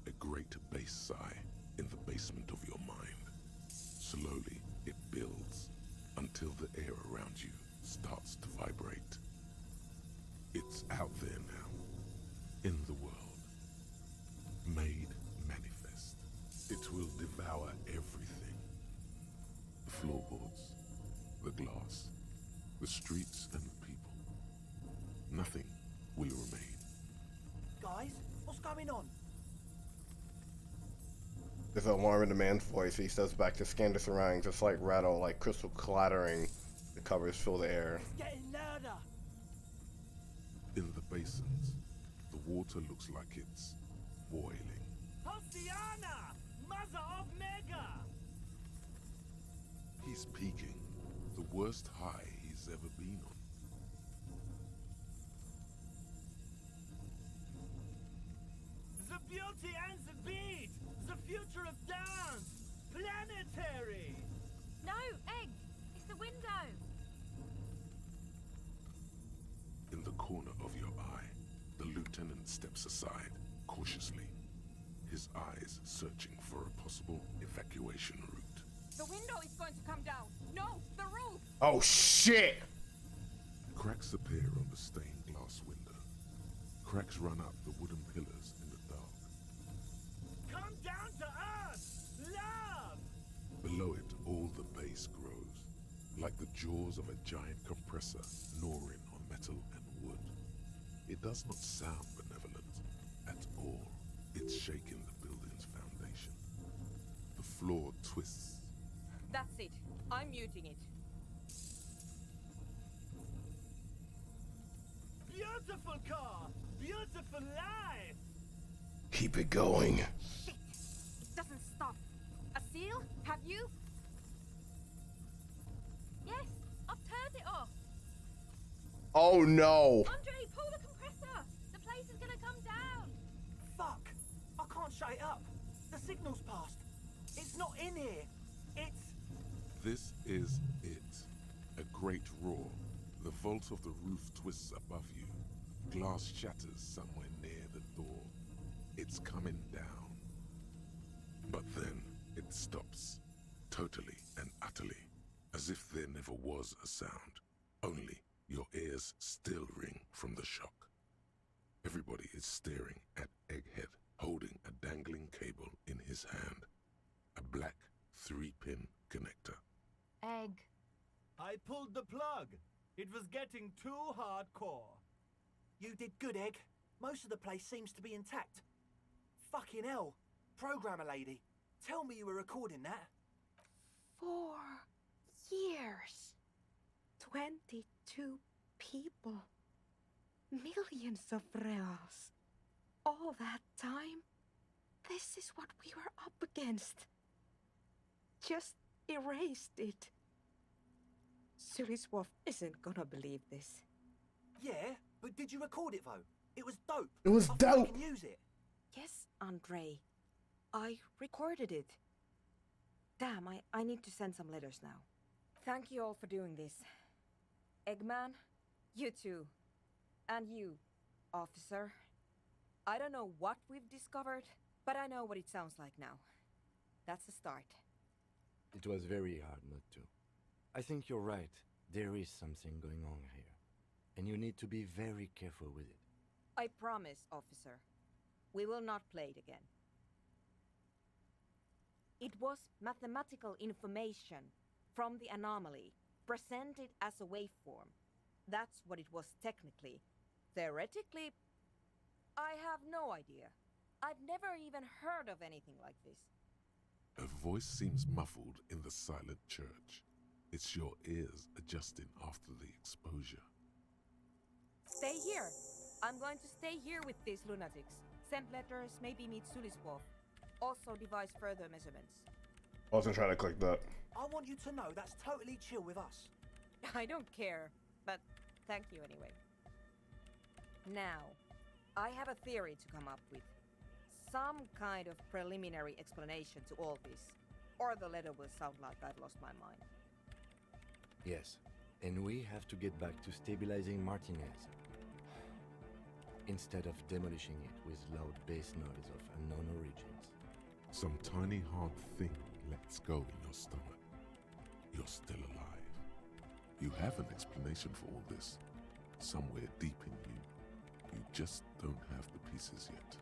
A great bass sigh in the basement of your mind. Slowly, it builds until the air around you starts to vibrate. It's out there now, in the world, made manifest. The streets and the people. Nothing will remain. Guys, what's going on? There's an alarm in the man's voice. He steps back to scan the surroundings. A slight rattle, like crystal clattering. The covers fill the air. It's getting louder. In the basins, the water looks like it's boiling. Hosiana! Mother of Mega! He's peaking. The worst high he's ever been on. The beauty and the beat! The future of dance! Planetary! No, Egg! It's the window! In the corner of your eye, the lieutenant steps aside, cautiously. His eyes searching for a possible evacuation route. The window is going to come down! No, the roof! Oh shit! Cracks appear on the stained glass window. Cracks run up the wooden pillars in the dark. Come down to us! Love! Below it, all the base grows, like the jaws of a giant compressor gnawing on metal and wood. It does not sound benevolent at all. It's shaking the building's foundation. The floor twists. That's it. I'm muting it. Beautiful car! Beautiful life! Keep it going. Shit! It doesn't stop. A seal? Have you? Yes, I've turned it off. Oh no! Andre, pull the compressor! The place is gonna come down! Fuck! I can't shut it up. The signal's passed. It's not in here. It's... This is it. A great roar. The vault of the roof twists above you. Glass shatters somewhere near the door. It's coming down. But then it stops. Totally and utterly. As if there never was a sound. Only your ears still ring from the shock. Everybody is staring at Egghead, holding a dangling cable in his hand. A black 3-pin connector. Egg. I pulled the plug. It was getting too hardcore. You did good, Egg. Most of the place seems to be intact. Fucking hell. Programmer lady, tell me you were recording that. 4 years. 22 people. Millions of reals. All that time? This is what we were up against. Just erased it. Suliswolf isn't gonna believe this. Yeah, but did you record it though? It was dope. It was I thought dope. I can use it. Yes, Andre. I recorded it. Damn, I need to send some letters now. Thank you all for doing this. Eggman, you too. And you, officer. I don't know what we've discovered, but I know what it sounds like now. That's a start. It was very hard not to. I think you're right. There is something going on here. And you need to be very careful with it. I promise, officer. We will not play it again. It was mathematical information from the anomaly, presented as a waveform. That's what it was technically. Theoretically, I have no idea. I've never even heard of anything like this. Her voice seems muffled in the silent church. It's your ears adjusting after the exposure. Stay here. I'm going to stay here with these lunatics. Send letters, maybe meet Suliswolf. Also devise further measurements. I wasn't trying to click that. I want you to know that's totally chill with us. I don't care, but thank you anyway. Now, I have a theory to come up with. Some kind of preliminary explanation to all this. Or the letter will sound like I've lost my mind. Yes, and we have to get back to stabilizing Martinez. Instead of demolishing it with loud bass noise of unknown origins. Some tiny hard thing lets go in your stomach. You're still alive. You have an explanation for all this. Somewhere deep in you. You just don't have the pieces yet.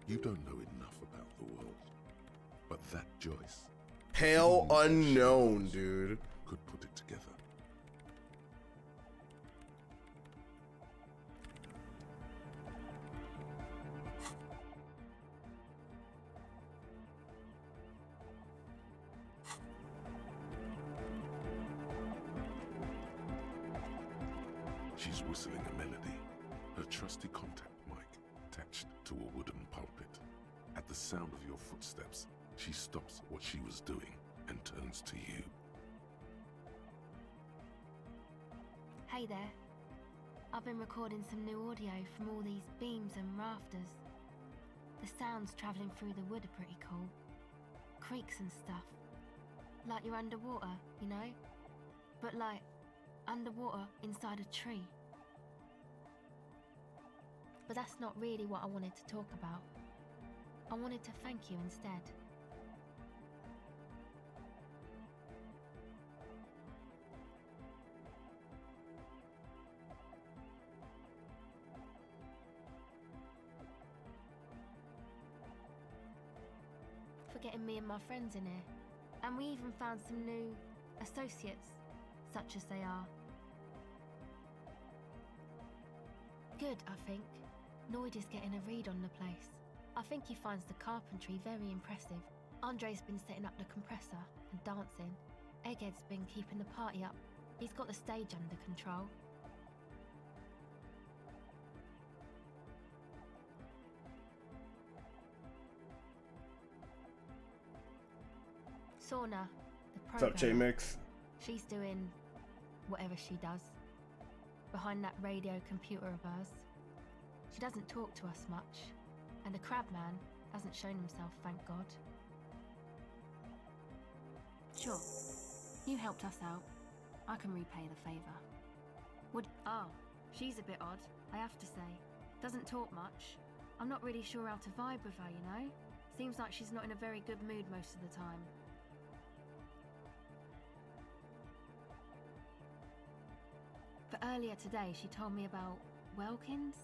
You don't know enough about the world. But that Joyce... Hell unknown, dude. ...could put it together. She's whistling a melody, her trusty contact mic attached to a wooden pulpit. At the sound of your footsteps, she stops what she was doing and turns to you. Hey there. I've been recording some new audio from all these beams and rafters. The sounds travelling through the wood are pretty cool. Creaks and stuff. Like you're underwater, you know? But like, underwater inside a tree. But that's not really what I wanted to talk about. I wanted to thank you instead. For getting me and my friends in here. And we even found some new associates, such as they are. Good, I think. Noid is getting a read on the place. I think he finds the carpentry very impressive. Andre's been setting up the compressor and dancing. Egghead's been keeping the party up. He's got the stage under control. Sauna, the What's up, programmer, J-Mix? she's doing whatever she does behind that radio computer of hers. She doesn't talk to us much, and the crab man hasn't shown himself, thank God. Sure, you helped us out. I can repay the favour. She's a bit odd, I have to say. Doesn't talk much. I'm not really sure how to vibe with her, you know? Seems like she's not in a very good mood most of the time. But earlier today, she told me about Welkins,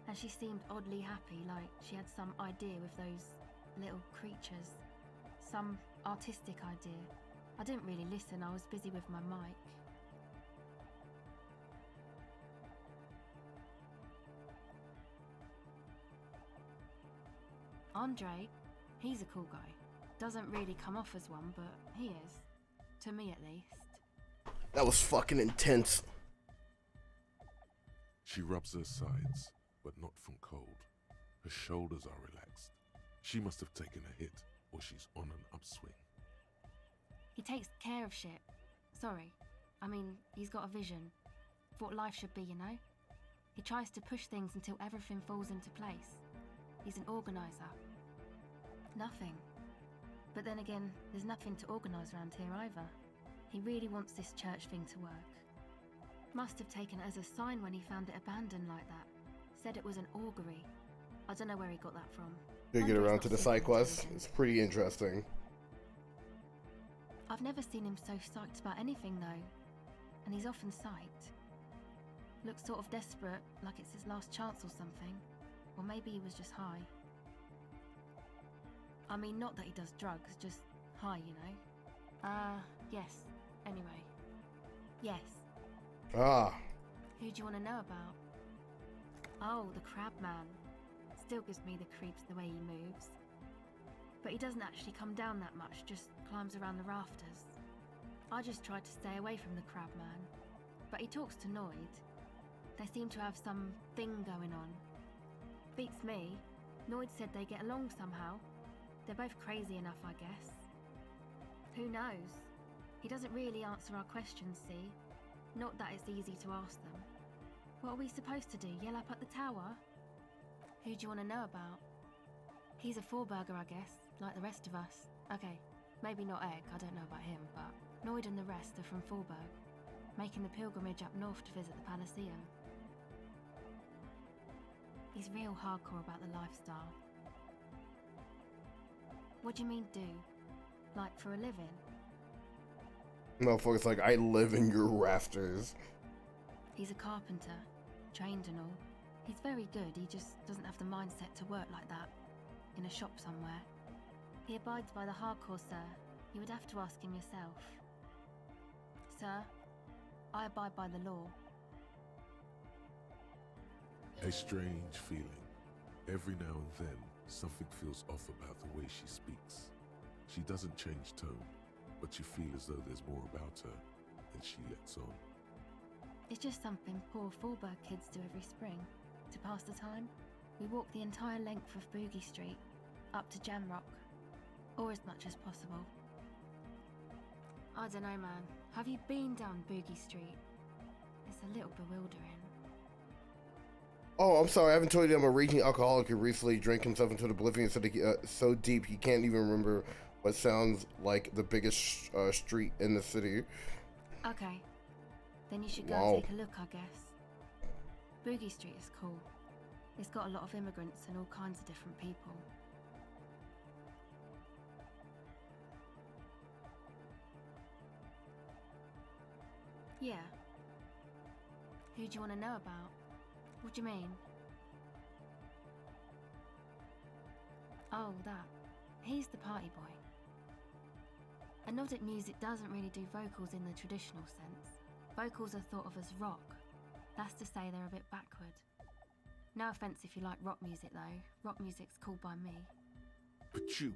and she seemed oddly happy, like she had some idea with those little creatures. Some artistic idea. I didn't really listen, I was busy with my mic. Andre, he's a cool guy. Doesn't really come off as one, but he is. To me, at least. That was fucking intense. She rubs her sides, but not from cold. Her shoulders are relaxed. She must have taken a hit, or she's on an upswing. He takes care of shit. Sorry. I mean, he's got a vision. For what life should be, you know? He tries to push things until everything falls into place. He's an organizer. Nothing. But then again, there's nothing to organise around here either. He really wants this church thing to work. Must have taken it as a sign when he found it abandoned like that. Said it was an augury. I don't know where he got that from. You get around to the side quest. It's pretty interesting. I've never seen him so psyched about anything though. And he's often psyched. Looks sort of desperate, like it's his last chance or something. Or maybe he was just high. I mean, not that he does drugs, just high, you know? Yes. Anyway. Yes. Who do you want to know about? Oh, the crab man. Still gives me the creeps the way he moves. But he doesn't actually come down that much, just climbs around the rafters. I just tried to stay away from the crab man. But he talks to Noid. They seem to have some thing going on. Beats me. Noid said they get along somehow. They're both crazy enough, I guess. Who knows? He doesn't really answer our questions, see? Not that it's easy to ask them. What are we supposed to do, yell up at the tower? Who do you want to know about? He's a four-burger, I guess, like the rest of us. Okay, maybe not Egg, I don't know about him, but Noid and the rest are from Forburg, making the pilgrimage up north to visit the Palaceum. He's real hardcore about the lifestyle. What do you mean, do? Like, for a living? Motherfucker's like, I live in your rafters. He's a carpenter, trained and all. He's very good, he just doesn't have the mindset to work like that. In a shop somewhere. He abides by the hardcore, sir. You would have to ask him yourself. Sir, I abide by the law. A strange feeling. Every now and then, something feels off about the way she speaks. She doesn't change tone, but you feel as though there's more about her than she lets on. It's just something poor Fallberg kids do every spring. To pass the time, we walk the entire length of Boogie Street, up to Jamrock, or as much as possible. I don't know, man. Have you been down Boogie Street? It's a little bewildering. Oh, I'm sorry. I haven't told you I'm a raging alcoholic who recently drank himself into oblivion so deep he can't even remember what sounds like the biggest street in the city. Okay. Then you should go Wow. and take a look, I guess. Boogie Street is cool. It's got a lot of immigrants and all kinds of different people. Yeah. Who do you want to know about? What do you mean? Oh, that. He's the party boy. Anodic music doesn't really do vocals in the traditional sense. Vocals are thought of as rock. That's to say they're a bit backward. No offense if you like rock music though. Rock music's cool by me. Pachoo,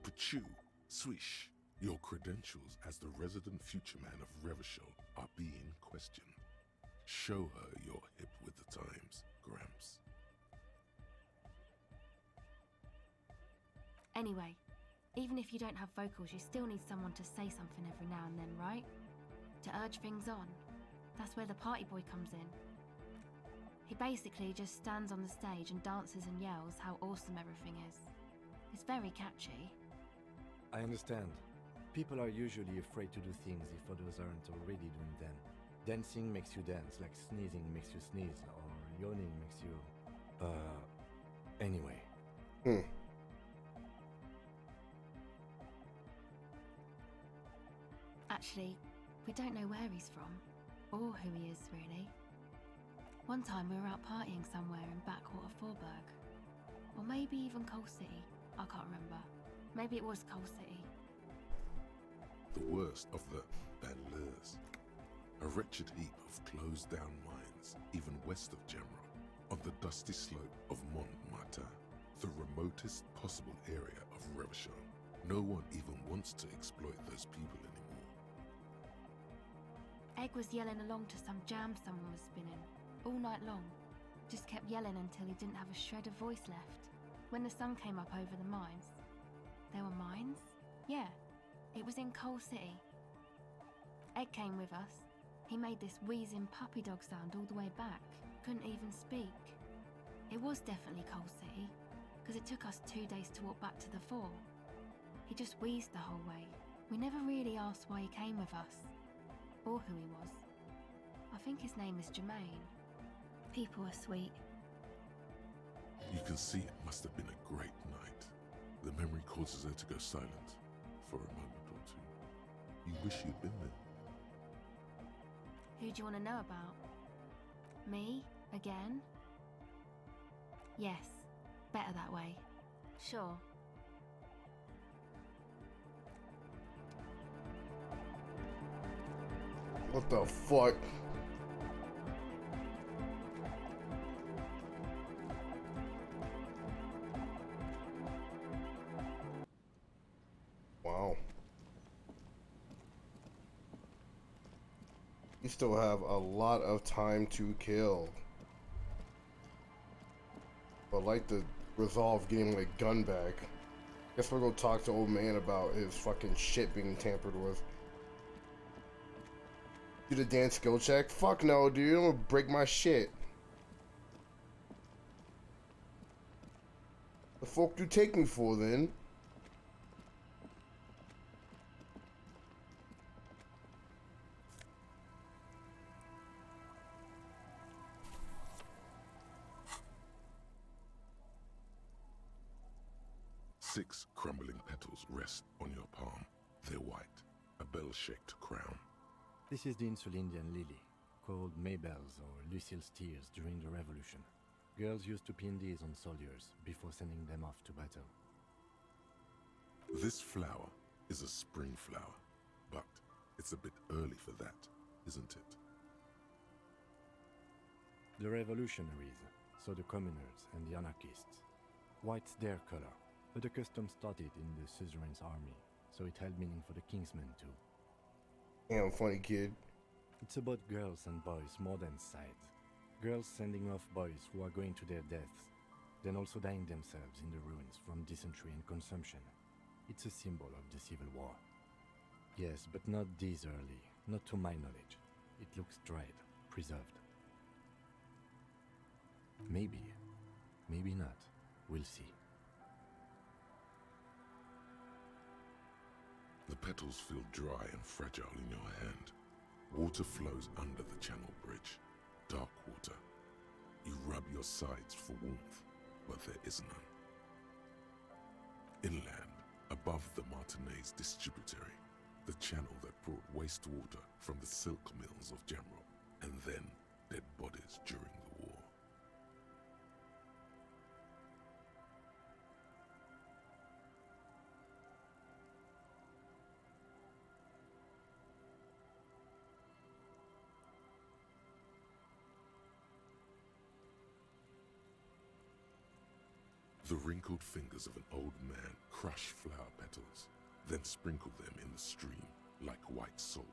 swish. Your credentials as the resident future man of Revachol are being questioned. Show her you're hip with the times, Gramps. Anyway, even if you don't have vocals, you still need someone to say something every now and then, right? To urge things on. That's where the party boy comes in. He basically just stands on the stage and dances and yells how awesome everything is. It's very catchy. I understand. People are usually afraid to do things if others aren't already doing them. Dancing makes you dance, like sneezing makes you sneeze, or yawning makes you... anyway. Actually, we don't know where he's from, or who he is, really. One time we were out partying somewhere in backwater Fallberg. Or maybe even Coal City, I can't remember. Maybe it was Coal City. The worst of the banlieues. A wretched heap of closed-down mines, even west of Jamrock, on the dusty slope of Montmartin, the remotest possible area of Revachol. No one even wants to exploit those people anymore. Egg was yelling along to some jam someone was spinning, all night long. Just kept yelling until he didn't have a shred of voice left. When the sun came up over the mines... There were mines? Yeah, it was in Coal City. Egg came with us. He made this wheezing puppy dog sound all the way back. Couldn't even speak. It was definitely Coal City, because it took us 2 days to walk back to the fort. He just wheezed the whole way. We never really asked why he came with us, or who he was. I think his name is Jermaine. People are sweet. You can see it must have been a great night. The memory causes her to go silent for a moment or two. You wish you'd been there. Who do you want to know about? Me? Again? Yes. Better that way. Sure. What the fuck? Wow. You still have a lot of time to kill. I'd like to resolve getting my gun back. Guess we're gonna talk to old man about his fucking shit being tampered with. Do the dance skill check? Fuck no, dude. I'm gonna break my shit. The fuck do you take me for then? Six crumbling petals rest on your palm. They're white, a bell-shaped crown. This is the Insulindian lily, called Maybells or Lucille's tears during the Revolution. Girls used to pin these on soldiers before sending them off to battle. This flower is a spring flower, but it's a bit early for that, isn't it? The revolutionaries, so the communers and the anarchists. White's their color, but the custom started in the suzerain's army, so it held meaning for the kingsmen too. Damn funny kid. It's about girls and boys more than sight. Girls sending off boys who are going to their deaths, then also dying themselves in the ruins from dysentery and consumption. It's a symbol of the Civil War. Yes, but not this early, not to my knowledge. It looks dried, preserved. Maybe, maybe not. We'll see. The petals feel dry and fragile in your hand. Water flows under the channel bridge. Dark water. You rub your sides for warmth, but there is none. Inland, above the Martinez distributary, the channel that brought wastewater from the silk mills of Jamrock, and then dead bodies during the war. The wrinkled fingers of an old man crush flower petals, then sprinkle them in the stream like white salt.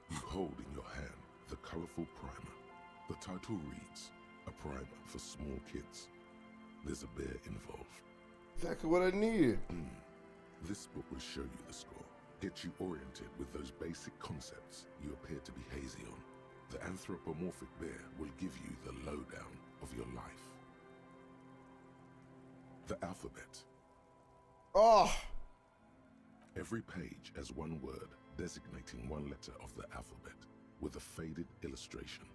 You hold in your hand the colorful primer. The title reads, "A Primer for Small Kids." There's a bear involved. Exactly what I needed. This book will show you the score, get you oriented with those basic concepts you appear to be hazy on. The anthropomorphic bear will give you the lowdown of your life. The alphabet. Oh! Every page has one word designating one letter of the alphabet with a faded illustration.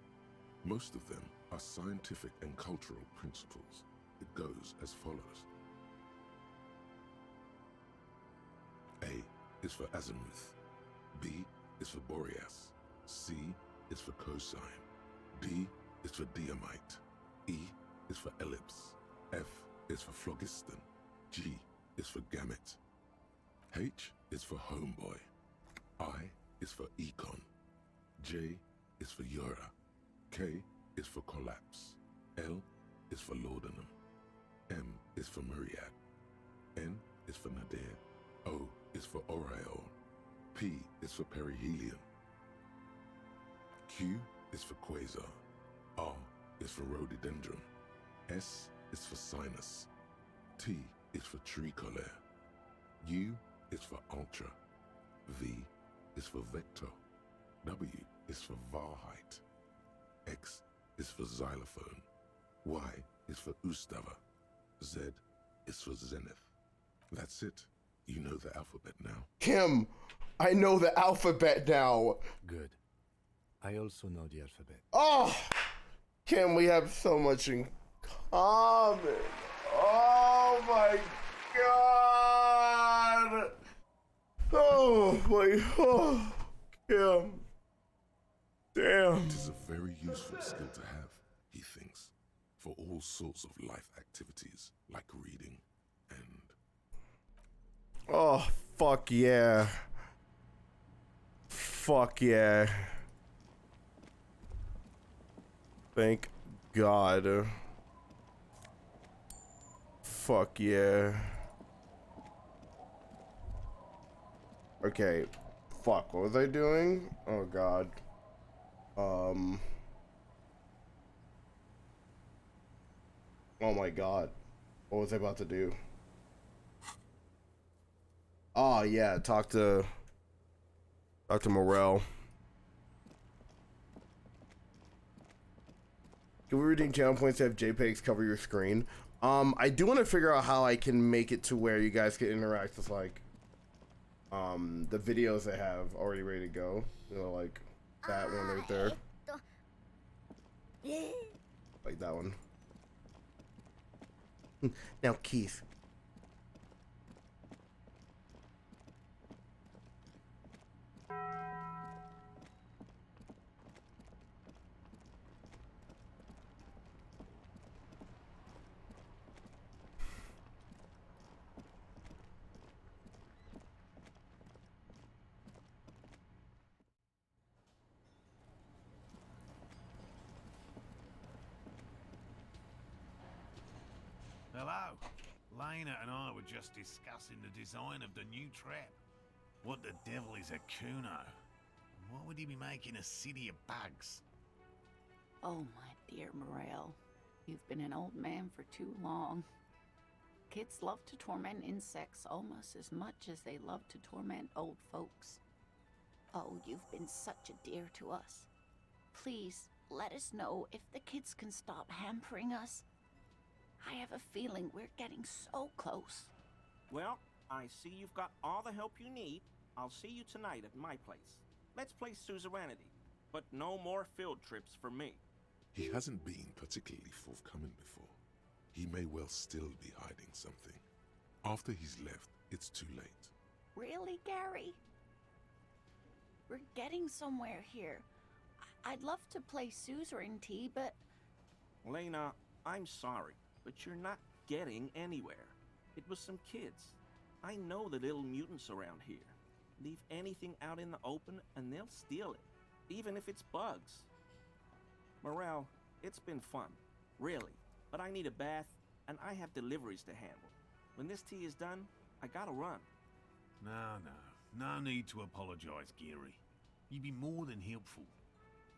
Most of them are scientific and cultural principles. It goes as follows. A is for azimuth. B is for Boreas. C is for cosine. D is for diamite. E is for ellipse. F is for phlogiston. G is for gamete. H is for homeboy. I is for econ. J is for Eura. K is for collapse. L is for laudanum. M is for myriad. N is for nadir. O is for aureole. P is for perihelion. Q is for quasar. R is for rhododendron. S is for sinus. T is for tricolor. U is for ultra. V is for vector. W is for Wahrheit. X is for xylophone. Y is for Ustava. Z is for zenith. That's it. You know the alphabet now. Kim, I know the alphabet now. Good. I also know the alphabet. Oh! Kim, we have so much in common. Oh my god! Oh my, oh, Kim. Damn. It is a very useful skill to have, he thinks, for all sorts of life activities like reading and... Oh, fuck yeah. Fuck yeah. Thank God. Fuck yeah. Okay. Fuck, what was I doing? Oh God. Oh my God. What was I about to do? Oh yeah, talk to Morel. Can we redeem channel points to have JPEGs cover your screen? I do want to figure out how I can make it to where you guys can interact with like the videos I have already ready to go. You know, like that one right there. Like that one. Now Keith. Hello. Lena and I were just discussing the design of the new trap. What the devil is a Kuno? Why would he be making a city of bugs? Oh, my dear Morel. You've been an old man for too long. Kids love to torment insects almost as much as they love to torment old folks. Oh, you've been such a dear to us. Please, let us know if the kids can stop hampering us. I have a feeling we're getting so close. Well, I see you've got all the help you need. I'll see you tonight at my place. Let's play suzerainty, but no more field trips for me. He hasn't been particularly forthcoming before. He may well still be hiding something. After he's left, it's too late. Really, Gary? We're getting somewhere here. I'd love to play suzerainty, but... Lena, I'm sorry, but you're not getting anywhere. It was some kids. I know the little mutants around here. Leave anything out in the open and they'll steal it, even if it's bugs. Morel, it's been fun, really, but I need a bath and I have deliveries to handle. When this tea is done, I gotta run. No need to apologize, Geary. You'd be more than helpful.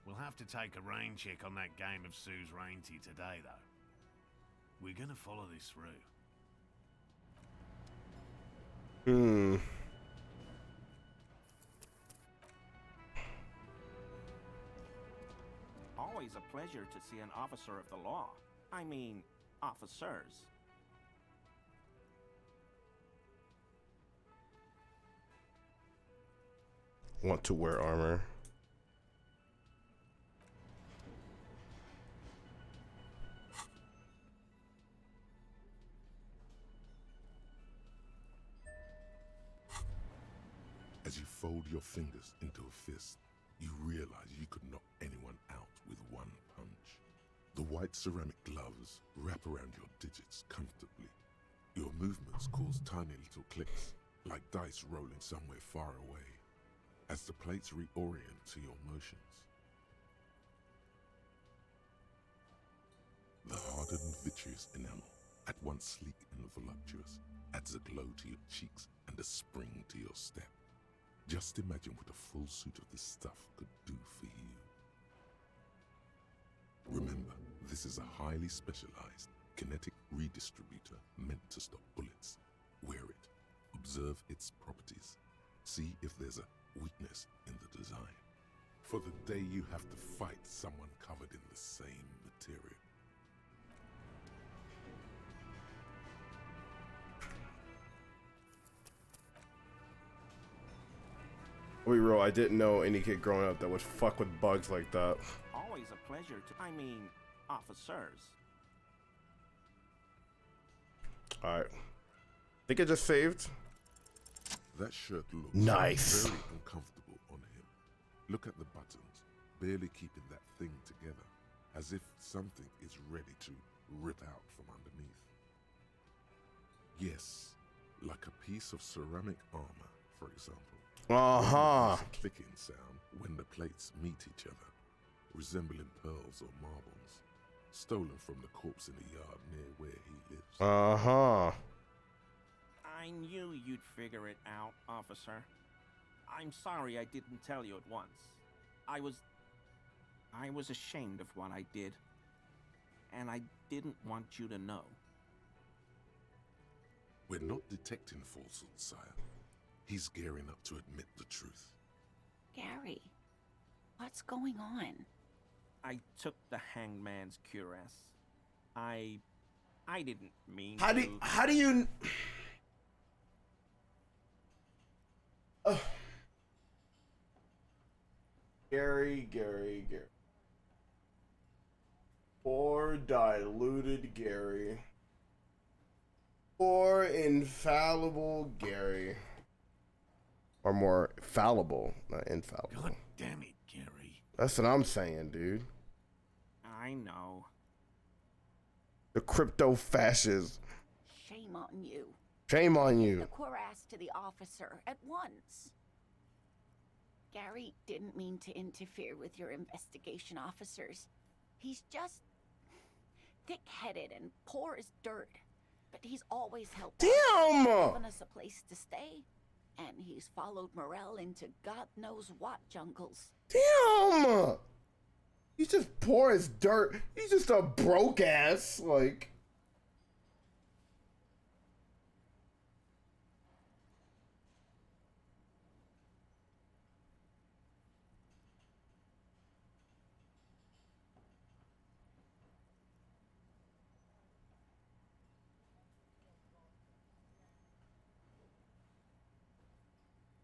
We'll have to take a rain check on that game of suzerainty today, though. We're gonna follow this through. Always a pleasure to see an officer of the law. I mean, officers. Want to wear armor. As you fold your fingers into a fist, you realize you could knock anyone out with one punch. The white ceramic gloves wrap around your digits comfortably. Your movements cause tiny little clicks, like dice rolling somewhere far away, as the plates reorient to your motions. The hardened vitreous enamel, at once sleek and voluptuous, adds a glow to your cheeks and a spring to your step. Just imagine what a full suit of this stuff could do for you. Remember, this is a highly specialized kinetic redistributor meant to stop bullets. Wear it, observe its properties, see if there's a weakness in the design. For the day you have to fight someone covered in the same material. We real, I didn't know any kid growing up that would fuck with bugs like that. Always a pleasure to, I mean, officers. Alright. Think I just saved? That shirt looks nice. Very uncomfortable on him. Look at the buttons, barely keeping that thing together, as if something is ready to rip out from underneath. Yes, like a piece of ceramic armor, for example. Uh-huh. A clicking sound when the plates meet each other, resembling pearls or marbles, stolen from the corpse in the yard near where he lives. Uh-huh. I knew you'd figure it out, officer. I'm sorry I didn't tell you at once. I was ashamed of what I did, and I didn't want you to know. We're not detecting falsehood, sire. He's gearing up to admit the truth. Gary, what's going on? I took the hangman's cuirass. I didn't mean How do you Gary. Poor diluted Gary. Poor infallible Gary. Or more fallible, not infallible. God damn it, Gary. That's what I'm saying, dude. I know. The crypto fascists. Shame on you. Shame on you. The cuirass to the officer at once. Gary didn't mean to interfere with your investigation, officers. He's just thick-headed and poor as dirt. but he's always helped Damn! us, given us a place to stay. And he's followed Morel into God knows what jungles. Damn! He's just poor as dirt. He's just a broke ass, like.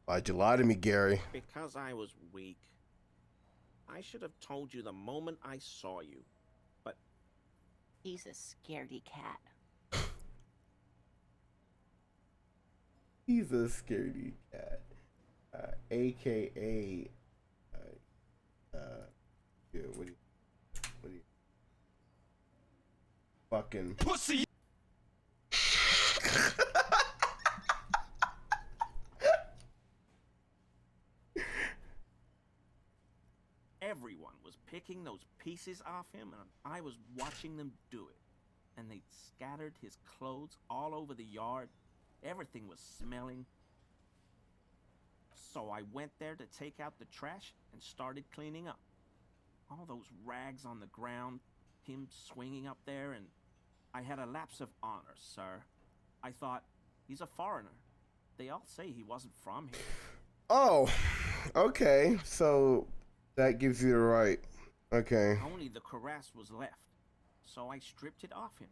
Why'd you lie to me, Gary? Because I was weak. I should have told you the moment I saw you, but... He's a scaredy cat. He's a scaredy cat. AKA... yeah, what do you... Fucking... Pussy! Everyone was picking those pieces off him, and I was watching them do it. And they scattered his clothes all over the yard. Everything was smelling. So I went there to take out the trash and started cleaning up. All those rags on the ground, him swinging up there, and I had a lapse of honor, sir. I thought, he's a foreigner. They all say he wasn't from here. Oh, okay. So that gives you the right. Okay. Only the cuirass was left, so I stripped it off him.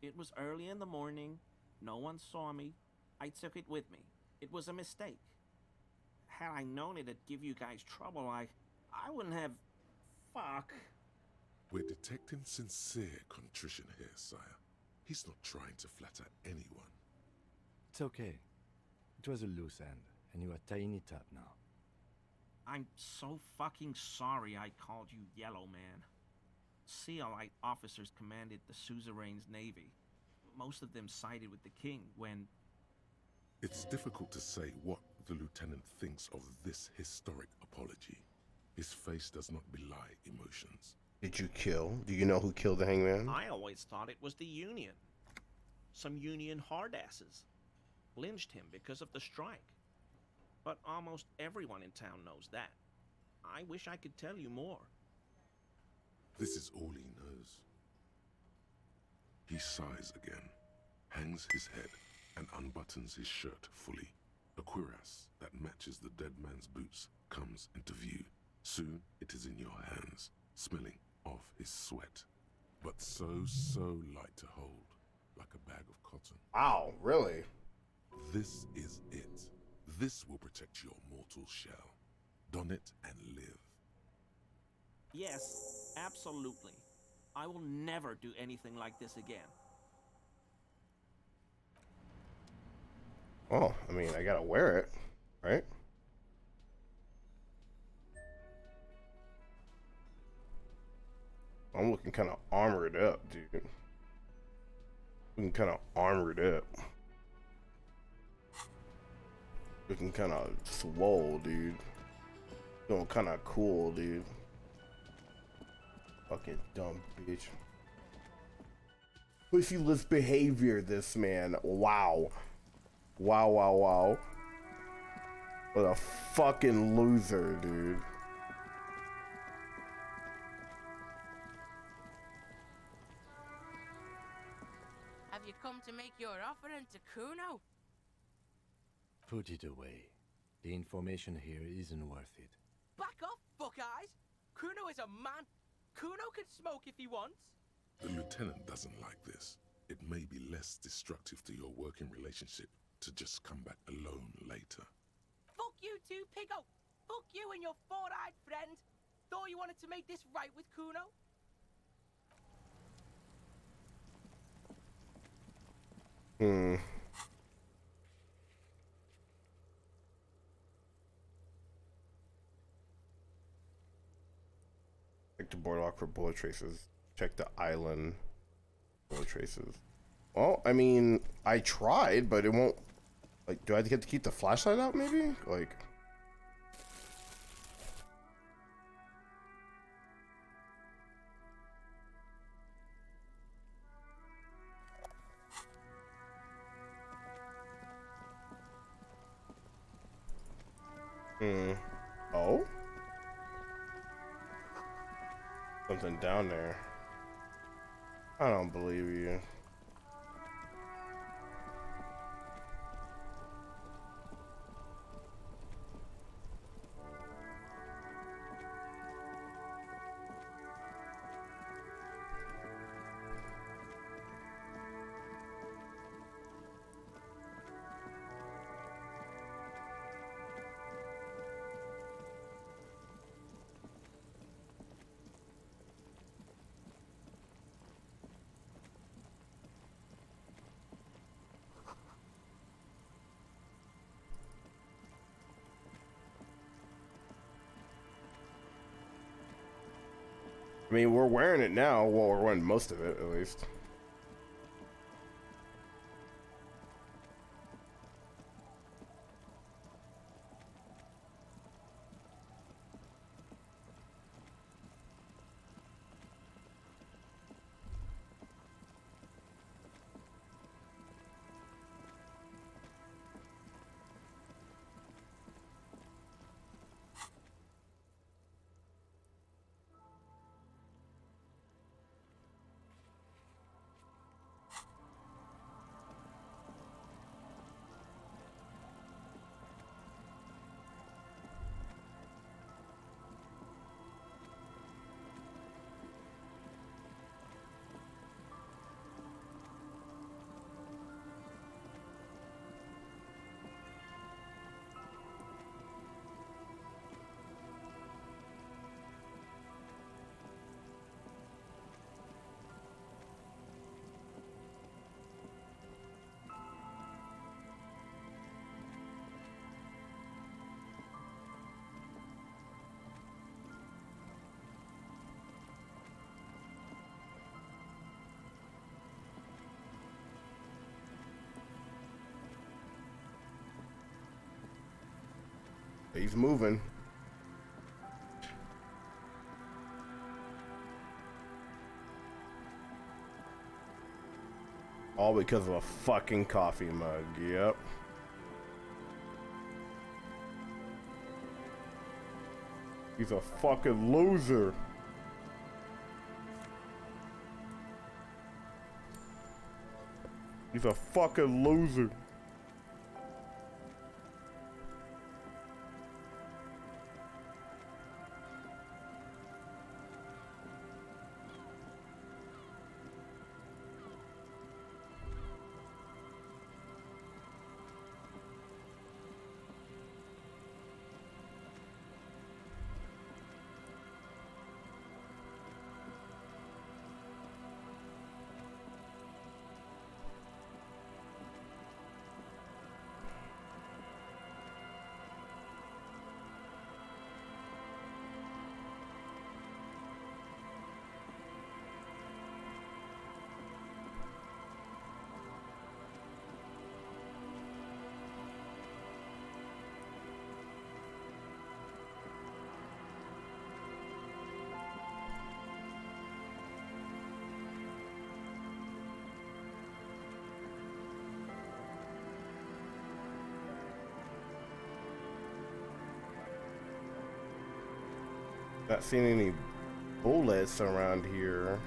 It was early in the morning. No one saw me. I took it with me. It was a mistake. Had I known it'd give you guys trouble, I wouldn't have... Fuck. We're detecting sincere contrition here, sire. He's not trying to flatter anyone. It's okay. It was a loose end, and you are tying it up now. I'm so fucking sorry I called you Yellow Man. Sealite officers commanded the suzerain's navy. Most of them sided with the king when... It's difficult to say what the lieutenant thinks of this historic apology. His face does not belie emotions. Did you kill? Do you know who killed the hangman? I always thought it was the Union. Some Union hardasses. Lynched him because of the strike. But almost everyone in town knows that. I wish I could tell you more. This is all he knows. He sighs again, hangs his head, and unbuttons his shirt fully. A cuirass that matches the dead man's boots comes into view. Soon it is in your hands, smelling of his sweat. But so light to hold, like a bag of cotton. Wow, really? This is it. This will protect your mortal shell. Don it and live. Yes, absolutely. I will never do anything like this again. Oh, I mean, I gotta wear it, right? I'm looking kind of armored up, dude. Looking kind of armored up. Looking kind of swole, dude. Feeling kind of cool, dude. Fucking dumb bitch. Pussyless behavior, this man. Wow. Wow, wow, wow. What a fucking loser, dude. Have you come to make your offering to Kuno? Put it away. The information here isn't worth it. Back off, fuck eyes! Kuno is a man. Kuno can smoke if he wants. The lieutenant doesn't like this. It may be less destructive to your working relationship to just come back alone later. Fuck you too, Piggo! Fuck you and your four-eyed friend! Thought you wanted to make this right with Kuno? Check the boardwalk for bullet traces. Check the island. Bullet traces. Well, I mean, I tried, but it won't... Like, do I get to keep the flashlight out, maybe? Like... Hmm. Oh? Something down there. I don't believe you. I mean, we're wearing it now. Well, we're wearing most of it, at least. He's moving. All because of a fucking coffee mug. Yep. He's a fucking loser. He's a fucking loser. Not seeing any bullets around here.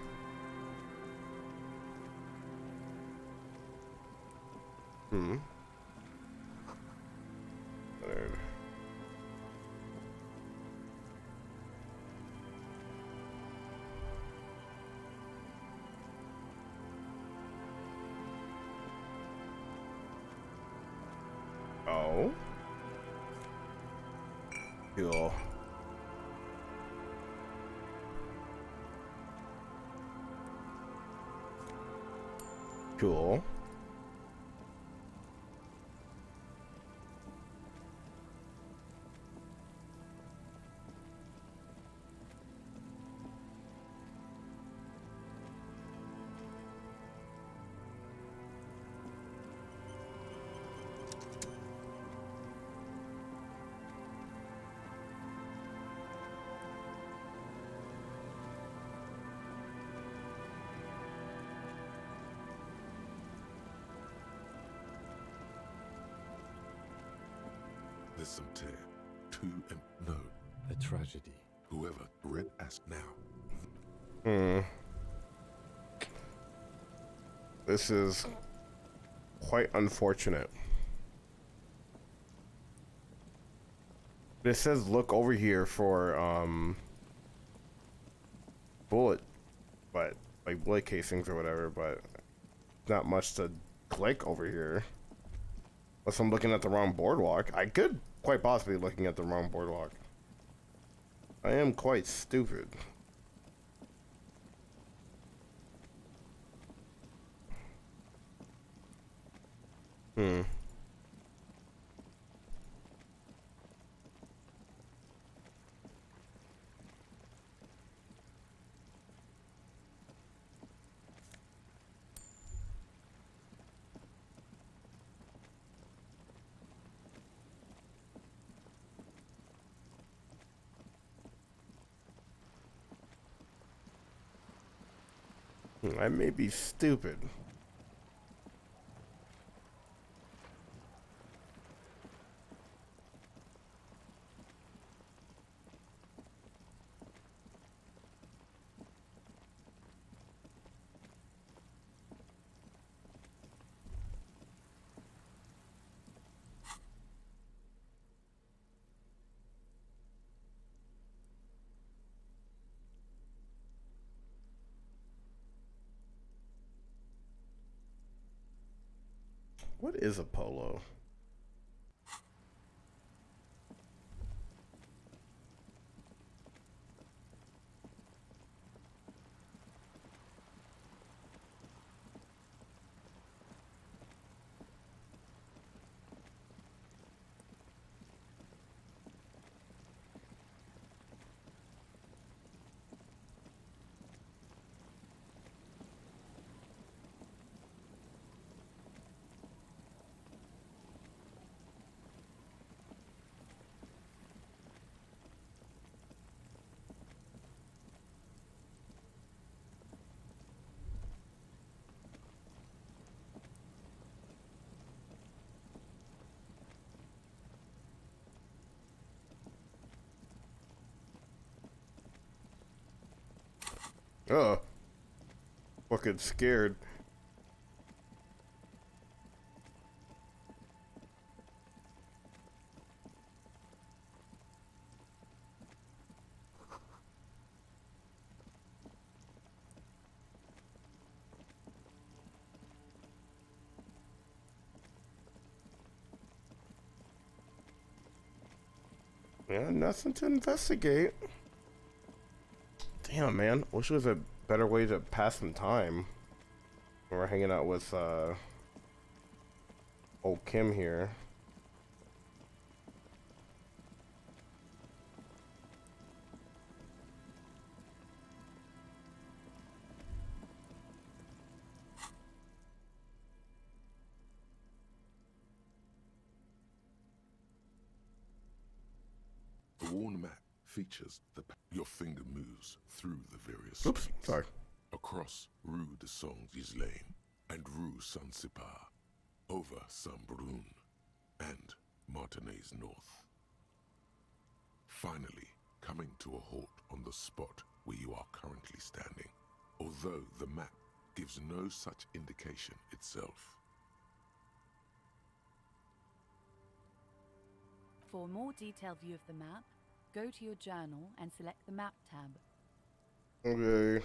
Hmm. There. Oh. Cool. Cool. There's some tear. Too Who and no. A tragedy. Whoever Red asked now. This is quite unfortunate. It says look over here for bullet casings or whatever, but not much to click over here. Unless I'm looking at the wrong boardwalk. I could quite possibly be looking at the wrong boardwalk. I am quite stupid. I may be stupid. What is a polo? Oh, fucking scared. Yeah, nothing to investigate. Damn, man. Wish there was a better way to pass some time when we're hanging out with old Kim here. The worn map features your finger moves through the various Oops, streets. sorry. Across Rue de Songs Lane and Rue Saint-Sipar, over Saint-Brun and Martinez North. Finally, coming to a halt on the spot where you are currently standing, although the map gives no such indication itself. For a more detailed view of the map, go to your journal and select the Map tab. Okay.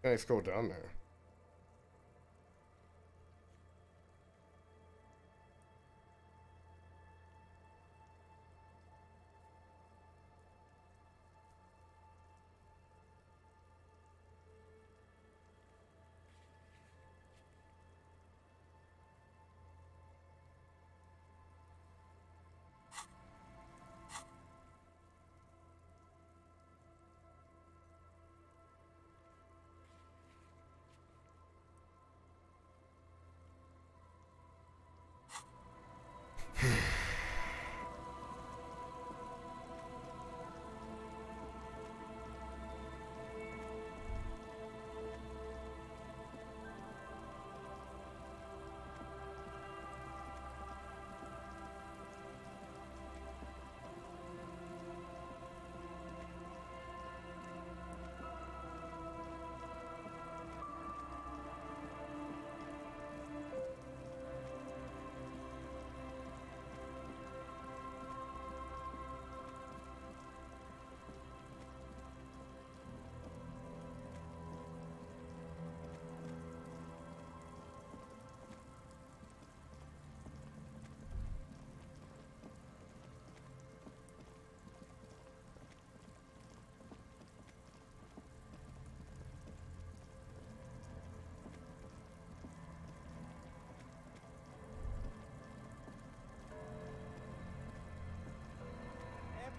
Can I scroll down there?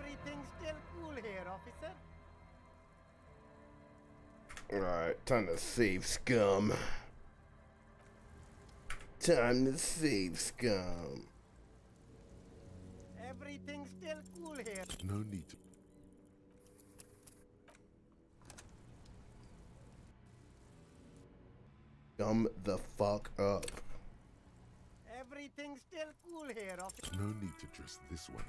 Everything's still cool here, officer. Alright, time to save scum. Time to save scum. Everything's still cool here. No need to. Gum the fuck up. Everything's still cool here, officer. No need to dress this one.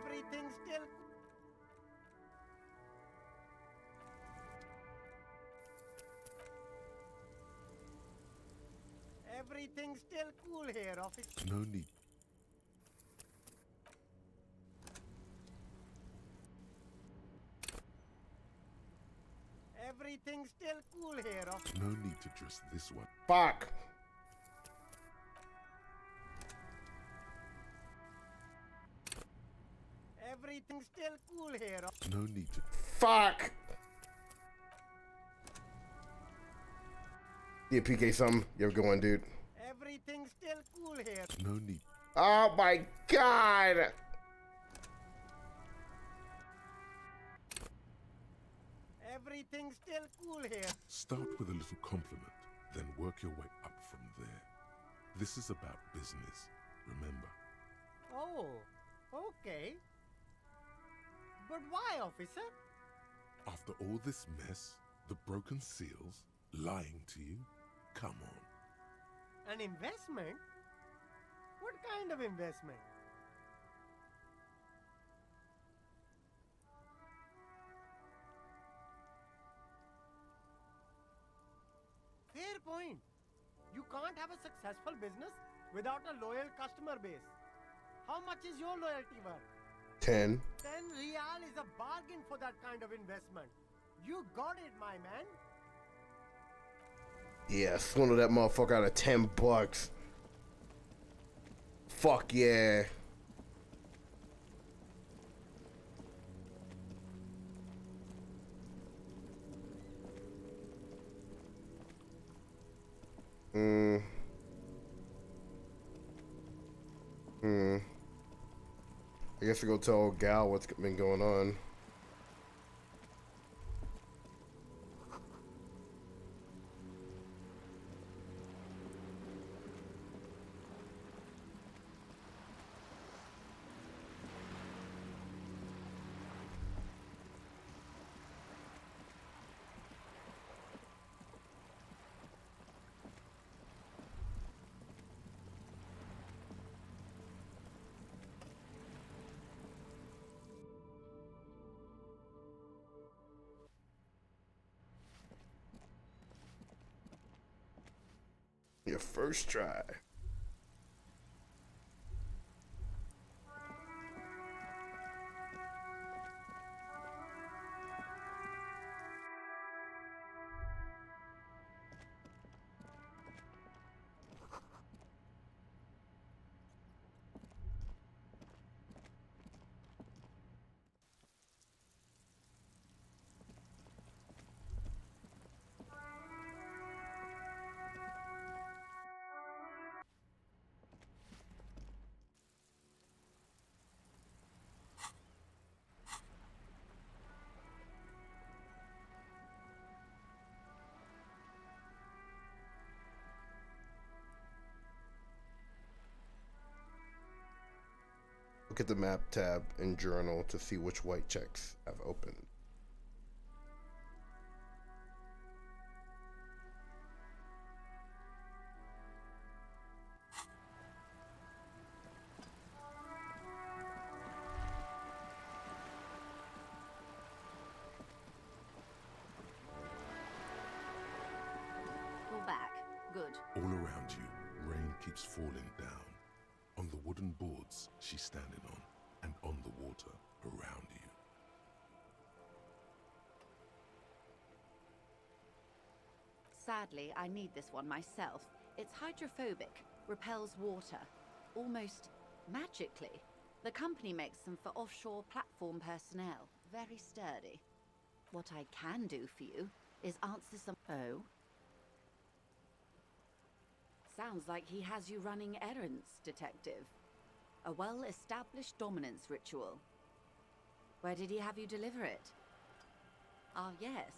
Everything's still. Everything's still cool here, officer. No need. Everything's still cool here, officer. No need to dress this one. Fuck. Everything's still cool here. No need to. Fuck. Yeah, PK something. You have a good one, dude. Everything's still cool here. No need. Oh my god. Everything's still cool here. Start with a little compliment, then work your way up from there. This is about business, remember. Oh, okay. But why, officer? After all this mess, the broken seals, lying to you, come on. An investment? What kind of investment? Fair point. You can't have a successful business without a loyal customer base. How much is your loyalty worth? 10. 10 real is a bargain for that kind of investment. You got it, my man. Yeah, swindle that motherfucker out of 10 bucks. Fuck yeah. I guess I go tell old Gal what's been going on. Your first try. Look at the map tab in journal to see which white checks I've opened. All around you, rain keeps falling down. On the wooden boards she's standing on, and on the water around you. Sadly, I need this one myself. It's hydrophobic, repels water, almost magically. The company makes them for offshore platform personnel. Very sturdy. What I can do for you is answer some... Oh? Sounds like he has you running errands, Detective. A well-established dominance ritual. Where did he have you deliver it? Ah, yes.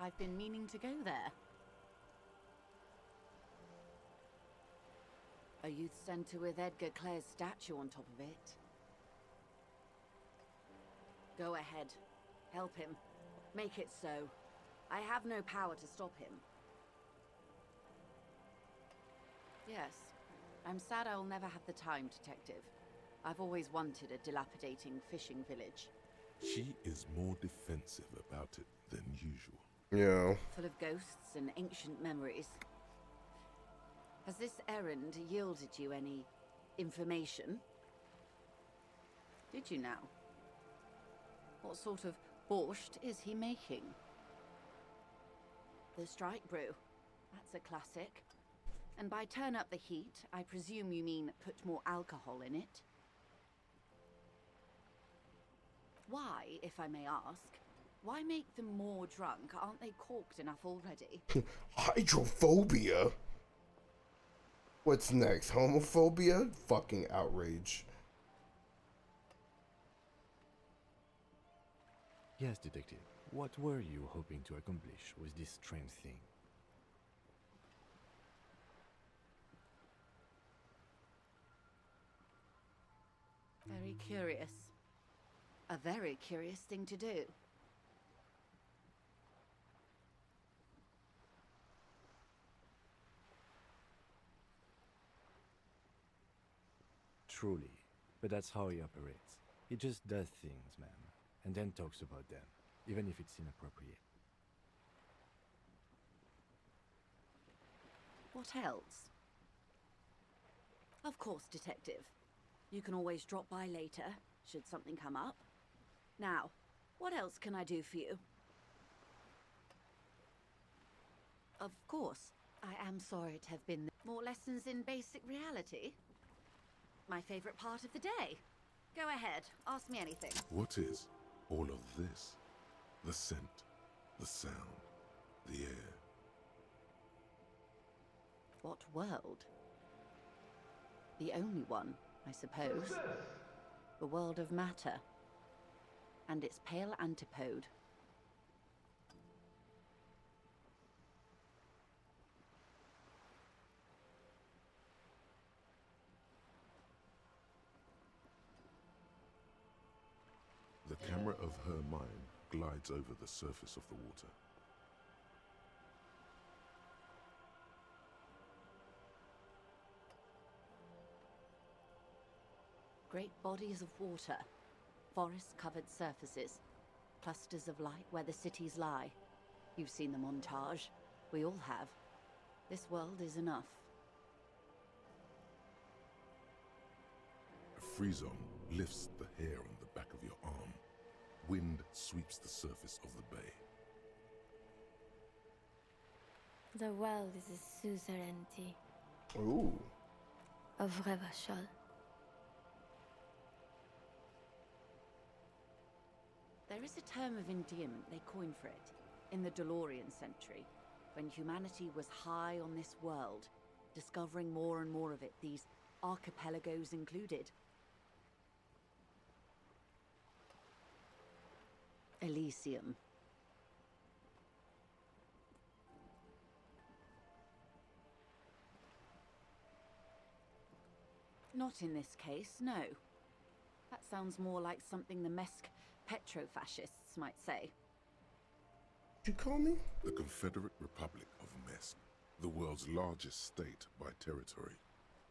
I've been meaning to go there. A youth centre with Edgar Clare's statue on top of it. Go ahead. Help him. Make it so. I have no power to stop him. Yes. I'm sad I'll never have the time, Detective. I've always wanted a dilapidating fishing village. She is more defensive about it than usual. Yeah. Full of ghosts and ancient memories. Has this errand yielded you any information? Did you now? What sort of borscht is he making? The Strike Brew. That's a classic. And by turn up the heat, I presume you mean put more alcohol in it? Why, if I may ask, why make them more drunk? Aren't they corked enough already? Hydrophobia? What's next? Homophobia? Fucking outrage. Yes, Detective. What were you hoping to accomplish with this strange thing? Very curious. A very curious thing to do. Truly. But that's how he operates. He just does things, man, and then talks about them, even if it's inappropriate. What else? Of course, Detective. You can always drop by later, should something come up. Now, what else can I do for you? Of course, I am sorry to have been... More lessons in basic reality? My favorite part of the day. Go ahead, ask me anything. What is all of this? The scent, the sound, the air. What world? The only one, I suppose. The world of matter. And its pale antipode. The camera of her mind glides over the surface of the water. Great bodies of water, forest-covered surfaces, clusters of light where the cities lie. You've seen the montage. We all have. This world is enough. A frisson lifts the hair on the back of your arm. Wind sweeps the surface of the bay. The world is a suzerainty. Ooh. Of Revachol. There is a term of endearment they coined for it in the DeLorean century, when humanity was high on this world, discovering more and more of it, these archipelagos included. ELYSIUM. Not in this case, no. That sounds more like something the Mesk petrofascists might say. Did you call me? The Confederate Republic of Mesk, the world's largest state by territory,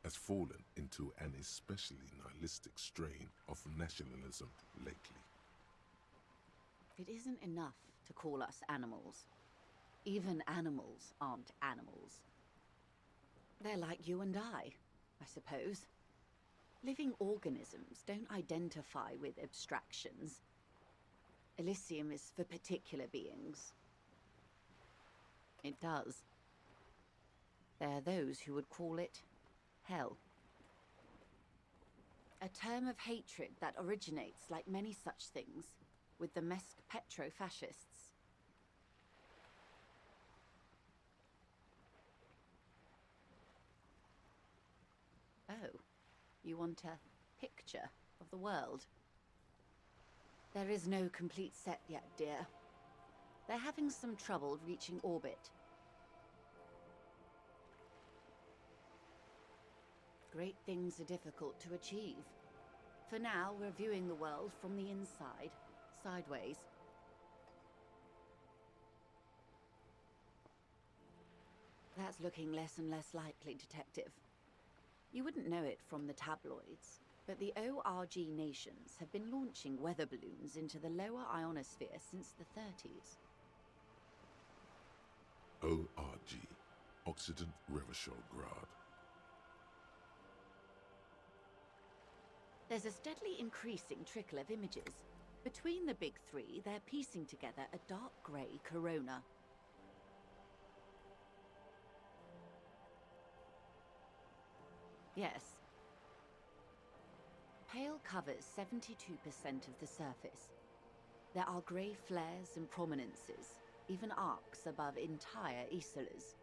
has fallen into an especially nihilistic strain of nationalism lately. It isn't enough to call us animals. Even animals aren't animals. They're like you and I suppose. Living organisms don't identify with abstractions. ELYSIUM is for particular beings. It does. There are those who would call it hell. A term of hatred that originates, like many such things, with the Mesk petro-fascists. Oh, you want a picture of the world? There is no complete set yet, dear. They're having some trouble reaching orbit. Great things are difficult to achieve. For now, we're viewing the world from the inside, sideways. That's looking less and less likely, Detective. You wouldn't know it from the tabloids, but the ORG nations have been launching weather balloons into the lower ionosphere since the 30s. ORG, Occident Grad. There's a steadily increasing trickle of images. Between the big three, they're piecing together a dark grey corona. Yes. Pale covers 72% of the surface. There are grey flares and prominences, even arcs above entire isolas.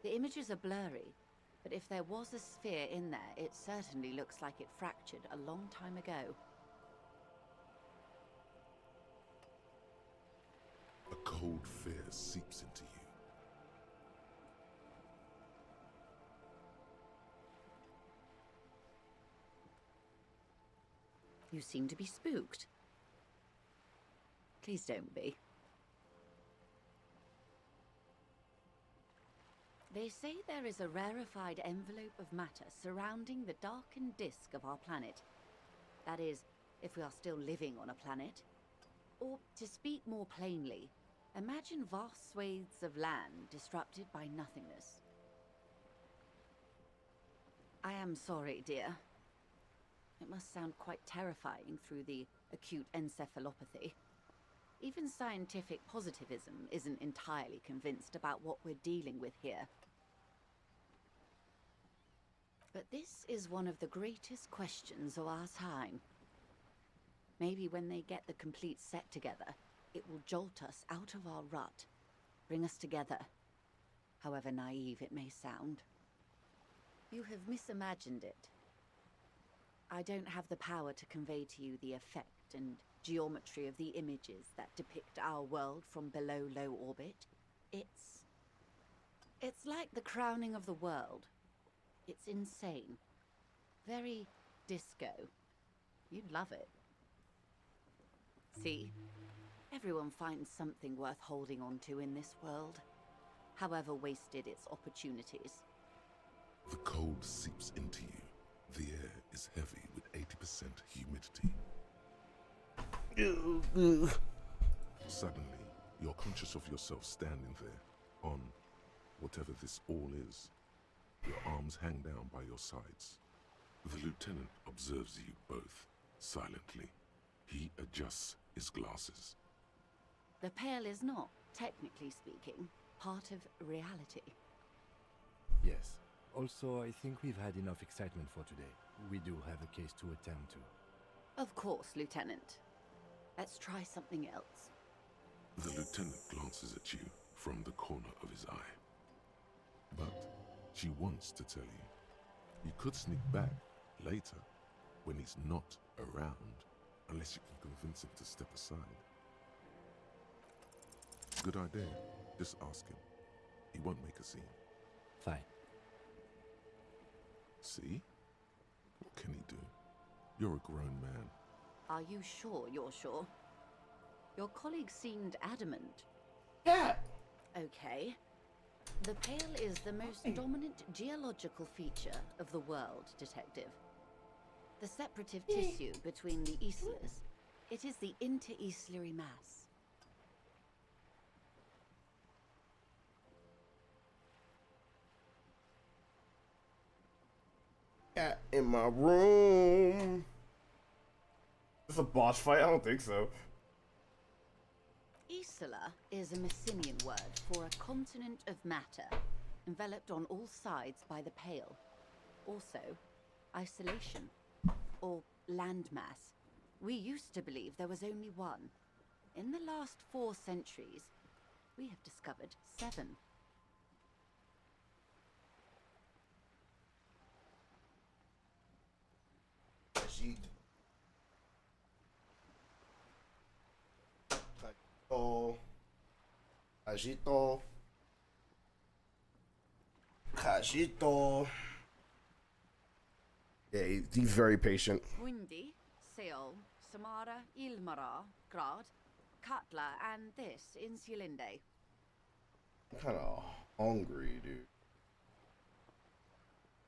The images are blurry, but if there was a sphere in there, it certainly looks like it fractured a long time ago. A cold fear seeps into you. You seem to be spooked. Please don't be. They say there is a rarefied envelope of matter surrounding the darkened disk of our planet. That is, if we are still living on a planet. Or, to speak more plainly, imagine vast swathes of land disrupted by nothingness. I am sorry, dear. It must sound quite terrifying through the acute encephalopathy. Even scientific positivism isn't entirely convinced about what we're dealing with here. But this is one of the greatest questions of our time. Maybe when they get the complete set together, it will jolt us out of our rut, bring us together, however naive it may sound. You have misimagined it. I don't have the power to convey to you the effect and geometry of the images that depict our world from below low orbit. It's like the crowning of the world. It's insane. Very disco. You'd love it. See? Everyone finds something worth holding on to in this world, however wasted its opportunities. The cold seeps into you. The air is heavy with 80% humidity. Suddenly, you're conscious of yourself standing there, on whatever this all is. Your arms hang down by your sides. The lieutenant observes you both, silently. He adjusts his glasses. The Pale is not, technically speaking, part of reality. Yes. Also, I think we've had enough excitement for today. We do have a case to attend to. Of course, Lieutenant. Let's try something else. The lieutenant glances at you from the corner of his eye. But she wants to tell you. You could sneak back later, when he's not around, unless you can convince him to step aside. Good idea. Just ask him. He won't make a scene. Fine. See? What can he do? You're a grown man. Are you sure you're sure? Your colleague seemed adamant. Yeah. Okay. The Pale is the most dominant geological feature of the world, Detective. The separative tissue between the islas. It is the inter-islary mass. Cat in my room. Is this a boss fight? I don't think so. Isola is a Messinian word for a continent of matter, enveloped on all sides by the Pale. Also, isolation, or landmass. We used to believe there was only one. In the last 4 centuries, we have discovered 7. Agito. Cajito. Yeah, he's very patient. Mundi, Seol, Samara, Ilmara, Grad, Katla, and this, Insulinde. I'm kind of hungry, dude.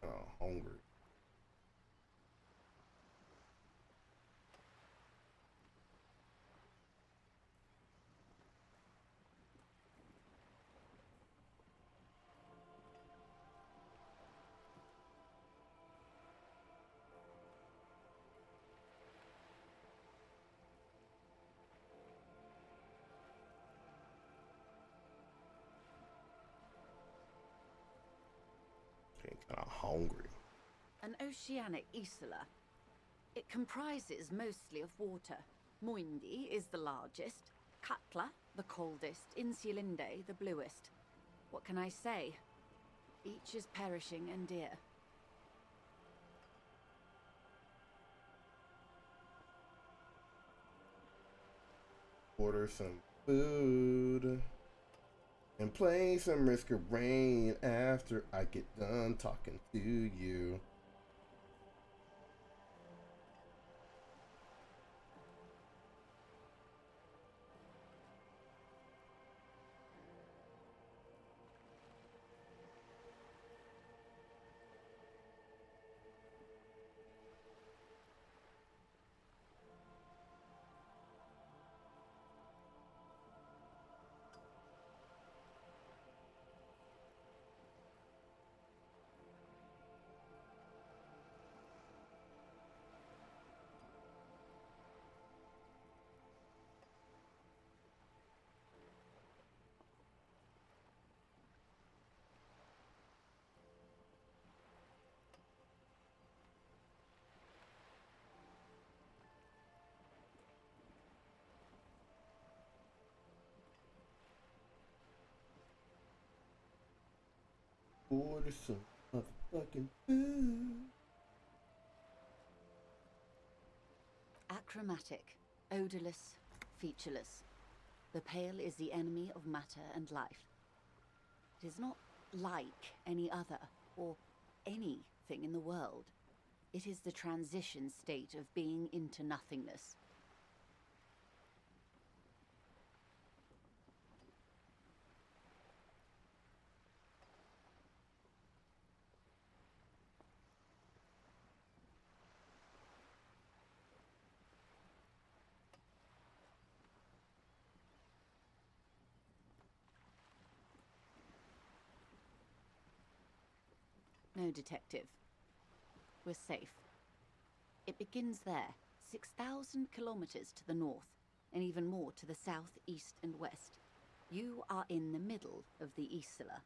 Kind of hungry. Kind of hungry. An oceanic isola. It comprises mostly of water. Muindi is the largest, Katla the coldest, Insulinde the bluest. What can I say? Each is perishing and dear. Order some food and play some Risk of Rain after I get done talking to you. Order some motherfucking food. Achromatic, odorless, featureless. The Pale is the enemy of matter and life. It is not like any other, or anything in the world. It is the transition state of being into nothingness. No, Detective. We're safe. It begins there, 6,000 kilometers to the north, and even more to the south, east, and west. You are in the middle of the Isola.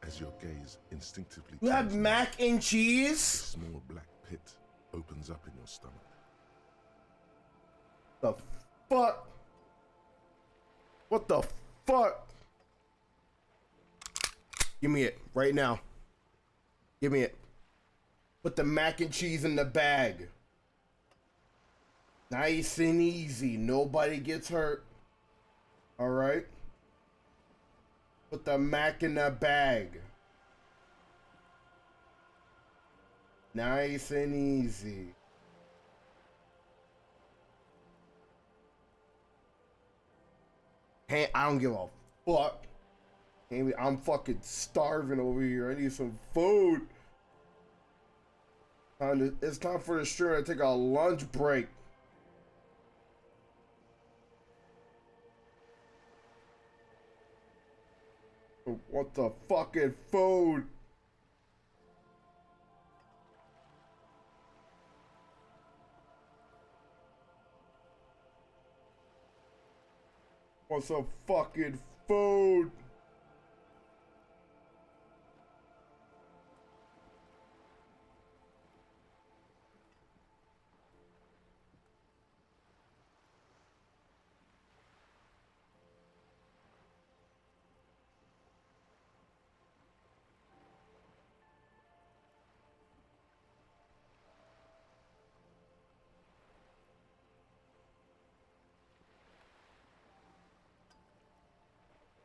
As your gaze instinctively You have turns mac and cheese? a small black pit opens up in your stomach. The fuck? What the fuck? Give me it right now. Give me it. Put the mac and cheese in the bag. Nice and easy. Nobody gets hurt. All right. Put the mac in the bag. Nice and easy. Hey, I don't give a fuck. I'm fucking starving over here. I need some food. It's time for the stream to take a lunch break. What the fucking food? What's some fucking food?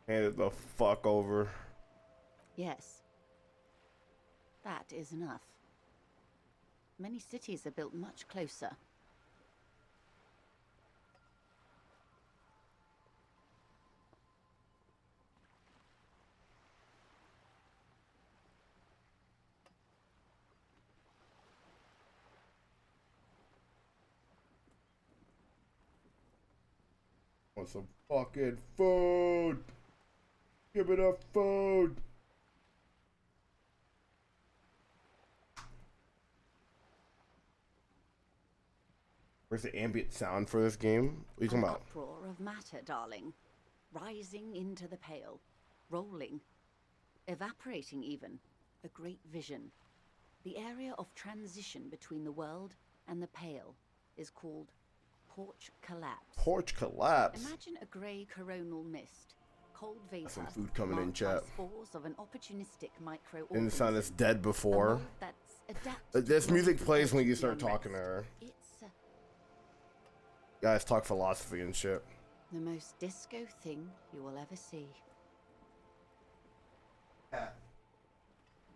Hand it the fuck over. Yes. That is enough. Many cities are built much closer. Want some fucking food? Give me the food. Where's the ambient sound for this game? What are you talking An about? uproar of matter, darling. Rising into the pale. Rolling. Evaporating even. A great vision. The area of transition between the world and the pale is called porch collapse. Porch collapse. Imagine a grey coronal mist. Cold vapor. Some food coming in, marked by chat. spores of an opportunistic microorganism. Didn't sound as dead before. A mold that's adapted This to music live plays when you beyond start talking to rest. her. It's Guys talk philosophy and shit. the most disco thing you will ever see. Cat.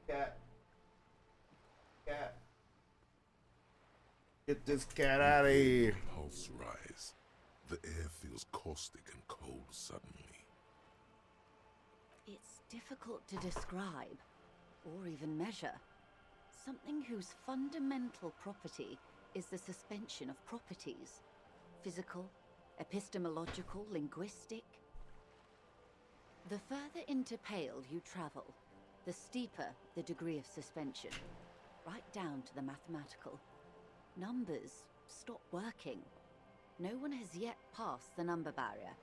Cat. Cat. Get this cat out of here. Pulse rise. The air feels caustic and cold suddenly. It's difficult to describe, or even measure. Something whose fundamental property is the suspension of properties. Physical, epistemological, linguistic. The further into Pale you travel, the steeper the degree of suspension, right down to the mathematical. Numbers stop working. No one has yet passed the number barrier.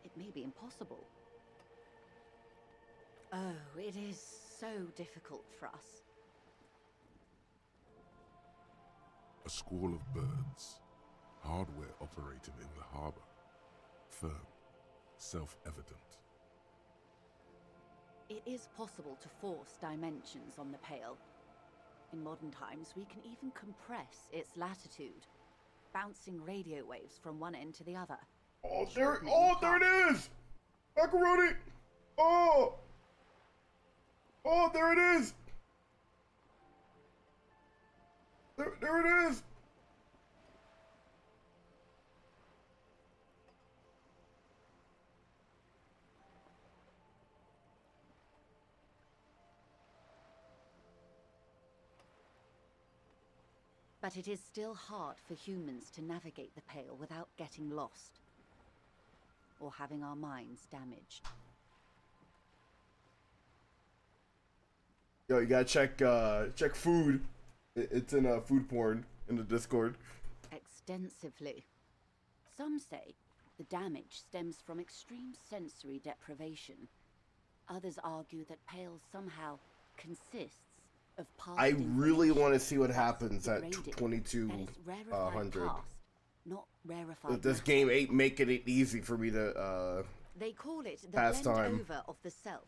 It may be impossible. Oh, it is so difficult for us. A squall of birds. Hardware operating in the harbor. Firm. Self-evident. It is possible to force dimensions on the Pale. In modern times, we can even compress its latitude, bouncing radio waves from one end to the other. Oh, there it is! Macaroni! Oh! Oh, there it is! There it is! But it is still hard for humans to navigate the Pale without getting lost, or having our minds damaged. Yo, you gotta check food. It's in food porn in the Discord. Extensively. Some say the damage stems from extreme sensory deprivation. Others argue that Pale somehow consists of past I really information want to see what that's happens at degraded, 2200. past, not rarefied This matter. game ain't making it easy for me to They call it the pass blend time. over of the self.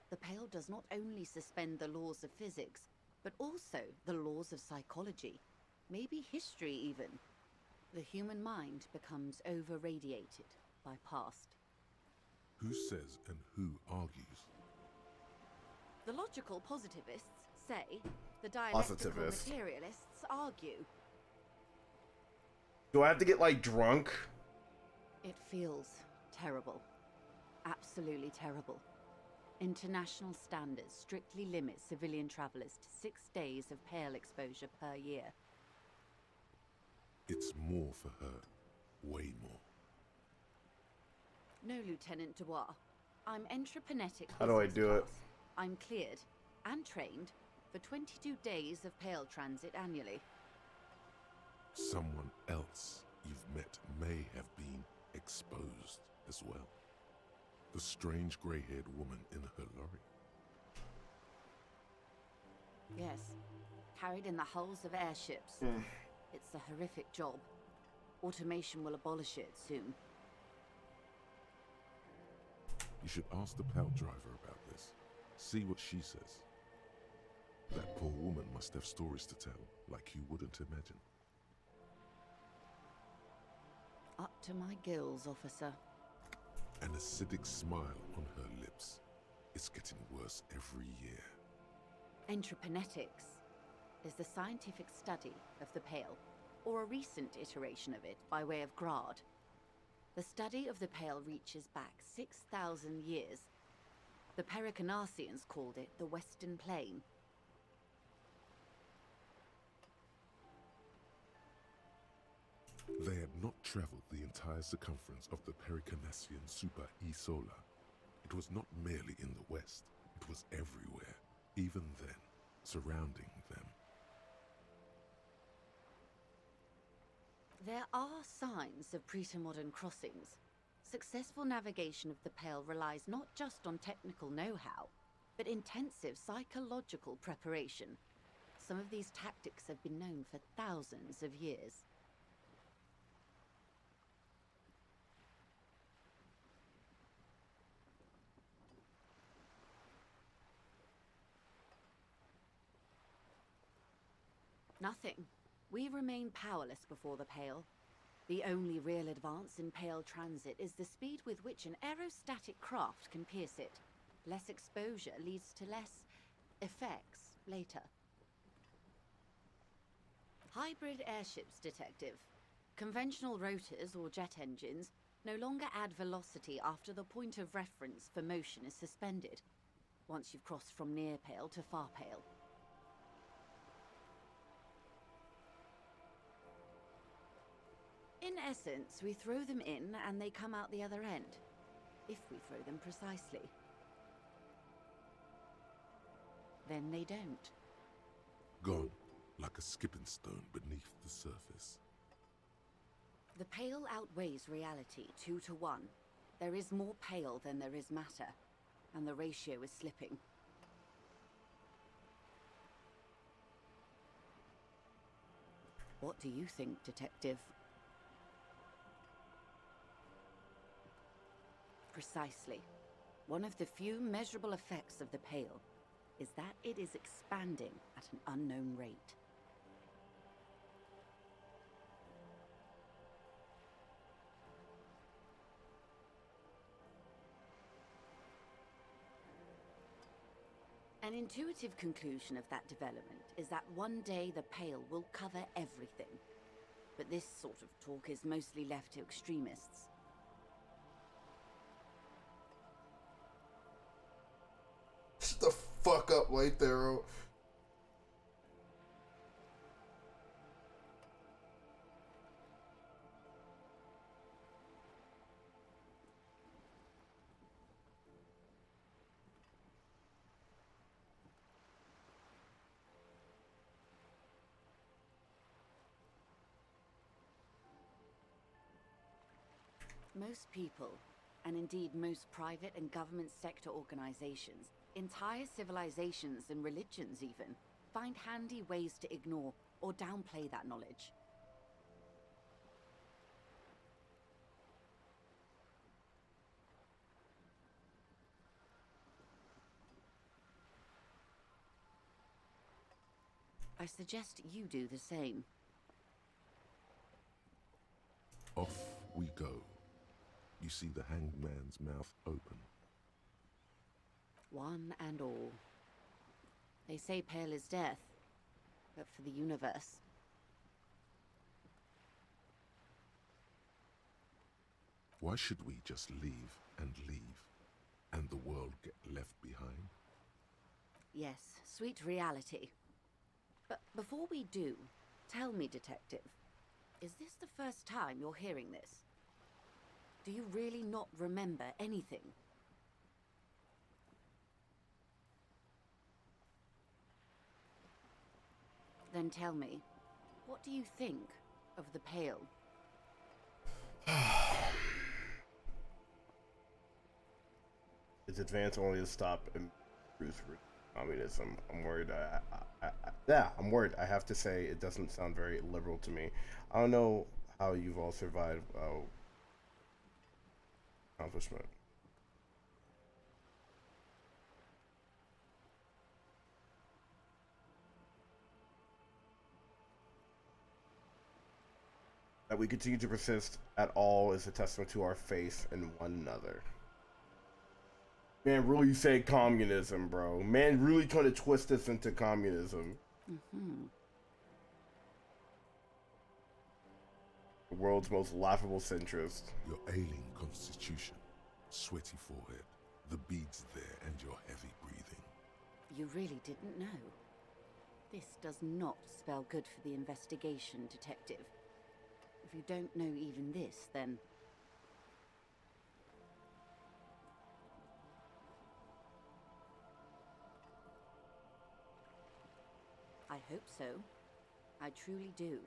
The Pale does not only suspend the laws of physics, but also the laws of psychology, maybe history even. The human mind becomes over-radiated by past. Who says and who argues? The logical positivists say, the dialectical Positivists. materialists argue. Do I have to get like drunk? It feels terrible. Absolutely terrible. International standards strictly limit civilian travelers to 6 days of Pale exposure per year. It's more for her. Way more. No, Lieutenant Dubois. I'm entreprenetic. How do I do it? I'm cleared and trained for 22 days of Pale Transit annually. Someone else you've met may have been exposed as well. The strange grey-haired woman in her lorry. Yes, carried in the hulls of airships. It's a horrific job. Automation will abolish it soon. You should ask the pal driver about this. See what she says. That poor woman must have stories to tell, like you wouldn't imagine. Up to my gills, officer. An acidic smile on her lips. It's getting worse every year. Entreprenetics is the scientific study of the Pale, or a recent iteration of it by way of Grad. The study of the Pale reaches back 6,000 years. The Pericarnassians called it the Western Plain. They had not traveled the entire circumference of the Pericarnassian Super E-Solar. It was not merely in the west, it was everywhere, even then, surrounding them. There are signs of pre-modern crossings. Successful navigation of the Pale relies not just on technical know-how, but intensive psychological preparation. Some of these tactics have been known for thousands of years. Nothing. We remain powerless before the Pale. The only real advance in Pale transit is the speed with which an aerostatic craft can pierce it. Less exposure leads to less effects later. Hybrid airships, Detective. Conventional rotors or jet engines no longer add velocity after the point of reference for motion is suspended, once you've crossed from near Pale to far Pale. In essence, we throw them in and they come out the other end. If we throw them precisely. Then they don't. Gone, like a skipping stone beneath the surface. The Pale outweighs reality 2 to 1. There is more Pale than there is matter, and the ratio is slipping. What do you think, Detective? Precisely. One of the few measurable effects of the Pale is that it is expanding at an unknown rate. An intuitive conclusion of that development is that one day the Pale will cover everything. But this sort of talk is mostly left to extremists. Shut the fuck up, White Arrow. Most people, and indeed most private and government sector organizations, entire civilizations and religions even, find handy ways to ignore or downplay that knowledge. I suggest you do the same. Off we go. You see the hanged man's mouth open. One and all. They say Pale is death, but for the universe. Why should we just leave, and the world get left behind? Yes, sweet reality. But before we do, tell me, Detective, is this the first time you're hearing this? Do you really not remember anything? Then tell me, what do you think of the Pale? Its advance only to stop and Bruce communism. I'm worried. Yeah, I'm worried. I have to say, it doesn't sound very liberal to me. I don't know how you've all survived accomplishment. That we continue to persist at all is a testament to our faith in one another. Man, really say communism, bro. Man, really trying to twist this into communism. The world's most laughable centrist. Your ailing constitution, sweaty forehead, the beads there, and your heavy breathing. You really didn't know. This does not spell good for the investigation, Detective. If you don't know even this, then... I hope so. I truly do.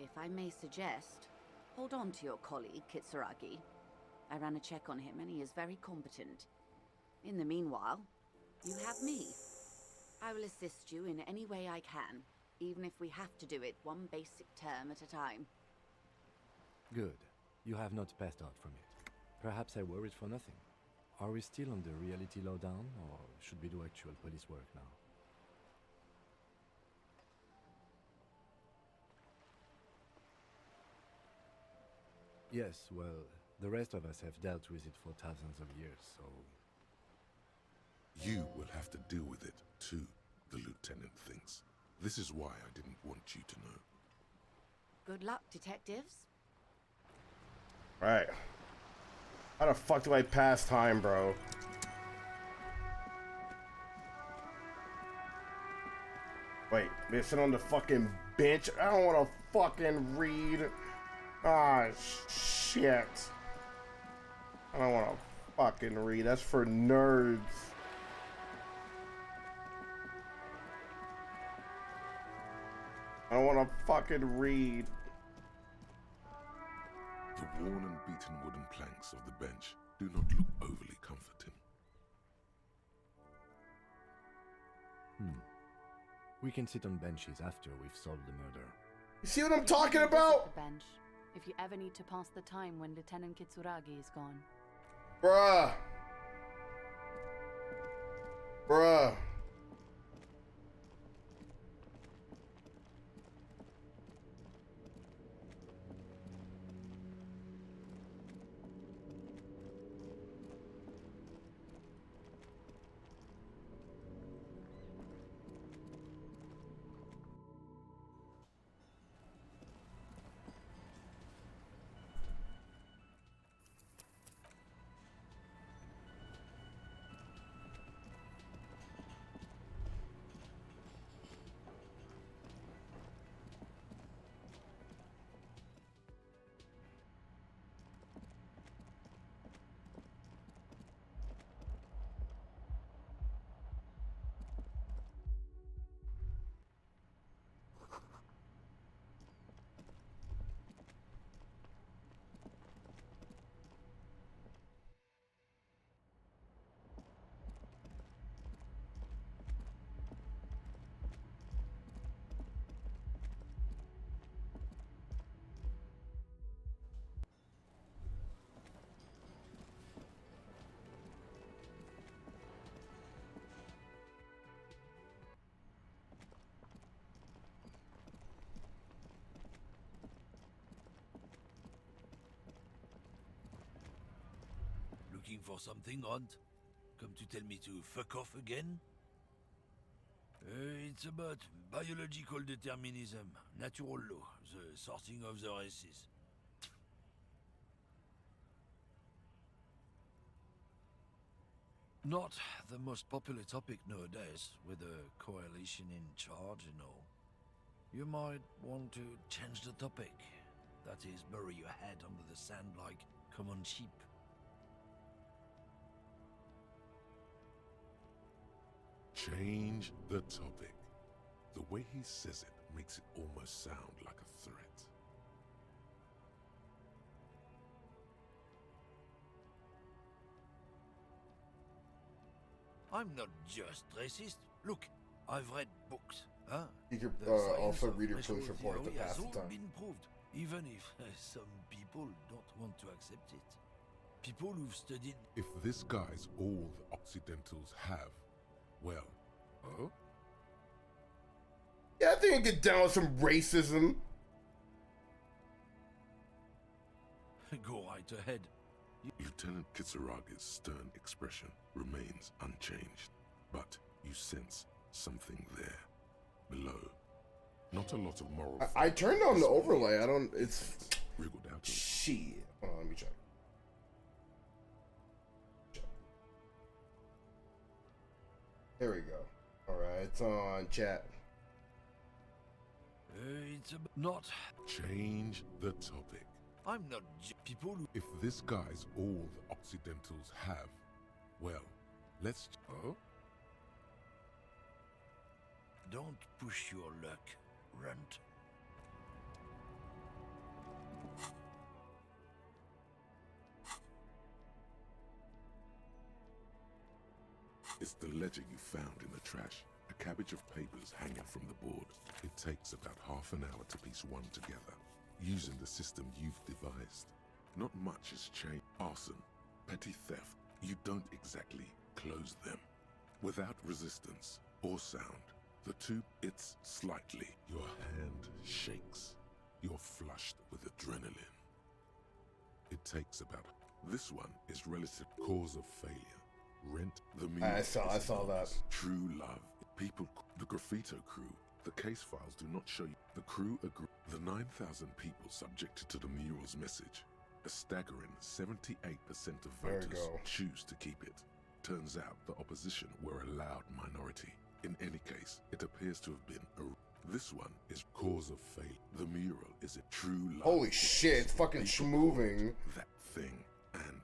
If I may suggest, hold on to your colleague, Kitsuragi. I ran a check on him and he is very competent. In the meanwhile, you have me. I will assist you in any way I can, even if we have to do it one basic term at a time. Good. You have not passed out from it. Perhaps I worried for nothing. Are we still on the reality lowdown, or should we do actual police work now? Yes, well, the rest of us have dealt with it for thousands of years, so... You will have to deal with it, too, the lieutenant thinks. This is why I didn't want you to know. Good luck, detectives. Right. How the fuck do I pass time, bro? Wait, they sit on the fucking bench? I don't want to fucking read. Ah, shit. I don't want to fucking read. That's for nerds. I don't want to fucking read. The worn and beaten wooden planks of the bench do not look overly comforting. We can sit on benches after we've solved the murder. You see what I'm talking about? The bench, if you ever need to pass the time when Lieutenant Kitsuragi is gone. Bruh. Bruh. Looking for something, Hunt? Come to tell me to fuck off again? It's about biological determinism, natural law, the sorting of the races. Not the most popular topic nowadays, with a coalition in charge and all. You might want to change the topic. That is, bury your head under the sand like common sheep. Change the topic. The way he says it makes it almost sound like a threat. I'm not just racist. Look, I've read books. Huh? You could The science also of read your racial police report to theory pass has the all time. been proved, even if some people don't want to accept it. People who've studied. If this guy's all the Occidentals have, well, huh? Yeah, I think I get down with some racism. Go right ahead. Lieutenant Kisaraga's stern expression remains unchanged, but you sense something there, below. Not a lot of moral. I turned on the overlay. I don't. It's wriggled out. Shit. Hold on, let me check. There we go. All right, it's on chat. It's not. Change the topic. I'm not people who. If this guy's all the Occidentals have, well, let's. Oh? Don't push your luck, runt. It's the ledger you found in the trash. A cabbage of papers hanging from the board. It takes about half an hour to piece one together, using the system you've devised. Not much has changed. Arson, petty theft, you don't exactly close them. Without resistance or sound, the two, it's slightly. Your hand shakes. You're flushed with adrenaline. It takes about. This one is relative cause of failure. Rent the music. I saw that. True love. People, the graffito crew. The case files do not show you. The crew agree. The 9,000 people subjected to the mural's message. A staggering 78% of voters choose to keep it. Turns out the opposition were a loud minority. In any case, it appears to have been a. This one is cause of failure. The mural is a true love. Holy shit! It's fucking schmoving. That thing. And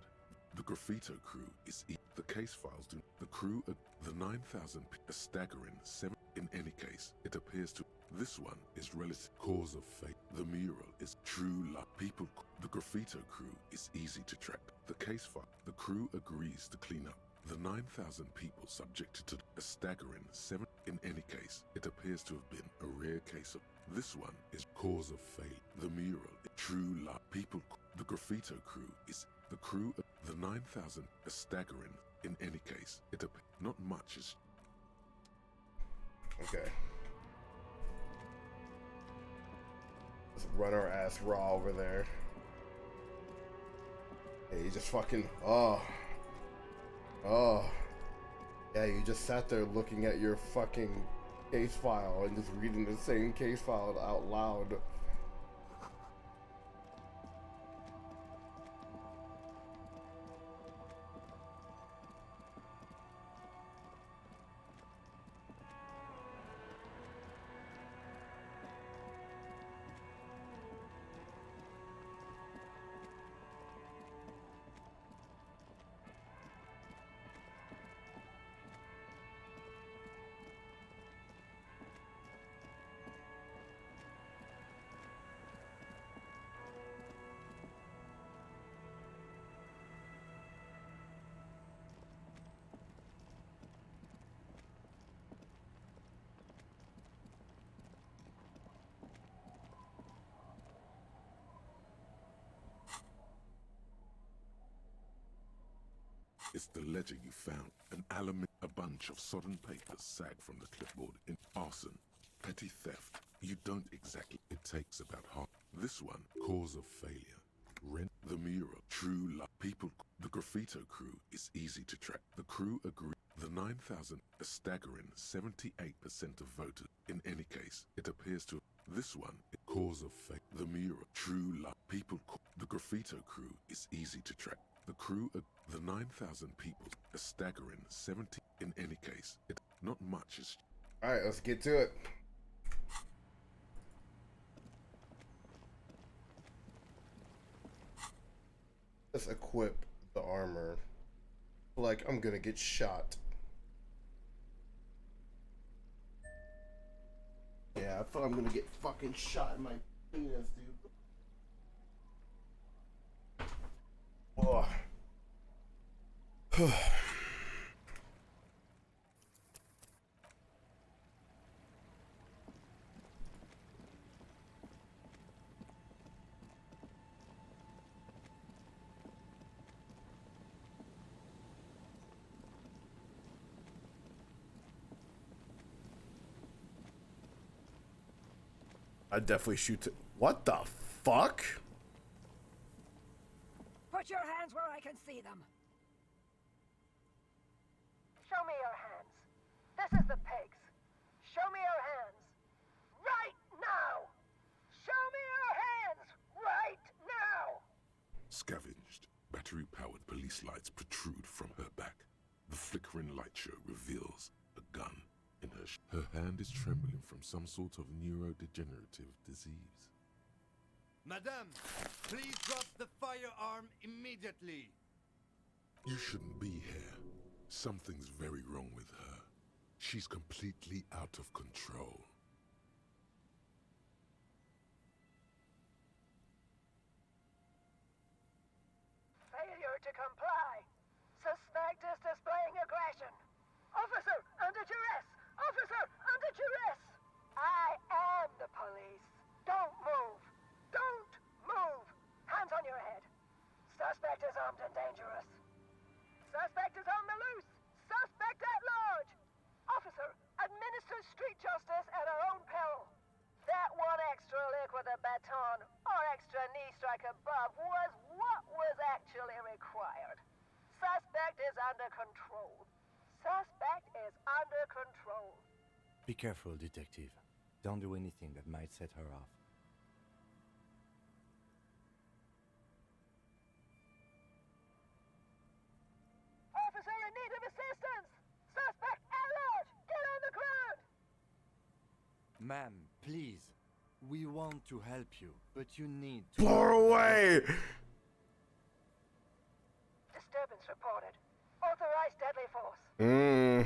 the graffito crew is. The case files do. The crew. The 9,000. A staggering 7. In any case, it appears to. This one is relative cause of fate. The mural is true love. People. The graffito crew is easy to track. The case file. The crew agrees to clean up. The 9,000 people subjected to a staggering 7. In any case, it appears to have been a rare case of. This one is cause of fate. The mural is true love. People. The graffito crew is. The crew. The 9,000. A staggering. In any case, it appears not much is. Okay. Let's run our ass raw over there. Hey, you just fucking. Oh. Yeah, you just sat there looking at your fucking case file and just reading the same case file out loud. It's the ledger you found. A bunch of sodden papers sag from the clipboard. In arson, petty theft. You don't exactly. It takes about half. This one, cause of failure. Rent the mural. True love. People. The graffito crew is easy to track. The crew agree. The 9,000. A staggering 78% of voters. In any case, it appears to. This one, cause of fate. The mural. True love. People. The graffito crew is easy to track. The crew. The 9,000 people. A staggering 70. In any case, it not much is. All right, let's get to it. Let's equip the armor. Like I'm gonna get shot. I thought I'm gonna get fucking shot in my penis, dude. Oh. I'd definitely shoot it. What the fuck? Put your hands where I can see them. Show me your hands. This is the pigs. Show me your hands. Right now! Show me your hands! Right now! Scavenged, battery-powered police lights protrude from her back. The flickering light show reveals a gun in her her hand is trembling from some sort of neurodegenerative disease. Madame, please drop the firearm immediately. You shouldn't be here. Something's very wrong with her. She's completely out of control. Failure to comply. Suspect is displaying aggression. Officer, under duress! Officer, under duress! I am the police. Don't move. Don't move. Hands on your head. Suspect is armed and dangerous. Suspect is on the loose. Suspect at large. Officer, administer street justice at our own peril. That one extra lick with a baton or extra knee strike above was what was actually required. Suspect is under control. Suspect is under control. Be careful, detective. Don't do anything that might set her off. Officer in need of assistance! Suspect at large! Get on the ground! Ma'am, please. We want to help you, but you need to... Blow her away! Disturbance reported. Authorized deadly force.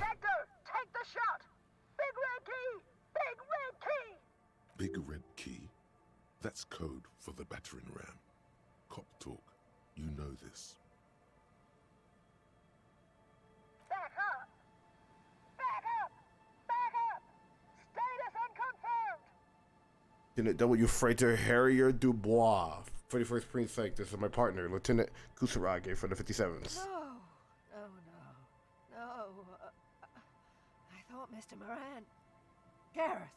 Hector, take the shot! Big red key! Big red key! Big red key? That's code for the battering ram. Cop talk. You know this. Back up! Back up! Back up! Status unconfirmed! Lieutenant W. Freighter Harrier Dubois, 41st Precinct. This is my partner, Lieutenant Kusarage from the 57s. No! No, no. No. I thought Mr. Moran... Gareth!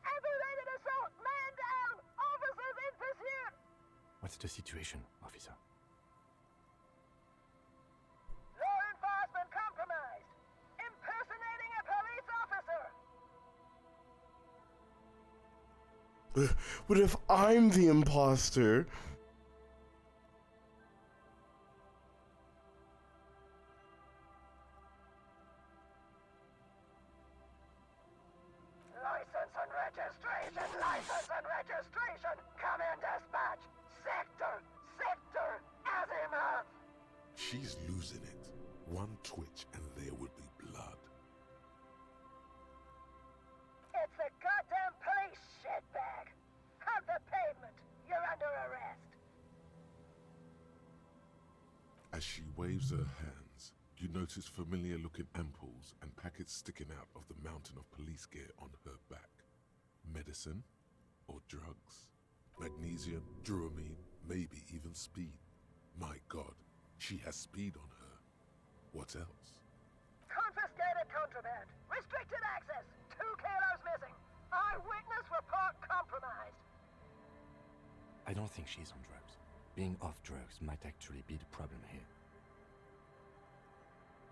Aggravated assault! Man down! Officers in pursuit! What's the situation, officer? Law enforcement compromised! Impersonating a police officer! What if I'm the imposter? License and registration! License and registration! Come in, dispatch! Sector! Sector! Azimuth! She's losing it. One twitch and there would be blood. It's the goddamn police, shitbag! Hug the pavement! You're under arrest! As she waves her hands, you notice familiar-looking ampoules and packets sticking out of the mountain of police gear on her back. Medicine? Or drugs? Magnesium, Duramine, maybe even speed. My God, she has speed on her. What else? Confiscated contraband! Restricted access! 2 kilos missing! Eyewitness report compromised! I don't think she's on drugs. Being off drugs might actually be the problem here.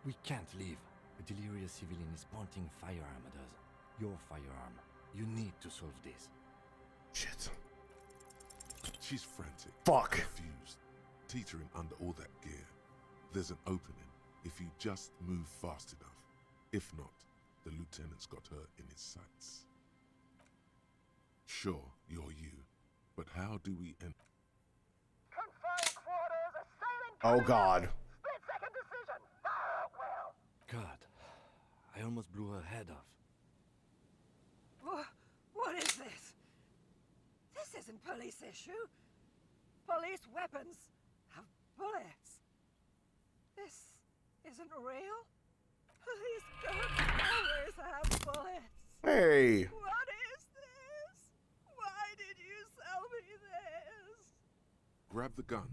We can't leave. A delirious civilian is pointing firearm at us. Your firearm. You need to solve this. Shit. She's frantic. Fuck. Confused. Teetering under all that gear. There's an opening if you just move fast enough. If not, the lieutenant's got her in his sights. Sure, you're you. But how do we end? Confined quarters, assailant... Oh God. Split-second decision! Fire out well! God, I almost blew her head off. isn't police issue. Police weapons have bullets. This isn't real. Police guns always have bullets. Hey. What is this? Why did you sell me this? Grab the gun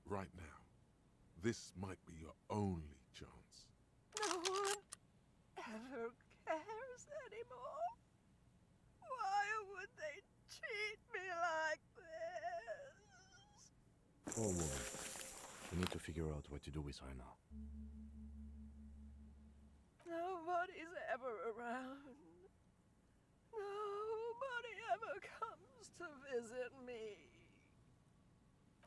right now. This might be your only chance. No one ever cares anymore. Why would they treat me like this? Poor woman. We need to figure out what to do with her now. Nobody's ever around. Nobody ever comes to visit me.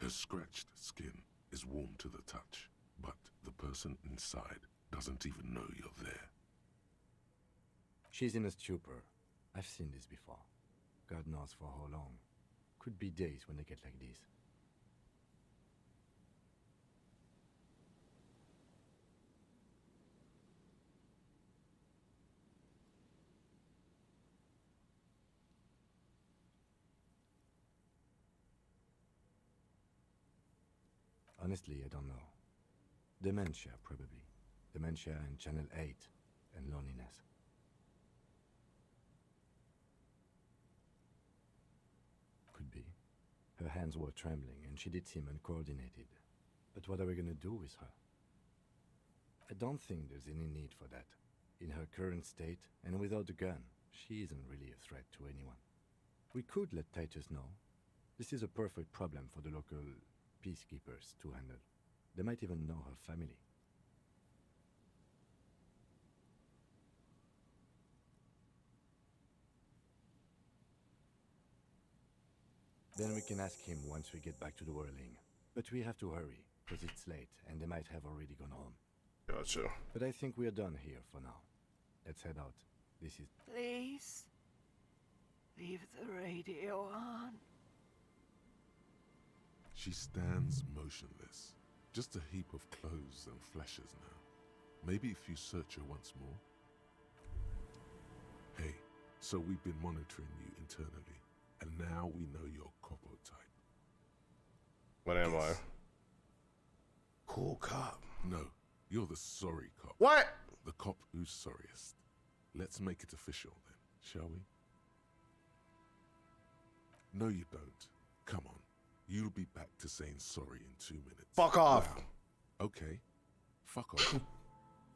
Her scratched skin is warm to the touch, but the person inside doesn't even know you're there. She's in a stupor. I've seen this before. God knows for how long. Could be days when they get like this. Honestly, I don't know. Dementia, probably. Dementia and Channel 8, and loneliness. Could be. Her hands were trembling, and she did seem uncoordinated. But what are we gonna do with her? I don't think there's any need for that. In her current state, and without a gun, she isn't really a threat to anyone. We could let Titus know. This is a perfect problem for the local peacekeepers to handle. They might even know her family. Then we can ask him once we get back to the whirling. But we have to hurry, because it's late, and they might have already gone home. Gotcha. But I think we are done here for now. Let's head out. This is... Please, leave the radio on. She stands motionless, just a heap of clothes and fleshes now. Maybe if you search her once more. Hey, so we've been monitoring you internally, and now we know your Copo type. What am I? Cool cop. No, you're the sorry cop. What? The cop who's sorriest. Let's make it official then, shall we? No, you don't. Come on. You'll be back to saying sorry in 2 minutes. Fuck off. Wow. Okay. Fuck off.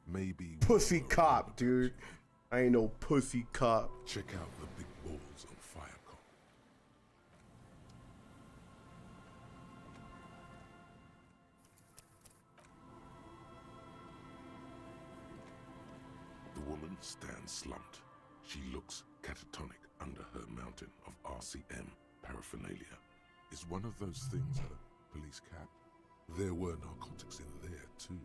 Maybe... Pussy cop, dude. I ain't no pussy cop. Check out the big balls on fire, cop. The woman stands slumped. She looks catatonic under her mountain of RCM paraphernalia. Is one of those things a police cap? There were narcotics in there too.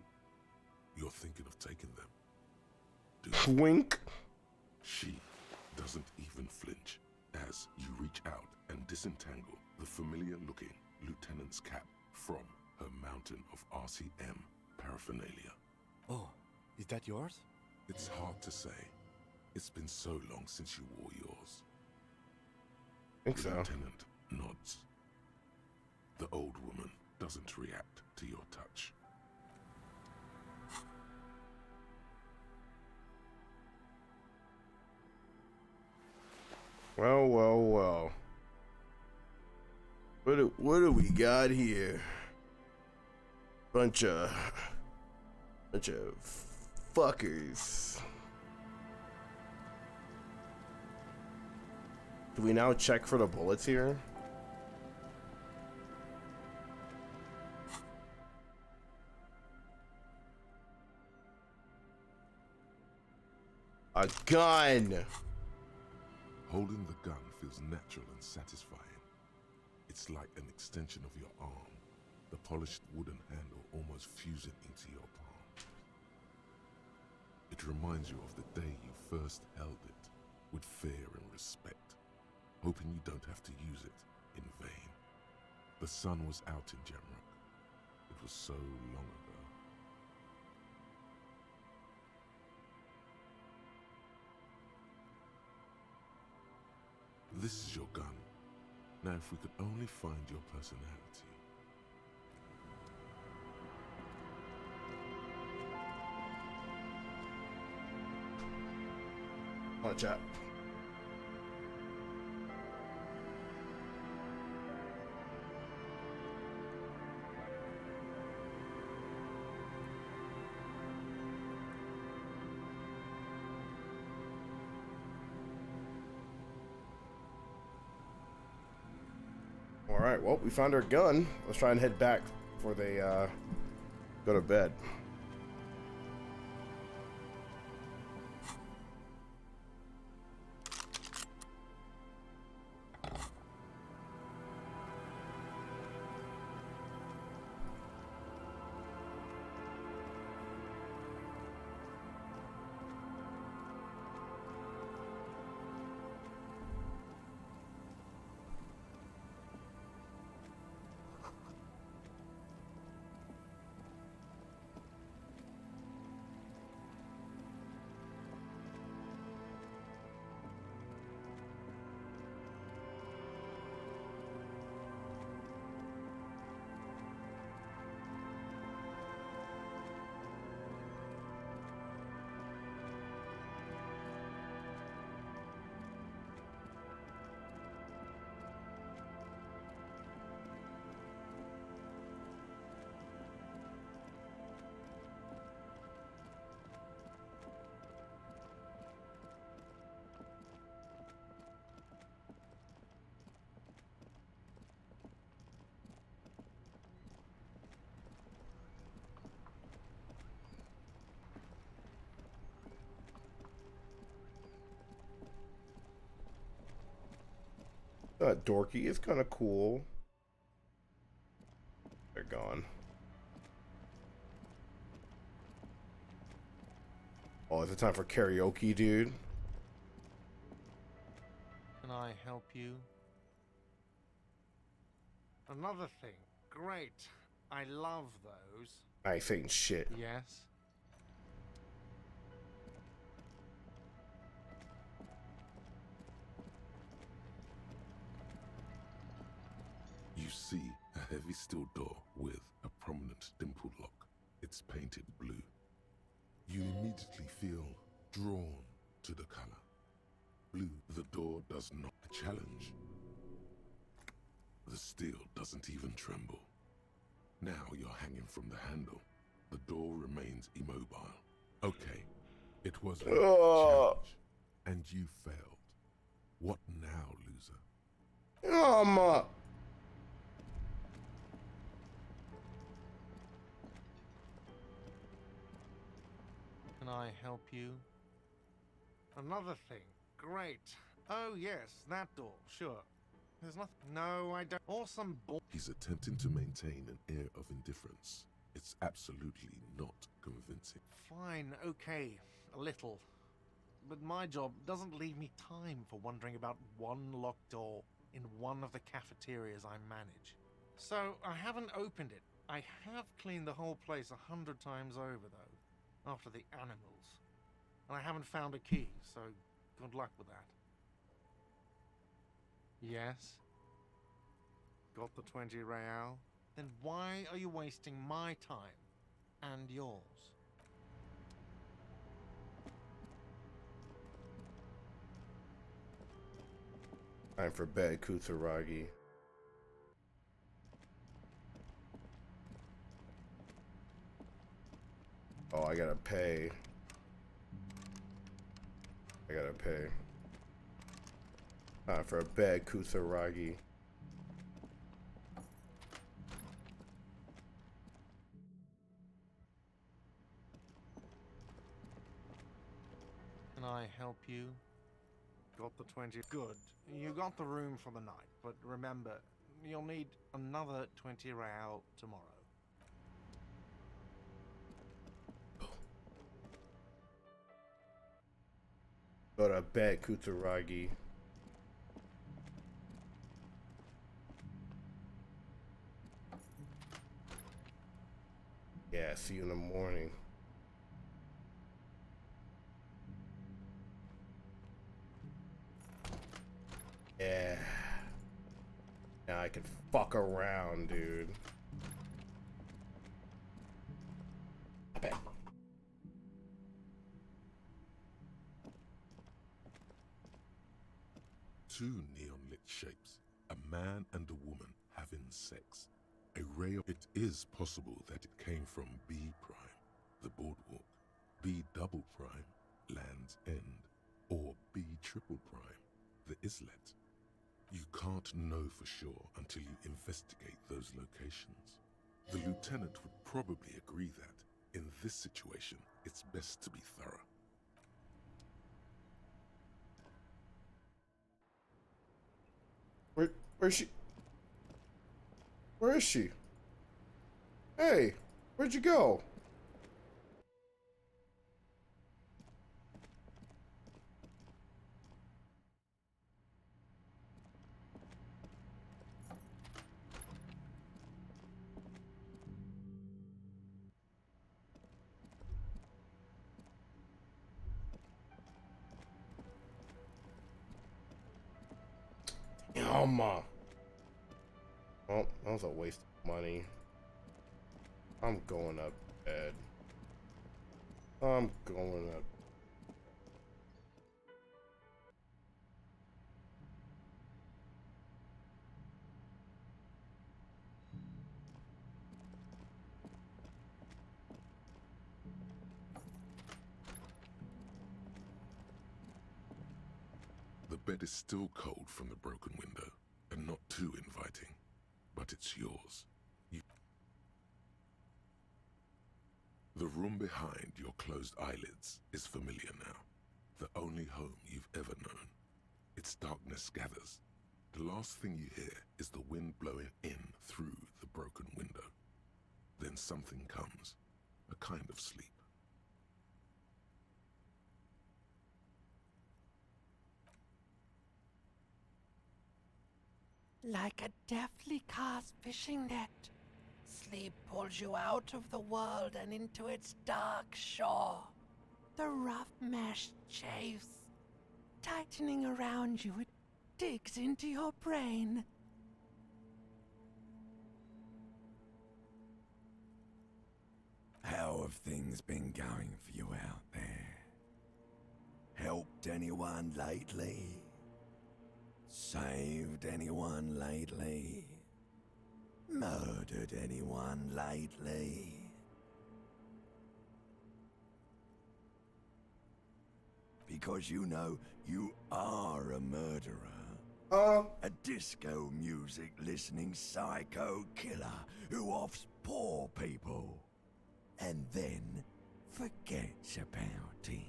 You're thinking of taking them? Wink. She doesn't even flinch as you reach out and disentangle the familiar-looking lieutenant's cap from her mountain of RCM paraphernalia. Oh, is that yours? It's hard to say. It's been so long since you wore yours. Think so. The lieutenant nods. The old woman doesn't react to your touch. Well, well, well. What do we got here? Bunch of fuckers. Do we now check for the bullets here? A gun! Holding the gun feels natural and satisfying. It's like an extension of your arm, the polished wooden handle almost fusing into your palm. It reminds you of the day you first held it, with fear and respect, hoping you don't have to use it in vain. The sun was out in Jamrock. It was so long ago. This is your gun. Now, if we could only find your personality. Watch out. Alright, well, we found our gun. Let's try and head back before they go to bed. Dorky is kind of cool. They're gone. Oh, is it time for karaoke, dude? Can I help you? Another thing. Great. I love those. I ain't saying shit. Yes. You see a heavy steel door with a prominent dimple lock. It's painted blue. You immediately feel drawn to the color. Blue, the door does not challenge. The steel doesn't even tremble. Now you're hanging from the handle. The door remains immobile. Okay, it was a challenge, and you failed. What now, loser? Can I help you? Another thing. Great. Oh, yes, that door. Sure. There's nothing. No, I don't. Or some He's attempting to maintain an air of indifference. It's absolutely not convincing. Fine, okay. A little. But my job doesn't leave me time for wondering about one locked door in one of the cafeterias I manage. So, I haven't opened it. I have cleaned the whole place 100 times over, though. After the animals. And I haven't found a key, so good luck with that. Yes? Got the 20 real? Then why are you wasting my time and yours? Time for bed, Kutsaragi. Oh, I gotta pay. I gotta pay. Time for a bed, Kutsaragi. Can I help you? Got the 20. Good. You got the room for the night, but remember, you'll need another 20 real tomorrow. Go to bed, Kutsaragi. Yeah, see you in the morning. Yeah. fuck around, dude. I bet. Two neon-lit shapes, a man and a woman having sex. A ray of it is possible that it came from B prime, the boardwalk, B double prime, Land's End, or B triple prime, the islet. You can't know for sure until you investigate those locations. The lieutenant would probably agree that, in this situation, it's best to be thorough. Where's she? Where is she? Hey, where'd you go? Damn. Well, that was a waste of money. I'm going up bed. I'm going up. The bed is still cold from the broken window, and not too inviting, but it's yours. The room behind your closed eyelids is familiar now, the only home you've ever known. Its darkness gathers. The last thing you hear is the wind blowing in through the broken window. Then something comes, a kind of sleep. Like a deftly cast fishing net, sleep pulls you out of the world and into its dark shore. The rough mesh chafes, tightening around you, it digs into your brain. How have things been going for you out there? Helped anyone lately? Saved anyone lately? Murdered anyone lately? Because you know you are a murderer. A disco music listening psycho killer who offs poor people and then forgets about it.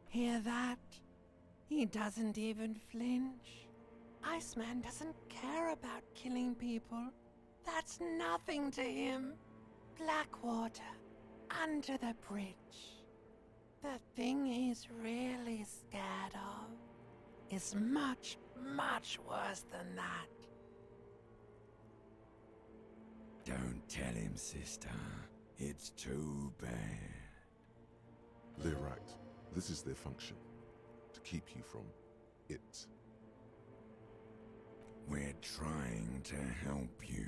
Hear that? He doesn't even flinch. Iceman doesn't care about killing people. That's nothing to him. Blackwater, under the bridge. The thing he's really scared of is much, much worse than that. Don't tell him, sister. It's too bad. They're right. This is their function. To keep you from it. We're trying to help you.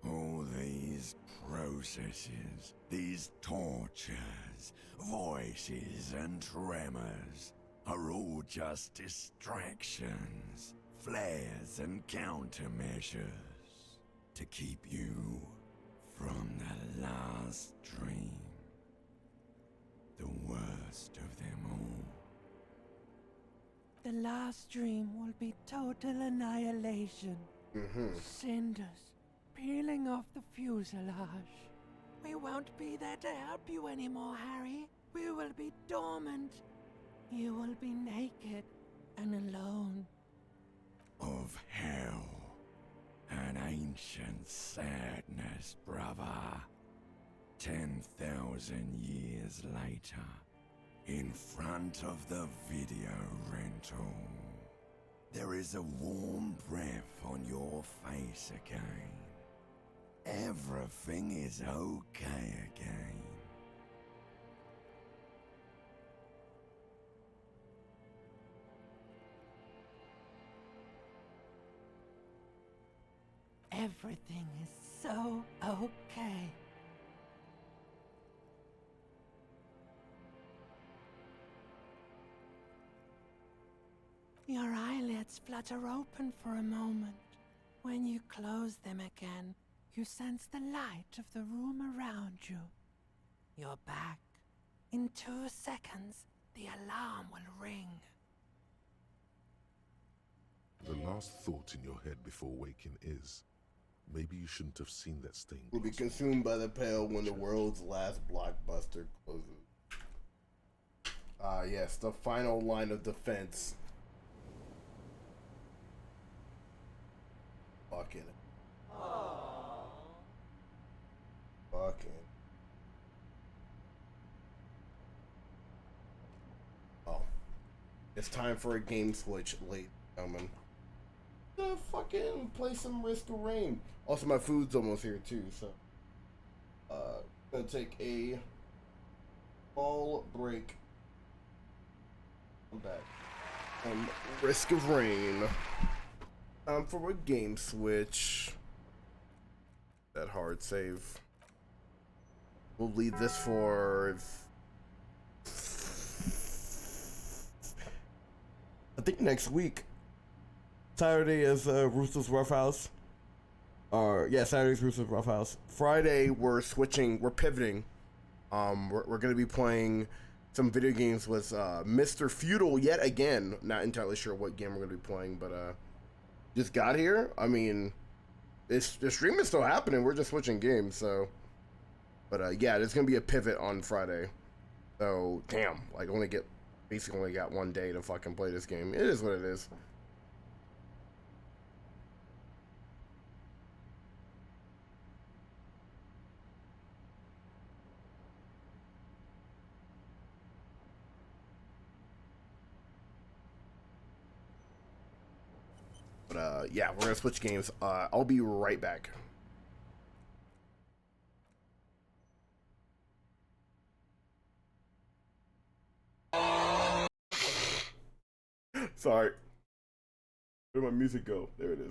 All these processes, these tortures, voices and tremors are all just distractions, flares and countermeasures to keep you from the last dream. The worst of them all. The last dream will be total annihilation. Cinders peeling off the fuselage. We won't be there to help you anymore, Harry. We will be dormant. You will be naked and alone. Of hell. An ancient sadness, brother. 10,000 years later, in front of the video rental, there is a warm breath on your face again. Everything is okay again. Everything is so okay. Your eyelids flutter open for a moment. When you close them again, you sense the light of the room around you. You're back. In 2 seconds, the alarm will ring. The last thought in your head before waking is, maybe you shouldn't have seen that stained Will be glass consumed by the pale when the world's last blockbuster closes. Yes, the final line of defense. Fucking. Fucking. Oh. It's time for a game switch, late gentlemen. Fucking play some Risk of Rain. Also, my food's almost here too, so gonna take a small break. I'm back. Risk of Rain. For a game switch. That hard save. We'll leave this for. I think next week. Saturday is Ruthless Roughhouse. Yeah, Saturday's Ruthless Roughhouse. Friday we're pivoting. We're gonna be playing some video games with Mr. Feudal yet again. Not entirely sure what game we're gonna be playing, but just got here. I mean, the stream is still happening. We're just switching games, so. But yeah, there's gonna be a pivot on Friday. So damn, like basically only got 1 day to fucking play this game. It is what it is. But yeah, we're gonna switch games. I'll be right back. Sorry. Where'd my music go? There it is.